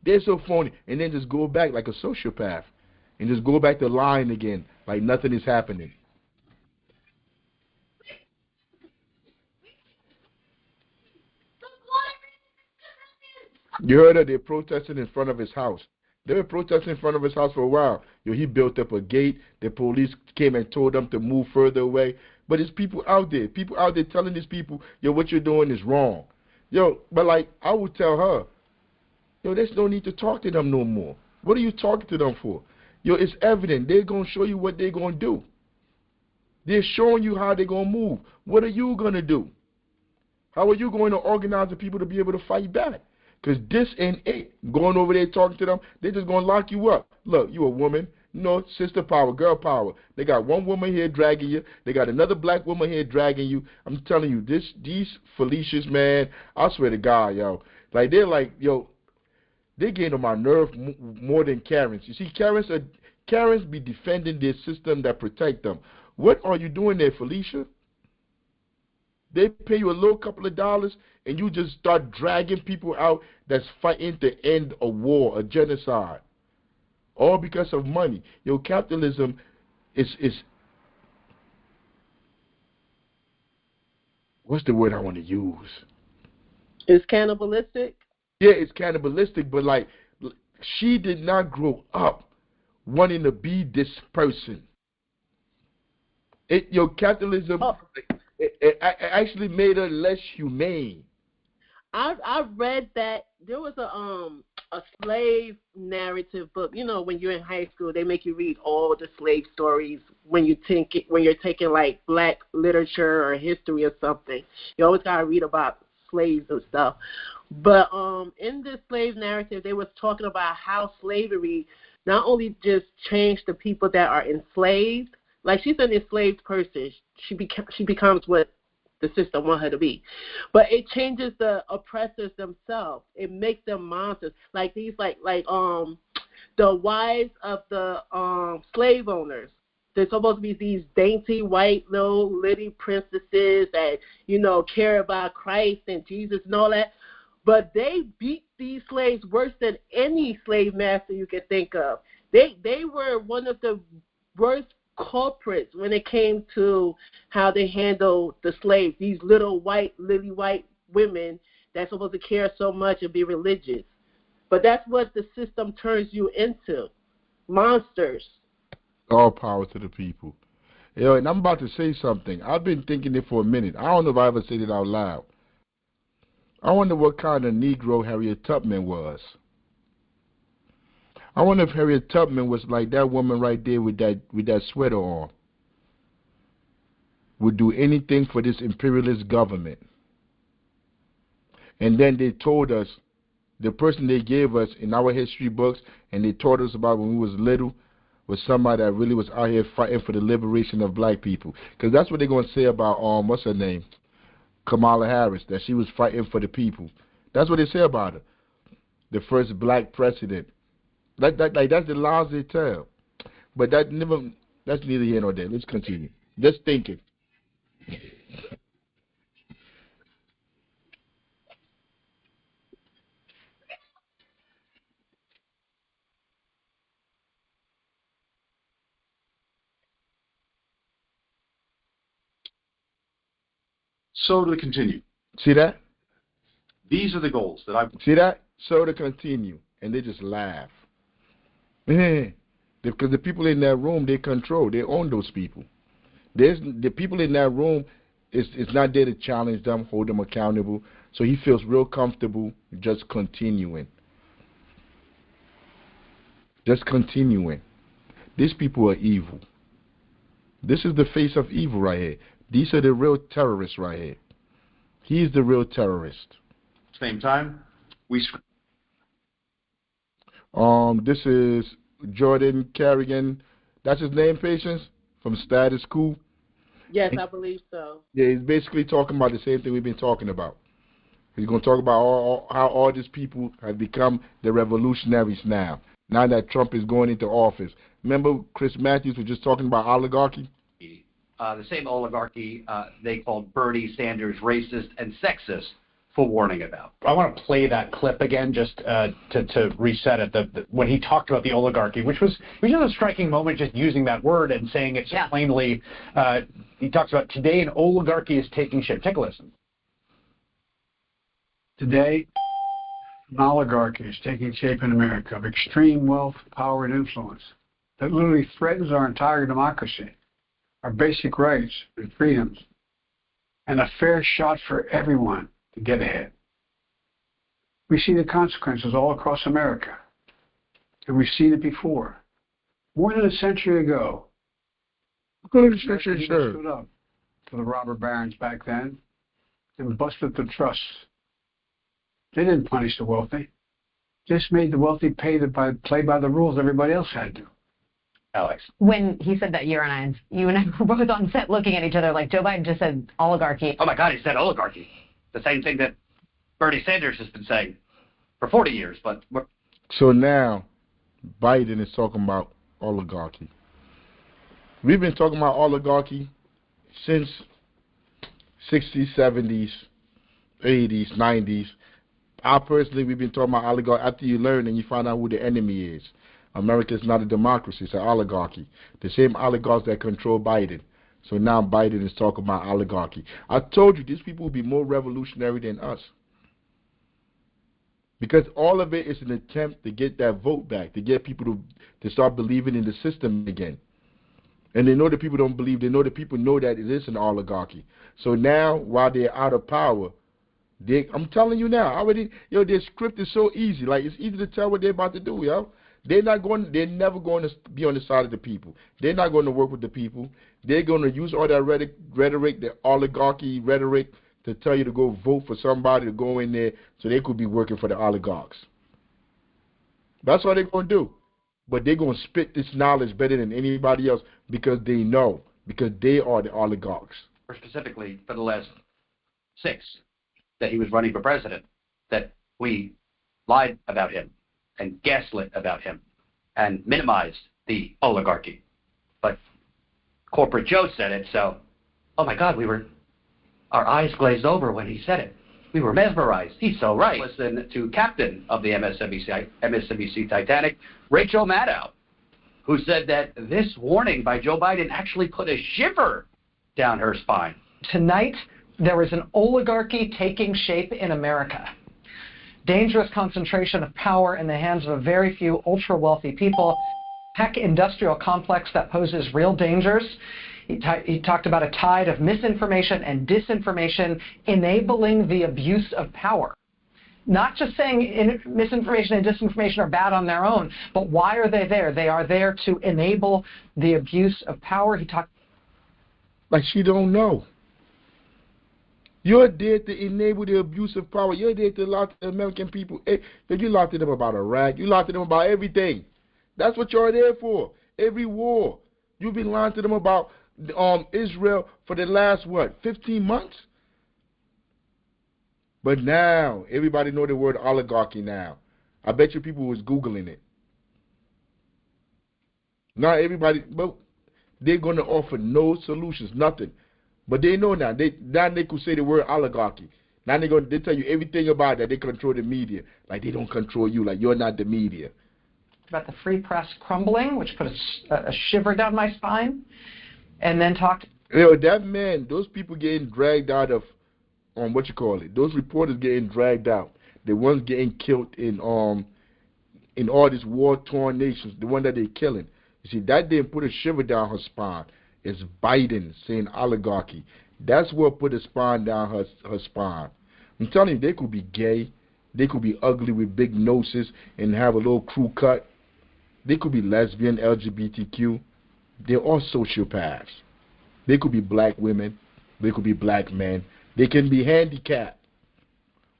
They're so phony. And then just go back like a sociopath. And just go back to lying again, like nothing is happening. You heard her, they protested in front of his house. They were protesting in front of his house for a while. He built up a gate. The police came and told them to move further away. But there's people out there telling these people, what you're doing is wrong. But like, I would tell her, there's no need to talk to them no more. What are you talking to them for? It's evident. They're going to show you what they're going to do. They're showing you how they're going to move. What are you going to do? How are you going to organize the people to be able to fight back? Because this ain't it. Going over there talking to them, they're just going to lock you up. Look, you a woman. Sister power, girl power. They got one woman here dragging you. They got another black woman here dragging you. I'm telling you, these Felicias, man, I swear to God, like, they're like, they're getting on my nerve more than Karens. You see, Karens be defending their system that protect them. What are you doing there, Felicia? They pay you a little couple of dollars, and you just start dragging people out that's fighting to end a war, a genocide. All because of money. Capitalism is what's the word I want to use? It's cannibalistic? Yeah, it's cannibalistic, but like, she did not grow up wanting to be this person. Capitalism it actually made her less humane. I read that there was a slave narrative book. When you're in high school, they make you read all the slave stories when you're taking like black literature or history or something. You always gotta read about slaves and stuff. But in this slave narrative, they was talking about how slavery not only just changed the people that are enslaved. Like, she's an enslaved person. She becomes what the system want her to be. But it changes the oppressors themselves. It makes them monsters. Like these, like the wives of the slave owners. They're supposed to be these dainty white little lady princesses that, care about Christ and Jesus and all that. But they beat these slaves worse than any slave master you can think of. They were one of the worst culprits when it came to how they handled the slaves. These little lily white women that's supposed to care so much and be religious. But that's what the system turns you into. Monsters. All power to the people. And I'm about to say something. I've been thinking it for a minute. I don't know if I ever said it out loud. I wonder what kind of Negro Harriet Tubman was. I wonder if Harriet Tubman was like that woman right there with that sweater on. Would do anything for this imperialist government. And then they told us, the person they gave us in our history books, and they taught us about when we was little, was somebody that really was out here fighting for the liberation of black people. Because that's what they're going to say about, what's her name? Kamala Harris, that she was fighting for the people. That's what they say about her. The first black president. Like that's the lies they tell. But that's neither here nor there. Let's continue. Just thinking. So to continue. See that? These are the goals that I've... See that? So to continue. And they just laugh. Because the people in that room, they control. They own those people. The people in that room is not there to challenge them, hold them accountable. So he feels real comfortable just continuing. Just continuing. These people are evil. This is the face of evil right here. These are the real terrorists right here. He's the real terrorist. Same time, we... This is Jordan Carrigan. That's his name, Patience? From Status Quo? Yes, I believe so. Yeah, he's basically talking about the same thing we've been talking about. He's going to talk about how all these people have become the revolutionaries now that Trump is going into office. Remember Chris Matthews was just talking about oligarchy? The same oligarchy they called Bernie Sanders racist and sexist for warning about. I want to play that clip again just to reset it. When he talked about the oligarchy, which was just a striking moment, just using that word and saying it so plainly. He talks about today an oligarchy is taking shape. Take a listen. Today, an oligarchy is taking shape in America of extreme wealth, power, and influence that literally threatens our entire democracy, our basic rights and freedoms, and a fair shot for everyone to get ahead. We see the consequences all across America, and we've seen it before. More than a century ago, American people stood up to the robber barons back then and busted the trusts. They didn't punish the wealthy. Just made the wealthy play by the rules everybody else had to. Alex. When he said that, you and I were both on set looking at each other like Joe Biden just said oligarchy. Oh my God, he said oligarchy. The same thing that Bernie Sanders has been saying for 40 years. But so now, Biden is talking about oligarchy. We've been talking about oligarchy since 60s, 70s, 80s, 90s. We've been talking about oligarchy after you learn and you find out who the enemy is. America is not a democracy, it's an oligarchy. The same oligarchs that control Biden. So now Biden is talking about oligarchy. I told you, these people will be more revolutionary than us. Because all of it is an attempt to get that vote back, to get people to start believing in the system again. And they know that people don't believe. They know that people know that it is an oligarchy. So now, while they're out of power, I'm telling you now, their script is so easy. Like, it's easy to tell what they're about to do, yo. They're never going to be on the side of the people. They're not going to work with the people. They're going to use all that rhetoric, the oligarchy rhetoric, to tell you to go vote for somebody to go in there so they could be working for the oligarchs. That's what they're going to do. But they're going to spit this knowledge better than anybody else because they know, because they are the oligarchs. or specifically for the last 6, that he was running for president, that we lied about him and gaslit about him and minimized the oligarchy. But corporate Joe said it, so, oh my God, our eyes glazed over when he said it. We were mesmerized. He's so right. Listen to captain of the MSNBC Titanic, Rachel Maddow, who said that this warning by Joe Biden actually put a shiver down her spine. Tonight, there is an oligarchy taking shape in America. Dangerous concentration of power in the hands of a very few ultra-wealthy people. Tech industrial complex that poses real dangers. He talked about a tide of misinformation and disinformation enabling the abuse of power. Not just saying misinformation and disinformation are bad on their own, but why are they there? They are there to enable the abuse of power. He talked like she don't know. You're there to enable the abuse of power. You're there to lie to the American people. You lied to them about Iraq. You lied to them about everything. That's what you're there for. Every war. You've been lying to them about Israel for the last, 15 months? But now, everybody know the word oligarchy now. I bet you people was Googling it. Not everybody, but they're going to offer no solutions, nothing. But they know now. Now they could say the word oligarchy. Now they tell you everything about that. They control the media. Like they don't control you. Like you're not the media. about the free press crumbling, which put a shiver down my spine, and then talked. That man, those people getting dragged out of, those reporters getting dragged out. The ones getting killed in all these war-torn nations, the one that they're killing. You see, that didn't put a shiver down her spine. It's Biden saying oligarchy. That's what put a spine down her spine. I'm telling you, they could be gay. They could be ugly with big noses and have a little crew cut. They could be lesbian, LGBTQ. They're all sociopaths. They could be black women. They could be black men. They can be handicapped.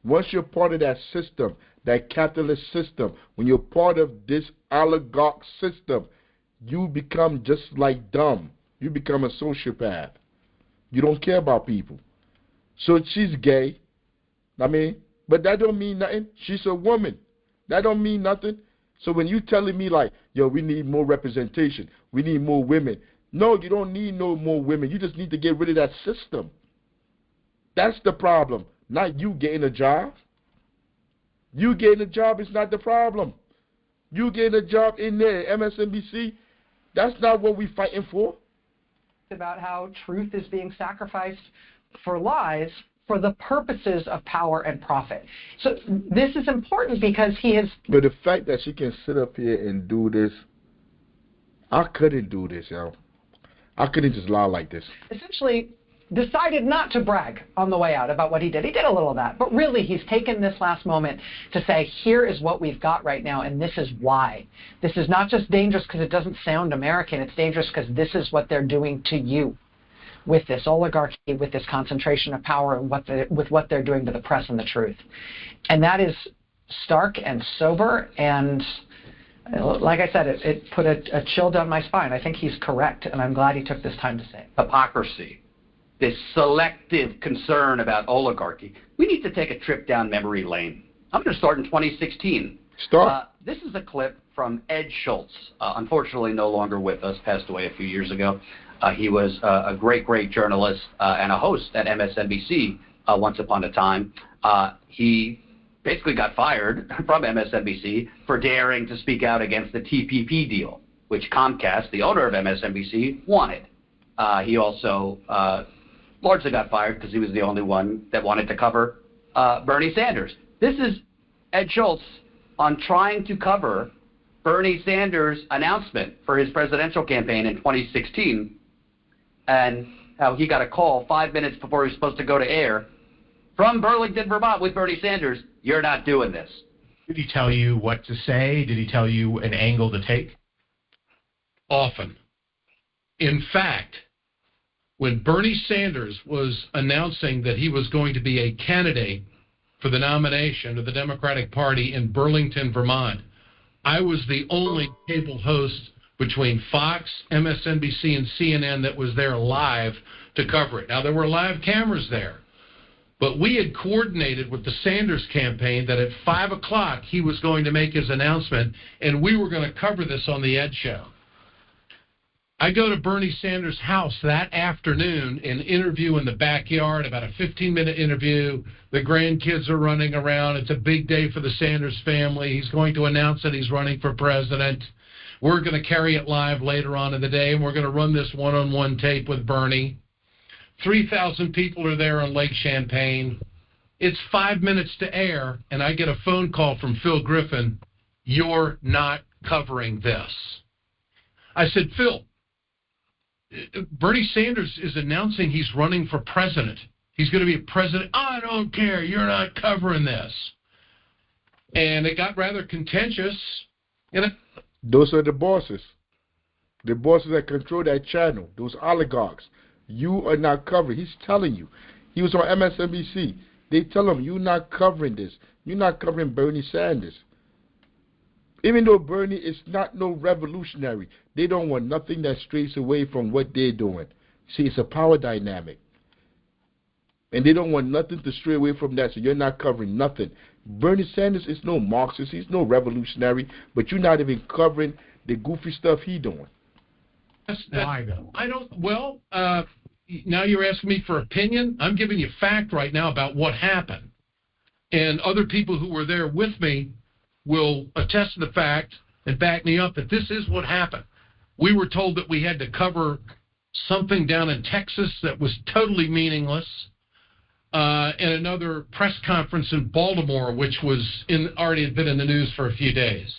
Once you're part of that system, that capitalist system, when you're part of this oligarch system, you become just like dumb. You become a sociopath. You don't care about people. So she's gay. But that don't mean nothing. She's a woman. That don't mean nothing. So when you telling me like, yo, we need more representation, we need more women. No, you don't need no more women. You just need to get rid of that system. That's the problem. Not you getting a job. You getting a job is not the problem. You getting a job in there, MSNBC, that's not what we fighting for. About how truth is being sacrificed for lies, for the purposes of power and profit. So this is important because he has... But the fact that she can sit up here and do this, I couldn't do this, yo. I couldn't just lie like this. Essentially decided not to brag on the way out about what he did. He did a little of that, but really he's taken this last moment to say, here is what we've got right now, and this is why. This is not just dangerous because it doesn't sound American. It's dangerous because this is what they're doing to you with this oligarchy, with this concentration of power, and with what they're doing to the press and the truth. And that is stark and sober, and like I said, it put a chill down my spine. I think he's correct, and I'm glad he took this time to say it. Hypocrisy, this selective concern about oligarchy. We need to take a trip down memory lane. I'm going to start in 2016. This is a clip from Ed Schultz, unfortunately no longer with us, passed away a few years ago. He was a great, great journalist and a host at MSNBC once upon a time. He basically got fired from MSNBC for daring to speak out against the TPP deal, which Comcast, the owner of MSNBC, wanted. He also largely got fired because he was the only one that wanted to cover Bernie Sanders. This is Ed Schultz on trying to cover Bernie Sanders' announcement for his presidential campaign in 2016, and how he got a call 5 minutes before he was supposed to go to air from Burlington, Vermont with Bernie Sanders. You're not doing this. Did he tell you what to say? Did he tell you an angle to take? Often. In fact, when Bernie Sanders was announcing that he was going to be a candidate for the nomination of the Democratic Party in Burlington, Vermont, I was the only cable host between Fox, MSNBC, and CNN that was there live to cover it. Now, there were live cameras there, but we had coordinated with the Sanders campaign that at 5 o'clock he was going to make his announcement, and we were going to cover this on the Ed Show. I go to Bernie Sanders' house that afternoon and interview in the backyard, about a 15-minute interview. The grandkids are running around. It's a big day for the Sanders family. He's going to announce that he's running for president. We're going to carry it live later on in the day, and we're going to run this one-on-one tape with Bernie. 3,000 people are there on Lake Champlain. It's 5 minutes to air, and I get a phone call from Phil Griffin. You're not covering this. I said, Phil, Bernie Sanders is announcing he's running for president. He's going to be a president. I don't care. You're not covering this. And it got rather contentious. Those are the bosses. The bosses that control that channel. Those oligarchs. You are not covering. He's telling you. He was on MSNBC. They tell him, you're not covering this. You're not covering Bernie Sanders. Even though Bernie is not no revolutionary, they don't want nothing that strays away from what they're doing. See, it's a power dynamic. And they don't want nothing to stray away from that, so you're not covering nothing. Bernie Sanders is no Marxist, he's no revolutionary, but you're not even covering the goofy stuff he's doing. Why, though? I don't, well, now you're asking me for opinion. I'm giving you fact right now about what happened. And other people who were there with me will attest to the fact and back me up that this is what happened. We were told that we had to cover something down in Texas that was totally meaningless, and another press conference in Baltimore, which was already had been in the news for a few days.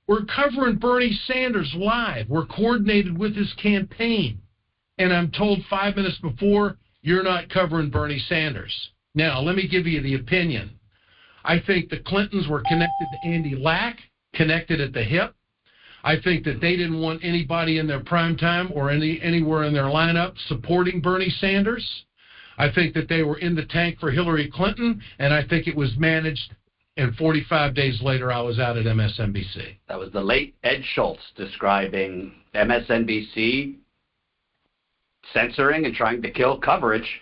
We're covering Bernie Sanders live. We're coordinated with his campaign. And I'm told 5 minutes before, you're not covering Bernie Sanders. Now, let me give you the opinion. I think the Clintons were connected to Andy Lack, connected at the hip. I think that they didn't want anybody in their prime time or anywhere in their lineup supporting Bernie Sanders. I think that they were in the tank for Hillary Clinton, and I think it was managed, and 45 days later I was out at MSNBC. That was the late Ed Schultz describing MSNBC censoring and trying to kill coverage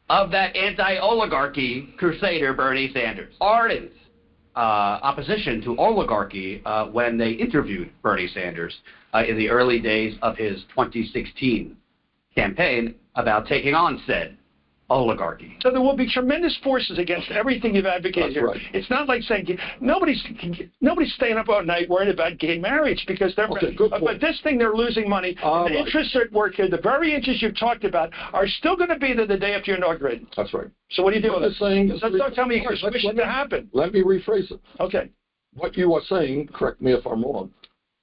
of that anti-oligarchy crusader Bernie Sanders. Ardent opposition to oligarchy when they interviewed Bernie Sanders in the early days of his 2016 campaign about taking on said oligarchy. So there will be tremendous forces against everything you've advocated here. Right. It's not like saying nobody's staying up all night worried about gay marriage because they're. Okay, good point. But this thing, they're losing money. And the interests at work here, the very interests you've talked about, are still going to be there the day after you're inaugurated. That's right. So what do you do What with you're it? saying is Don't tell me you're wishing to happen. Let me rephrase it. Okay. What you are saying, correct me if I'm wrong,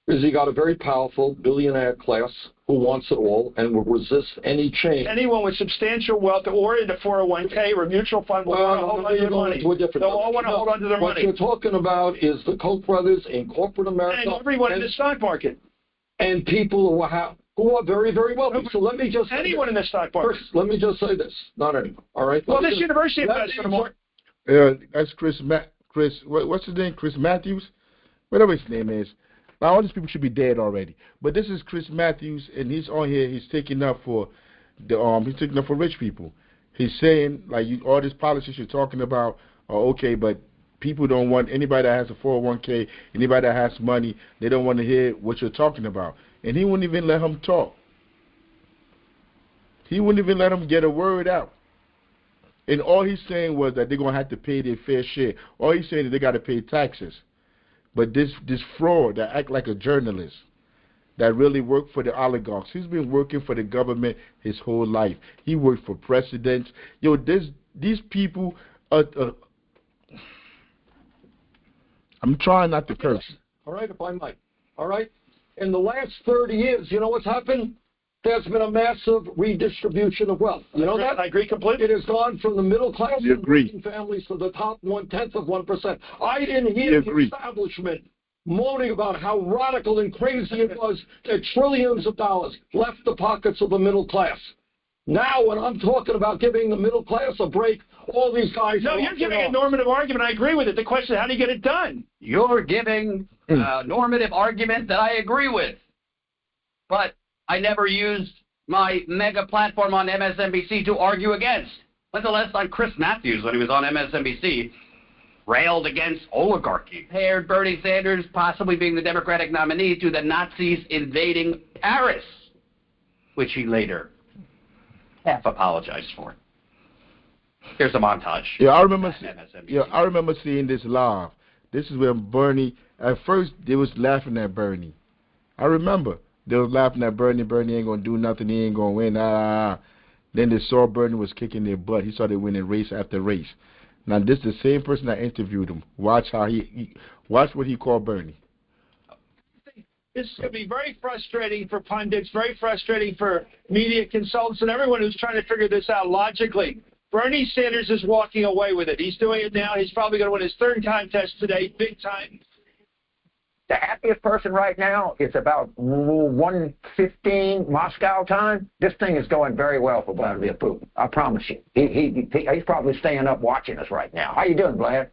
is you got a very powerful billionaire class who wants it all and will resist any change. Anyone with substantial wealth or in a 401k or a mutual fund will want to hold on to their money. They'll all want to hold on to their what money. What you're talking about is the Koch brothers in corporate America. And everyone in the stock market. And people who are very, very wealthy. So let me just say anyone in the stock market. First, let me just say this. Not anyone. All right? Well, this university invests for the more. That's what's his name? Chris Matthews? Whatever his name is. Now, all these people should be dead already. But this is Chris Matthews, and he's on here. He's taking up for he's taking up for rich people. He's saying, like, all these policies you're talking about are okay, but people don't want anybody that has a 401k, anybody that has money, they don't want to hear what you're talking about. And he wouldn't even let him talk. He wouldn't even let him get a word out. And all he's saying was that they're going to have to pay their fair share. All he's saying is they got to pay taxes. But this fraud that act like a journalist, that really worked for the oligarchs. He's been working for the government his whole life. He worked for presidents. Yo, these people are... I'm trying not to curse. All right, if I might. All right? In the last 30 years, you know what's happened? There's been a massive redistribution of wealth. You know that? I agree completely. It has gone from the middle class You agree. and families to the top 1/10 of 1%. I didn't hear the establishment moaning about how radical and crazy it was that trillions of dollars left the pockets of the middle class. Now, when I'm talking about giving the middle class a break, all these guys... No, you're giving a normative argument. I agree with it. The question is, how do you get it done? You're giving a normative argument that I agree with. But I never used my mega platform on MSNBC to argue against. When's the last time Chris Matthews, when he was on MSNBC, railed against oligarchy, compared Bernie Sanders possibly being the Democratic nominee to the Nazis invading Paris, which he later half apologized for. Here's a montage. Yeah, I remember seeing this live. This is when Bernie, at first they was laughing at Bernie. I remember. They was laughing at Bernie. Bernie ain't going to do nothing. He ain't going to win. Then they saw Bernie was kicking their butt. He started winning race after race. Now, this is the same person that interviewed him. Watch how watch what he called Bernie. This is going to be very frustrating for pundits, very frustrating for media consultants and everyone who's trying to figure this out logically. Bernie Sanders is walking away with it. He's doing it now. He's probably going to win his third contest today, big time. The happiest person right now is about 1:15 Moscow time. This thing is going very well for Vladimir Putin. I promise you. He's probably staying up watching us right now. How you doing, Vlad?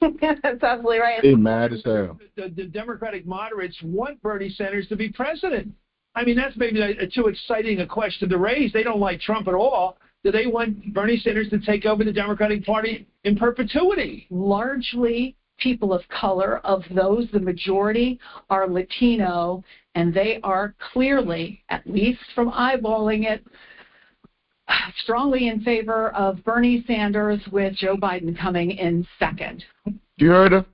That's absolutely right. They mad as hell. The Democratic moderates want Bernie Sanders to be president. I mean, that's maybe too exciting a question to raise. They don't like Trump at all. Do they want Bernie Sanders to take over the Democratic Party in perpetuity? Largely people of color. Of those, the majority are Latino, and they are clearly, at least from eyeballing it, strongly in favor of Bernie Sanders, with Joe Biden coming in second. You heard her?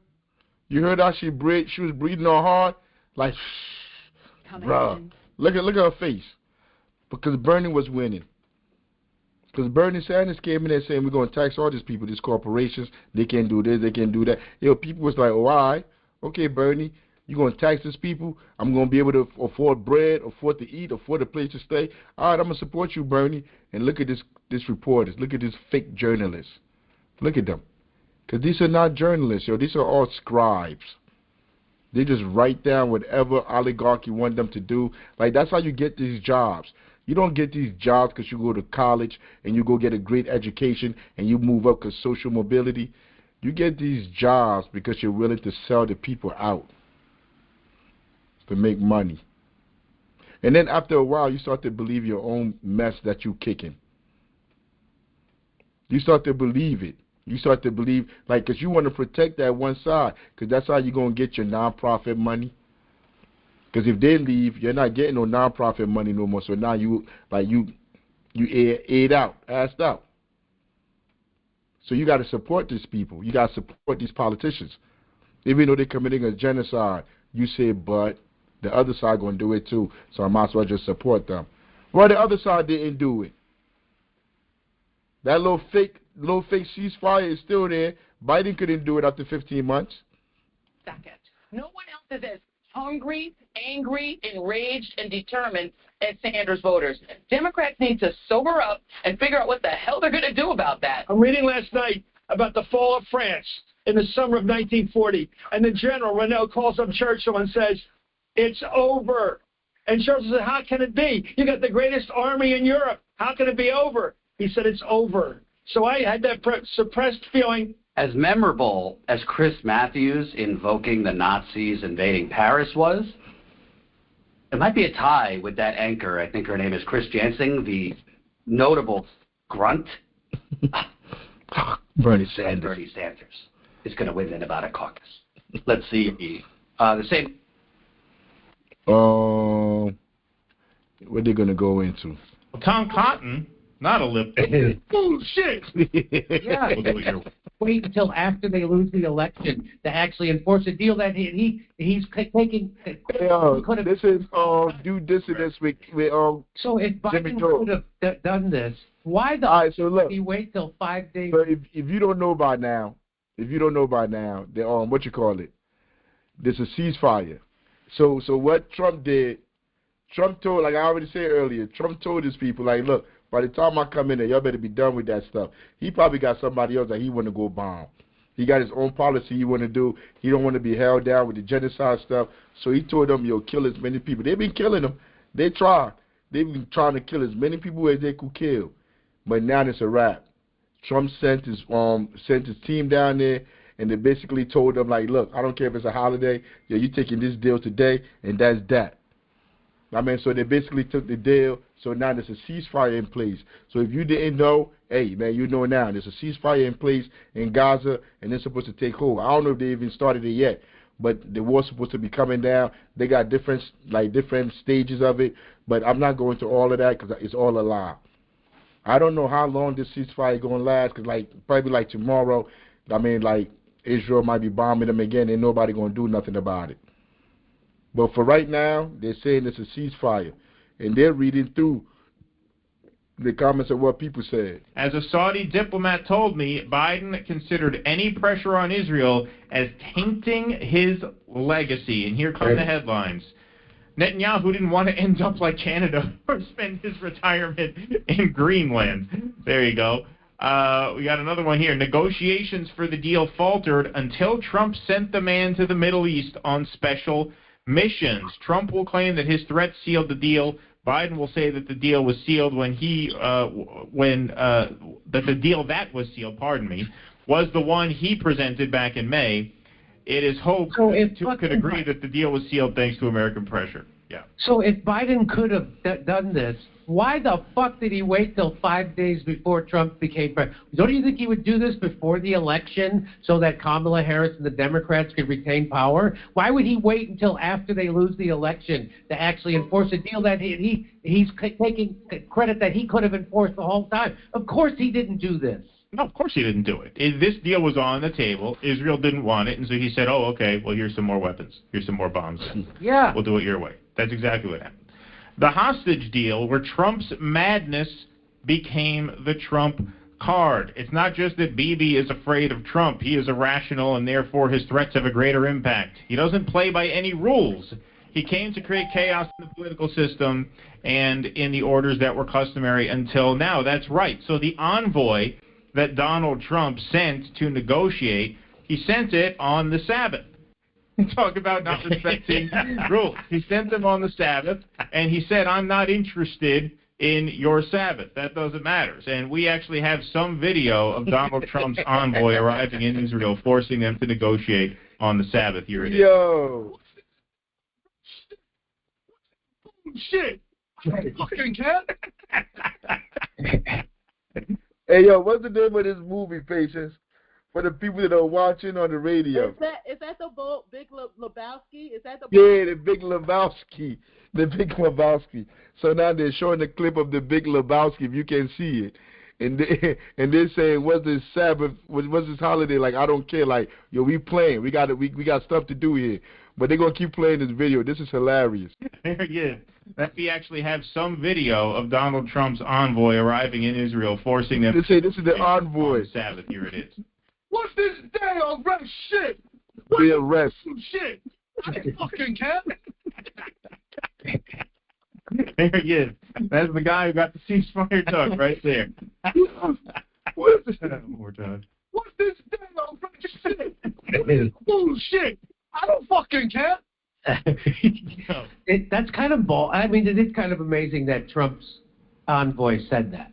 You heard how she was breathing on hard? Like, bruh. Look at her face. Because Bernie was winning. Because Bernie Sanders came in there saying we're going to tax all these people, these corporations. They can't do this, they can't do that. Yo, people was like, oh, all right. Okay, Bernie, you're going to tax these people. I'm going to be able to afford bread, afford to eat, afford a place to stay. All right, I'm going to support you, Bernie. And look at this reporters. Look at these fake journalists. Look at them. Because these are not journalists, yo. These are all scribes. They just write down whatever oligarchy want them to do. Like, that's how you get these jobs. You don't get these jobs because you go to college and you go get a great education and you move up because social mobility. You get these jobs because you're willing to sell the people out to make money. And then after a while, you start to believe your own mess that you're kicking. You start to believe it. You start to believe, like, because you want to protect that one side, because that's how you're going to get your nonprofit money. Because if they leave, you're not getting no nonprofit money no more. So now You asked out. So you got to support these people. You got to support these politicians. Even though they're committing a genocide, you say, but the other side going to do it too, so I might as well just support them. Well, the other side didn't do it. That little fake ceasefire is still there. Biden couldn't do it after 15 months. Second, no one else is as hungry, angry, enraged, and determined as Sanders voters. Democrats need to sober up and figure out what the hell they're going to do about that. I'm reading last night about the fall of France in the summer of 1940, and the general, Renault, calls up Churchill and says, it's over. And Churchill said, how can it be? You got the greatest army in Europe. How can it be over? He said, it's over. So I had that suppressed feeling. As memorable as Chris Matthews invoking the Nazis invading Paris was, it might be a tie with that anchor. I think her name is Chris Jansen, the notable grunt. Bernie Sanders. Bernie Sanders is going to win the Nevada caucus. Let's see. The same. What they're going to go into? Tom Cotton, not a lip. Bullshit. Yeah. Wait until after they lose the election to actually enforce a deal that he's taking. This is do this and this with So if Biden could have done this, why the did he wait till 5 days? So if you don't know by now, they're what you call it? There's a ceasefire. So what Trump did, Trump told, like I already said earlier, Trump told his people, like, look, by the time I come in there, y'all better be done with that stuff. He probably got somebody else that he want to go bomb. He got his own policy he want to do. He don't want to be held down with the genocide stuff. So he told them, yo, kill as many people. They've been killing them. They tried. They've been trying to kill as many people as they could kill. But now it's a wrap. Trump sent his team down there, and they basically told them, like, look, I don't care if it's a holiday. Yo, you taking this deal today, and that's that. I mean, so they basically took the deal, so now there's a ceasefire in place. So if you didn't know, hey, man, you know now. There's a ceasefire in place in Gaza, and they're supposed to take hold. I don't know if they even started it yet, but the war's supposed to be coming down. They got different stages of it, but I'm not going to all of that because it's all a lie. I don't know how long this ceasefire is going to last because, probably tomorrow, I mean, Israel might be bombing them again and nobody going to do nothing about it. But for right now, they're saying it's a ceasefire. And they're reading through the comments of what people said. As a Saudi diplomat told me, Biden considered any pressure on Israel as tainting his legacy. And here come the headlines. Netanyahu didn't want to end up like Canada or spend his retirement in Greenland. There you go. We got another one here. Negotiations for the deal faltered until Trump sent the man to the Middle East on special missions. Trump will claim that his threat sealed the deal. Biden will say that the deal was sealed that the deal that was sealed, was the one he presented back in May. It is hoped that two could agree that the deal was sealed thanks to American pressure. Yeah. So if Biden could have done this, why the fuck did he wait till 5 days before Trump became president? Don't you think he would do this before the election so that Kamala Harris and the Democrats could retain power? Why would he wait until after they lose the election to actually enforce a deal that he's taking credit that he could have enforced the whole time? Of course he didn't do this. No, of course he didn't do it. This deal was on the table. Israel didn't want it, and so he said, oh, okay, well, here's some more weapons. Here's some more bombs. Yeah. We'll do it your way. That's exactly what happened. The hostage deal, where Trump's madness became the Trump card. It's not just that Bibi is afraid of Trump. He is irrational, and therefore his threats have a greater impact. He doesn't play by any rules. He came to create chaos in the political system and in the orders that were customary until now. That's right. So the envoy that Donald Trump sent to negotiate, he sent it on the Sabbath. Talk about not respecting rules. He sent them on the Sabbath, and he said, I'm not interested in your Sabbath. That doesn't matter. And we actually have some video of Donald Trump's envoy arriving in Israel, forcing them to negotiate on the Sabbath. Here it is. Yo. Shit. Fucking cat. Hey, yo, what's the name of this movie, Patience? For the people that are watching on the radio. Is that the Big Lebowski? Is that the Yeah, the Big Lebowski. The Big Lebowski. So now they're showing the clip of the Big Lebowski, if you can see it. And they're saying, what's this Sabbath, what's this holiday? Like, I don't care. Like, yo, we playing. We got stuff to do here. But they're going to keep playing this video. This is hilarious. There he is. That we actually have some video of Donald Trump's envoy arriving in Israel, forcing them to say this is the envoy. On the Sabbath. Here it is. What's this day of rest shit? Be arrest. Shit. I fucking care. There he is. That's the guy who got the ceasefire done right there. What's this? One more time. What's this day of rest shit? Bullshit. I don't fucking care. That's kind of I mean, it is kind of amazing that Trump's envoy said that.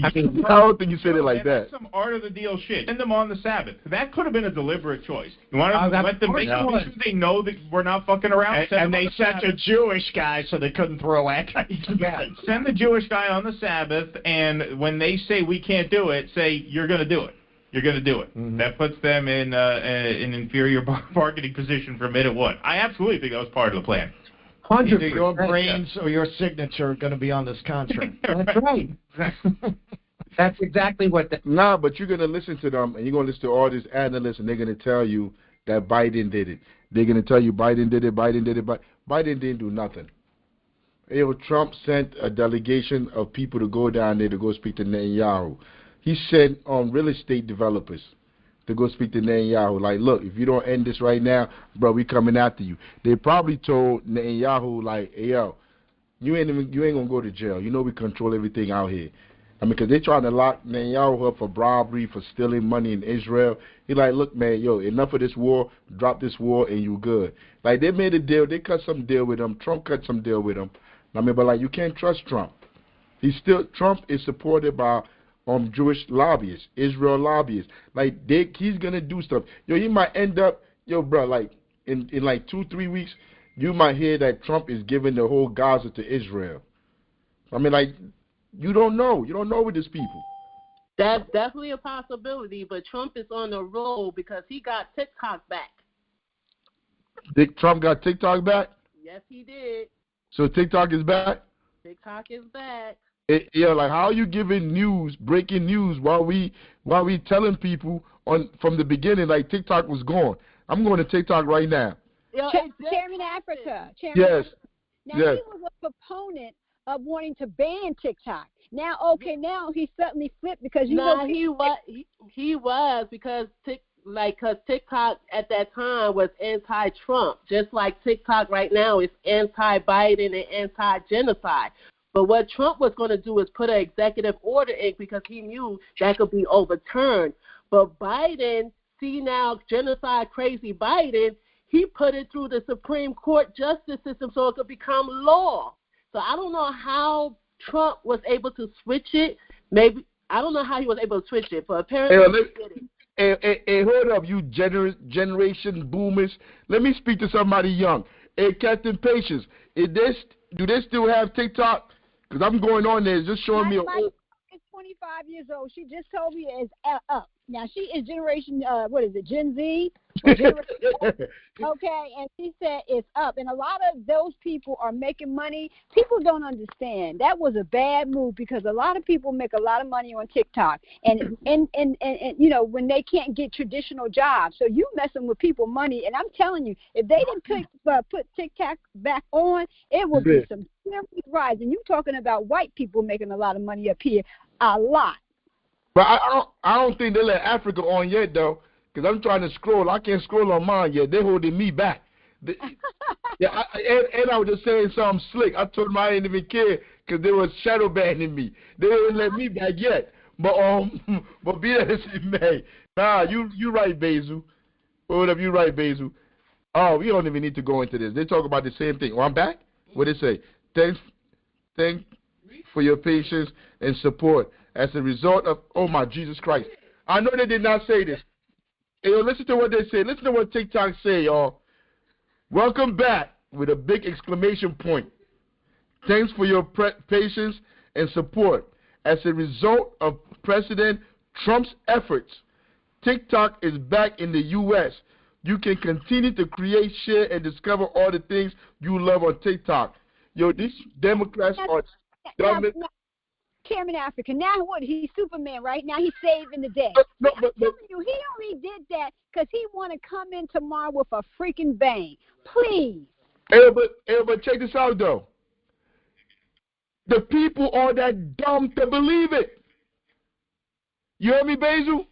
I don't think you said it like that. That's some art of the deal shit. Send them on the Sabbath. That could have been a deliberate choice. You want to let them make sure they know that we're not fucking around? And they sent a Jewish guy so they couldn't throw anti-Semitic. Yeah. Send the Jewish guy on the Sabbath, and when they say we can't do it, say you're going to do it. You're going to do it. Mm-hmm. That puts them in an inferior bargaining position from minute one. I absolutely think that was part of the plan. 100%. Either your brains or your signature are going to be on this contract. That's right. That's exactly what. Nah, but you're going to listen to them, and you're going to listen to all these analysts, and they're going to tell you that Biden did it. They're going to tell you Biden did it, Biden did it, but Biden didn't do nothing. Trump sent a delegation of people to go down there to go speak to Netanyahu. He sent real estate developers to go speak to Netanyahu. Like, look, if you don't end this right now, bro, we coming after you. They probably told Netanyahu, like, hey, yo, you ain't gonna go to jail. You know we control everything out here. I mean, because they're trying to lock Netanyahu up for bribery, for stealing money in Israel. He's like, look, man, yo, enough of this war. Drop this war and you good. Like, they made a deal. They cut some deal with him. Trump cut some deal with him. I mean, but, like, you can't trust Trump. Trump is supported by Jewish lobbyists, Israel lobbyists. Like, he's going to do stuff. Yo, he might end up, bro, like, in like 2-3 weeks, you might hear that Trump is giving the whole Gaza to Israel. I mean, like, you don't know. You don't know with these people. That's definitely a possibility, but Trump is on the roll because he got TikTok back. Trump got TikTok back? Yes, he did. So TikTok is back? TikTok is back. Like, how are you giving breaking news while we telling people from the beginning, like, TikTok was gone? I'm going to TikTok right now. Chairman Africa. Yes. Now, he was a proponent of wanting to ban TikTok. Now, now he suddenly flipped because he was because TikTok at that time was anti-Trump, just like TikTok right now is anti-Biden and anti-genocide. But what Trump was going to do is put an executive order in because he knew that could be overturned. But Biden, see now, genocide crazy Biden, he put it through the Supreme Court justice system so it could become law. So I don't know how Trump was able to switch it. I don't know how he was able to switch it, but apparently he did it. Hey, hold up, you generation boomers. Let me speak to somebody young. Hey, Captain Patience, do they still have TikTok? Because I'm going on there, it's just showing me. My is 25 years old. She just told me it's up. Now, she is generation, Gen Z? Okay, and she said it's up. And a lot of those people are making money. People don't understand. That was a bad move because a lot of people make a lot of money on TikTok. And when they can't get traditional jobs. So you messing with people money. And I'm telling you, if they didn't put TikTok back on, it would be some serious rise. And you're talking about white people making a lot of money up here. A lot. But I don't think they let Africa on yet, though, because I'm trying to scroll. I can't scroll on mine yet. They're holding me back. And I was just saying something slick. I told them I didn't even care because they were shadow banning me. They didn't let me back yet. But be that as it may, nah, you right, Basil. Hold up, you right, Basil. Oh, we don't even need to go into this. They talk about the same thing. Oh, I'm back? What did it say? Thanks for your patience and support. As a result of, oh my Jesus Christ. I know they did not say this. Hey, yo, listen to what they say. Listen to what TikTok say, y'all. Welcome back with a big exclamation point. Thanks for your patience and support. As a result of President Trump's efforts, TikTok is back in the U.S. you can continue to create, share, and discover all the things you love on TikTok. Yo, these Democrats are dumb. Chairman African. Now what? He's Superman, right? Now he's saving the day. No, I'm telling you, he only did that because he want to come in tomorrow with a freaking bang. Please. But check this out, though. The people are that dumb to believe it. You hear me, Basil?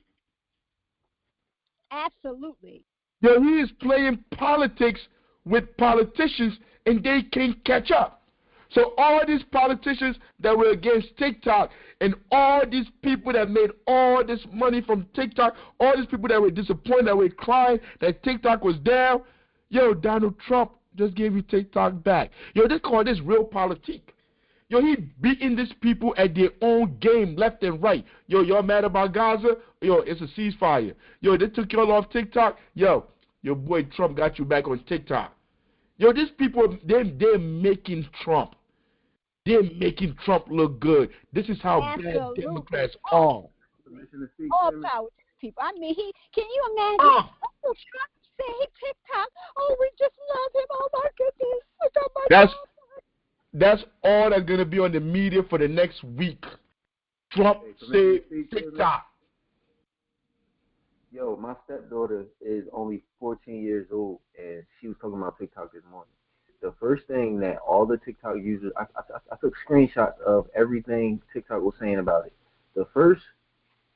Absolutely. Yo, he is playing politics with politicians, and they can't catch up. So all these politicians that were against TikTok and all these people that made all this money from TikTok, all these people that were disappointed, that were crying that TikTok was down, yo, Donald Trump just gave you TikTok back. Yo, they call this real politique. Yo, he beating these people at their own game, left and right. Yo, y'all mad about Gaza? Yo, it's a ceasefire. Yo, they took y'all off TikTok. Yo, your boy Trump got you back on TikTok. Yo, these people, they're making Trump. They're making Trump look good. This is how bad Democrats are. All power to people. I mean, can you imagine? Oh, Trump say TikTok. Oh, we just love him. Oh my goodness. I got my That's all that's gonna be on the media for the next week. Trump say TikTok. Yo, my stepdaughter is only 14 years old, and she was talking about TikTok this morning. The first thing that all the TikTok users, I took screenshots of everything TikTok was saying about it. First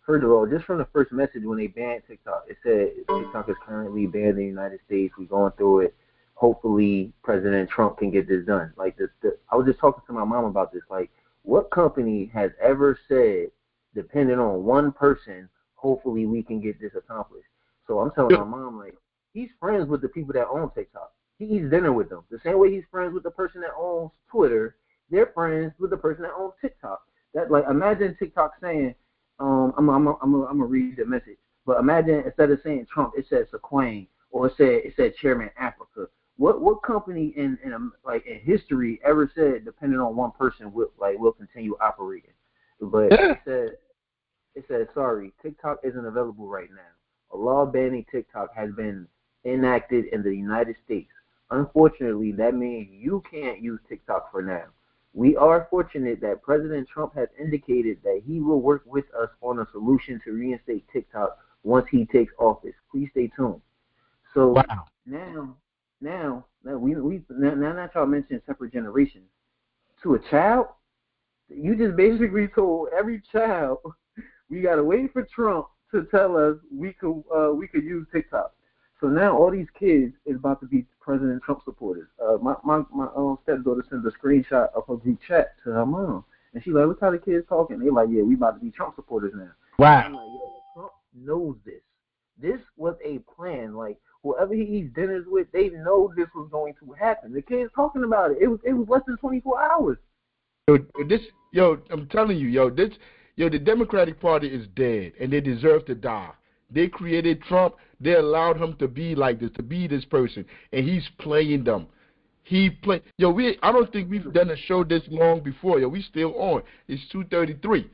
of all, just from the first message when they banned TikTok, it said TikTok is currently banned in the United States. We're going through it. Hopefully, President Trump can get this done. Like I was just talking to my mom about this. Like, what company has ever said, depending on one person, hopefully we can get this accomplished? So I'm telling my mom, like, he's friends with the people that own TikTok. He eats dinner with them. The same way he's friends with the person that owns Twitter, they're friends with the person that owns TikTok. That, like, imagine TikTok saying, I'm gonna read the message, but imagine instead of saying Trump, it said Sequane, or it said Chairman Africa. What company in history ever said, depending on one person, will continue operating? But it said sorry, TikTok isn't available right now. A law banning TikTok has been enacted in the United States. Unfortunately, that means you can't use TikTok for now. We are fortunate that President Trump has indicated that he will work with us on a solution to reinstate TikTok once he takes office. Please stay tuned. So now that y'all mentioned separate generations, to a child, you just basically told every child we gotta wait for Trump to tell us we could use TikTok. So now all these kids is about to be President Trump supporters. My stepdaughter sends a screenshot of her group chat to her mom, and she's like, "Look how the kids talking." They like, "Yeah, we about to be Trump supporters now." Wow. I'm like, yo, Trump knows this. This was a plan. Like, whoever he eats dinners with, they know this was going to happen. The kids talking about it. It was less than 24 hours. I'm telling you, the Democratic Party is dead, and they deserve to die. They created Trump. They allowed him to be like this, to be this person, and he's playing them. I don't think we've done a show this long before. Yo, we still on. It's 2:33.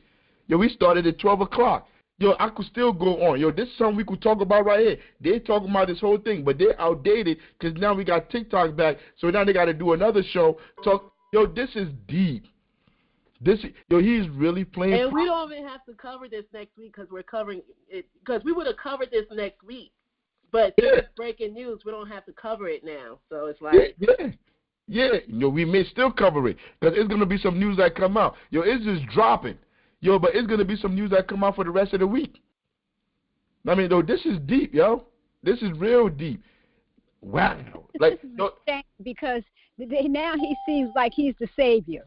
Yo, we started at 12 o'clock. Yo, I could still go on. Yo, this is something we could talk about right here. They're talking about this whole thing, but they're outdated because now we got TikTok back, so now they got to do another show. Yo, this is deep. He's really playing. And we don't even have to cover this next week because we're covering it. Because we would have covered this next week, but it's breaking news. We don't have to cover it now. So it's like we may still cover it because it's gonna be some news that come out. Yo, it's just dropping. Yo, but it's gonna be some news that come out for the rest of the week. I mean, this is deep, yo. This is real deep. Wow. Like, because now he seems like he's the savior.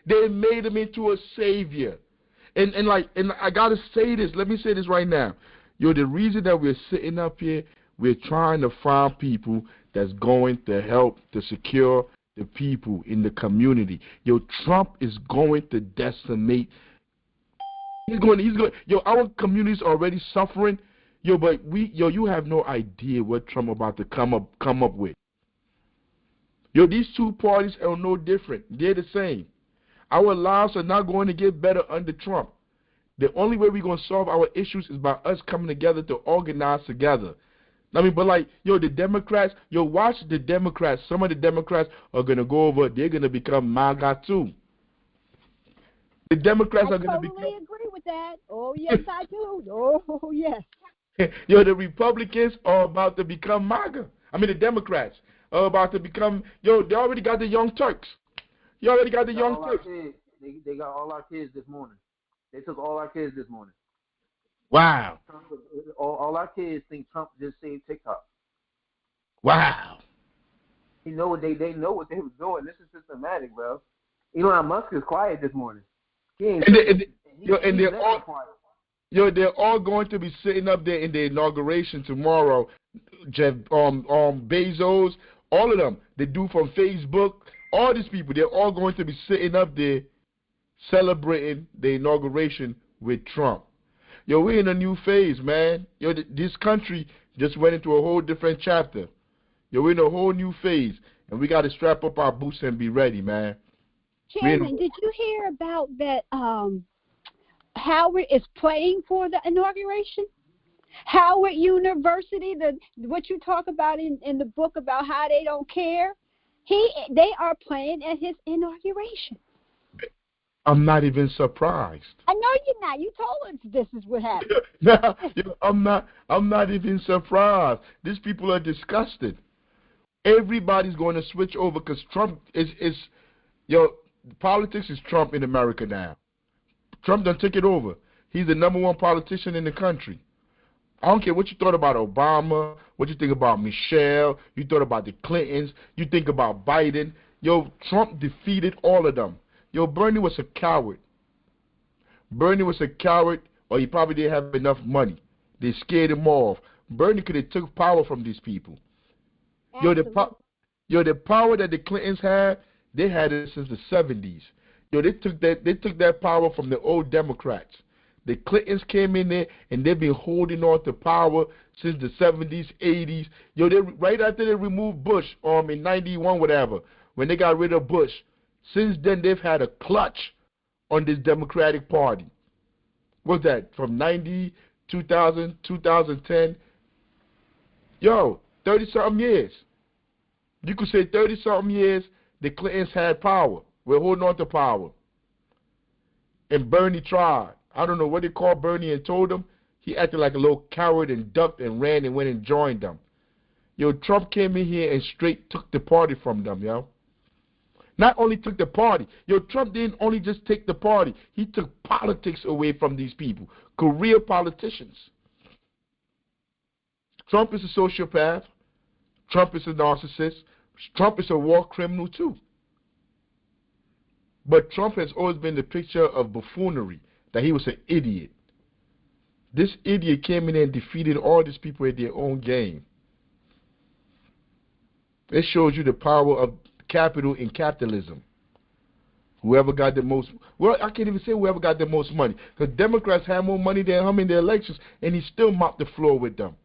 They made him into a savior. And I gotta say this, let me say this right now. Yo, the reason that we're sitting up here, we're trying to find people that's going to help to secure the people in the community. Yo, Trump is going to decimate. He's going. Yo, our community's already suffering. Yo, but you have no idea what Trump about to come up with. Yo, these two parties are no different. They're the same. Our lives are not going to get better under Trump. The only way we're going to solve our issues is by us coming together to organize together. I mean, but like, yo, the Democrats, yo, watch the Democrats. Some of the Democrats are gonna go over. They're gonna become MAGA too. The Democrats are gonna become. I totally agree with that. Oh yes, I do. Oh yes. Yo, the Republicans are about to become MAGA. I mean, the Democrats are about to become. Yo, they already got the Young Turks. You already got the Young Turks. They got all our kids this morning. They took all our kids this morning. Wow. All our kids think Trump just saved TikTok. Wow. You know what they know what they were doing. This is systematic, bro. Elon Musk is quiet this morning. He ain't. They're all going to be sitting up there in the inauguration tomorrow. Jeff, Bezos, all of them. They do from Facebook. All these people, they're all going to be sitting up there celebrating the inauguration with Trump. Yo, we're in a new phase, man. Yo, this country just went into a whole different chapter. Yo, we're in a whole new phase, and we got to strap up our boots and be ready, man. Chairman, did you hear about that? Howard is playing for the inauguration. Howard University, what you talk about in the book about how they don't care. They are playing at his inauguration. I'm not even surprised. I know you're not. You told us this is what happened. I'm not even surprised. These people are disgusted. Everybody's going to switch over because Trump is politics is Trump in America now. Trump done took it over. He's the #1 politician in the country. I don't care what you thought about Obama, what you think about Michelle, you thought about the Clintons, you think about Biden. Yo, Trump defeated all of them. Yo, Bernie was a coward. Bernie was a coward, or he probably didn't have enough money. They scared him off. Bernie could have took power from these people. Yo, the power that the Clintons had, they had it since the 70s. Yo, they took that power from the old Democrats. The Clintons came in there, and they've been holding on to power since the 70s, 80s. Yo, right after they removed Bush, in 91, whatever, when they got rid of Bush, since then they've had a clutch on this Democratic Party. What's that, from 90, 2000, 2010? Yo, 30-something years. You could say 30-something years, the Clintons had power. We're holding on to power. And Bernie tried. I don't know what they called Bernie and told him. He acted like a little coward and ducked and ran and went and joined them. Yo, Trump came in here and straight took the party from them, yo. Not only took the party. Yo, Trump didn't only just take the party. He took politics away from these people. Career politicians. Trump is a sociopath. Trump is a narcissist. Trump is a war criminal too. But Trump has always been the picture of buffoonery, that he was an idiot. This idiot came in and defeated all these people at their own game. It shows you the power of capital in capitalism. Whoever got the most, well, I can't even say whoever got the most money, because Democrats had more money than him in the elections, and he still mopped the floor with them.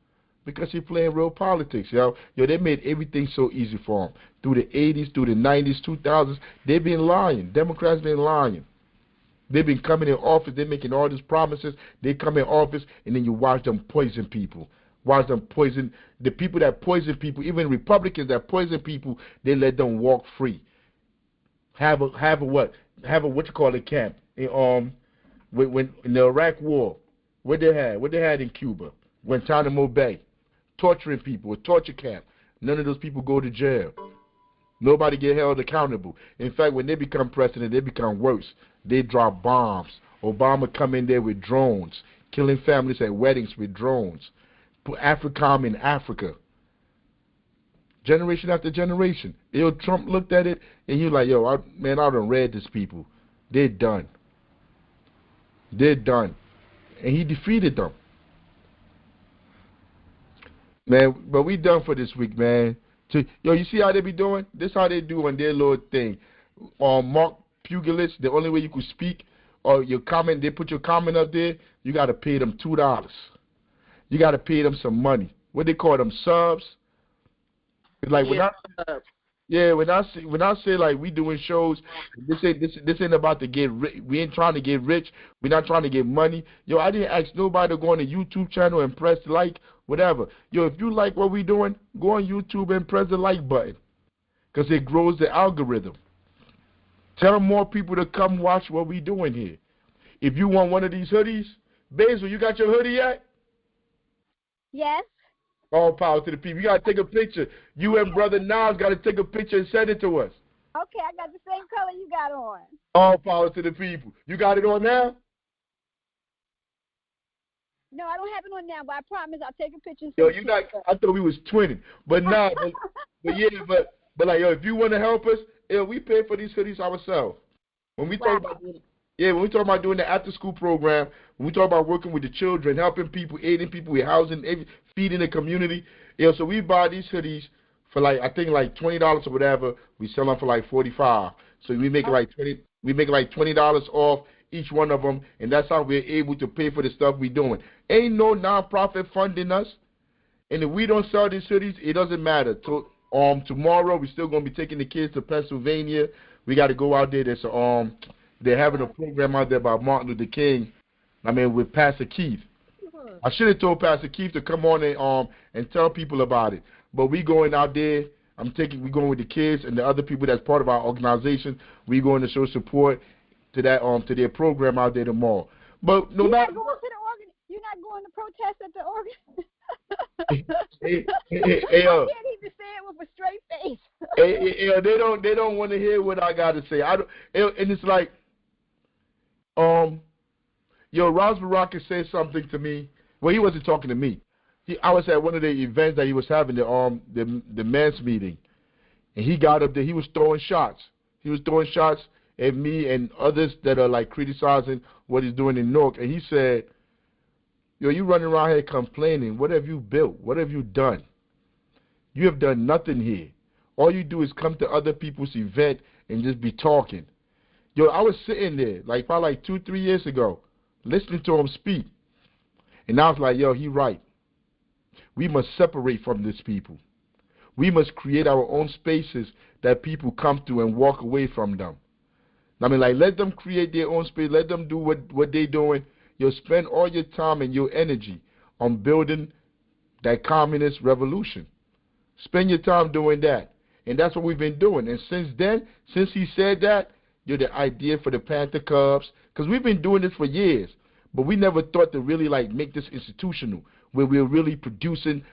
Because he's playing real politics, yo. Yo, they made everything so easy for him. Through the 80s, through the 90s, 2000s, they've been lying. Democrats been lying. They've been coming in office, they're making all these promises, they come in office, and then you watch them poison people. Watch them poison, the people that poison people, even Republicans that poison people, they let them walk free. Have a what you call it camp. In the Iraq War, what they had in Cuba, Guantanamo Bay. Torturing people, a torture camp. None of those people go to jail. Nobody get held accountable. In fact, when they become president, they become worse. They drop bombs. Obama come in there with drones, killing families at weddings with drones. Put Afrikan in Africa. Generation after generation. Yo, Trump looked at it, and he was like, yo, I done read these people. They're done. They're done. And he defeated them. Man, but we done for this week, man. Yo, you see how they be doing? This how they do on their little thing. Mark Pugilist, the only way you could speak, or your comment, they put your comment up there, you got to pay them $2. You got to pay them some money. What they call them, subs? It's like Yeah, when I say like we doing shows, this ain't about to get rich. We ain't trying to get rich. We're not trying to get money. Yo, I didn't ask nobody to go on the YouTube channel and press like, whatever. Yo, if you like what we doing, go on YouTube and press the like button, cause it grows the algorithm. Tell more people to come watch what we doing here. If you want one of these hoodies, Basil, you got your hoodie yet? Yes. All power to the people. You got to take a picture. You and Brother Nas got to take a picture and send it to us. Okay, I got the same color you got on. All power to the people. You got it on now? No, I don't have it on now, but I promise I'll take a picture. Yo, you got. I thought we was twinning, but nah. but yeah, but like yo, if you want to help us, we pay for these hoodies ourselves. When we talk about when we talk about doing the after school program, when we talk about working with the children, helping people, aiding people with housing, feeding the community, so we buy these hoodies for like I think like $20 or whatever. We sell them for like $45. So we make like $20. We make like $20 off each one of them, and that's how we're able to pay for the stuff we're doing. Ain't no nonprofit funding us, and if we don't sell these hoodies, it doesn't matter. Tomorrow we're still gonna be taking the kids to Pennsylvania. We got to go out there. They're having a program out there by Martin Luther King. I mean, with Pastor Keith. I should have told Pastor Keith to come on and tell people about it. But we going out there. We going with the kids and the other people that's part of our organization. We going to show support to that to their program out there tomorrow. But no matter you're not going to protest at the organ. hey, I can't even say it with a straight face. They don't want to hear what I got to say. And it's like, Ross Baraka said something to me. Well, he wasn't talking to me. I was at one of the events that he was having, the men's meeting, and he got up there. He was throwing shots. He was throwing shots at me and others that are like criticizing what he's doing in Newark. And he said, "Yo, you running around here complaining. What have you built? What have you done? You have done nothing here. All you do is come to other people's event and just be talking." Yo, I was sitting there probably 2-3 years ago, listening to him speak, and I was like, "Yo, he right. We must separate from these people. We must create our own spaces that people come to and walk away from them. I mean, let them create their own space. Let them do what they're doing. You'll spend all your time and your energy on building that communist revolution. Spend your time doing that." And that's what we've been doing. And since then, since he said that, you're the idea for the Panther Cubs, because we've been doing this for years, but we never thought to really make this institutional, where we're really producing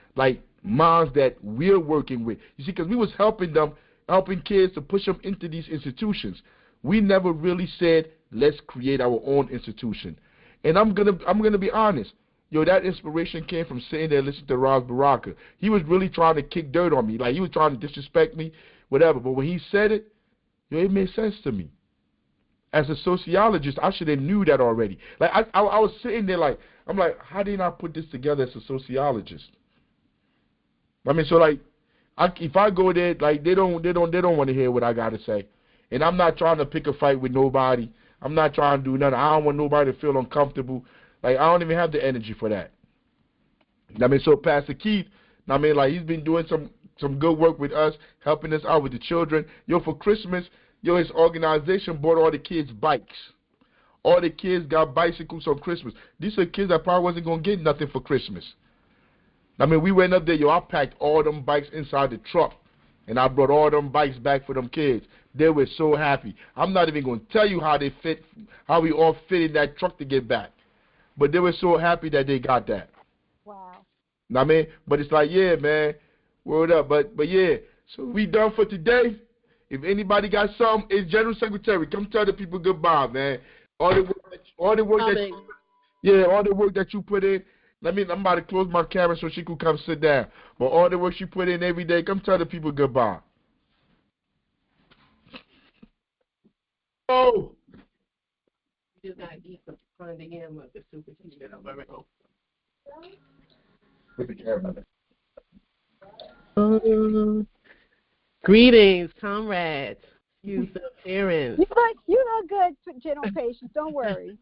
minds that we're working with. You see, because we was helping kids to push them into these institutions. We never really said, let's create our own institution. And I'm gonna be honest. Yo, that inspiration came from sitting there listening to Ross Baraka. He was really trying to kick dirt on me. He was trying to disrespect me, whatever. But when he said it, it made sense to me. As a sociologist, I should have knew that already. I was sitting there I'm like, how did I put this together as a sociologist? I mean, so if I go there, they don't want to hear what I got to say. And I'm not trying to pick a fight with nobody. I'm not trying to do nothing. I don't want nobody to feel uncomfortable. I don't even have the energy for that. I mean, so Pastor Keith, he's been doing some good work with us, helping us out with the children. Yo, for Christmas, his organization bought all the kids bikes. All the kids got bicycles on Christmas. These are kids that probably wasn't going to get nothing for Christmas. I mean, we went up there, I packed all them bikes inside the truck, and I brought all them bikes back for them kids. They were so happy. I'm not even going to tell you how we all fit in that truck to get back. But they were so happy that they got that. Wow. I mean, but it's yeah, man, word up. But yeah, so we done for today. If anybody got something, it's General Secretary. Come tell the people goodbye, man. All the work that you put in. I'm about to close my camera so she could come sit down. But all the work she put in every day, come tell the people goodbye. Oh. You just gotta eat from the end of the super teacher. Put the camera there. Greetings, comrades. You the parents. You look good, General Patience. Don't worry.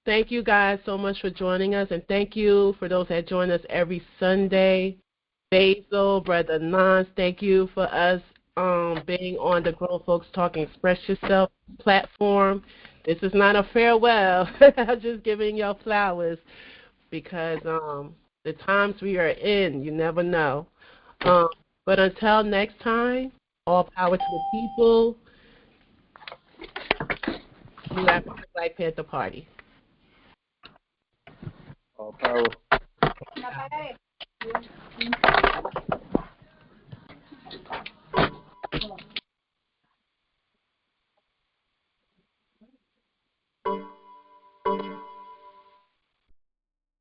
Thank you guys so much for joining us, and thank you for those that join us every Sunday. Basil, Brother Nance, thank you for us being on the Grown Folks Talking Express Yourself platform. This is not a farewell. I'm just giving y'all flowers because the times we are in, you never know. But until next time, all power to the people. New African Black Panther Party. All power.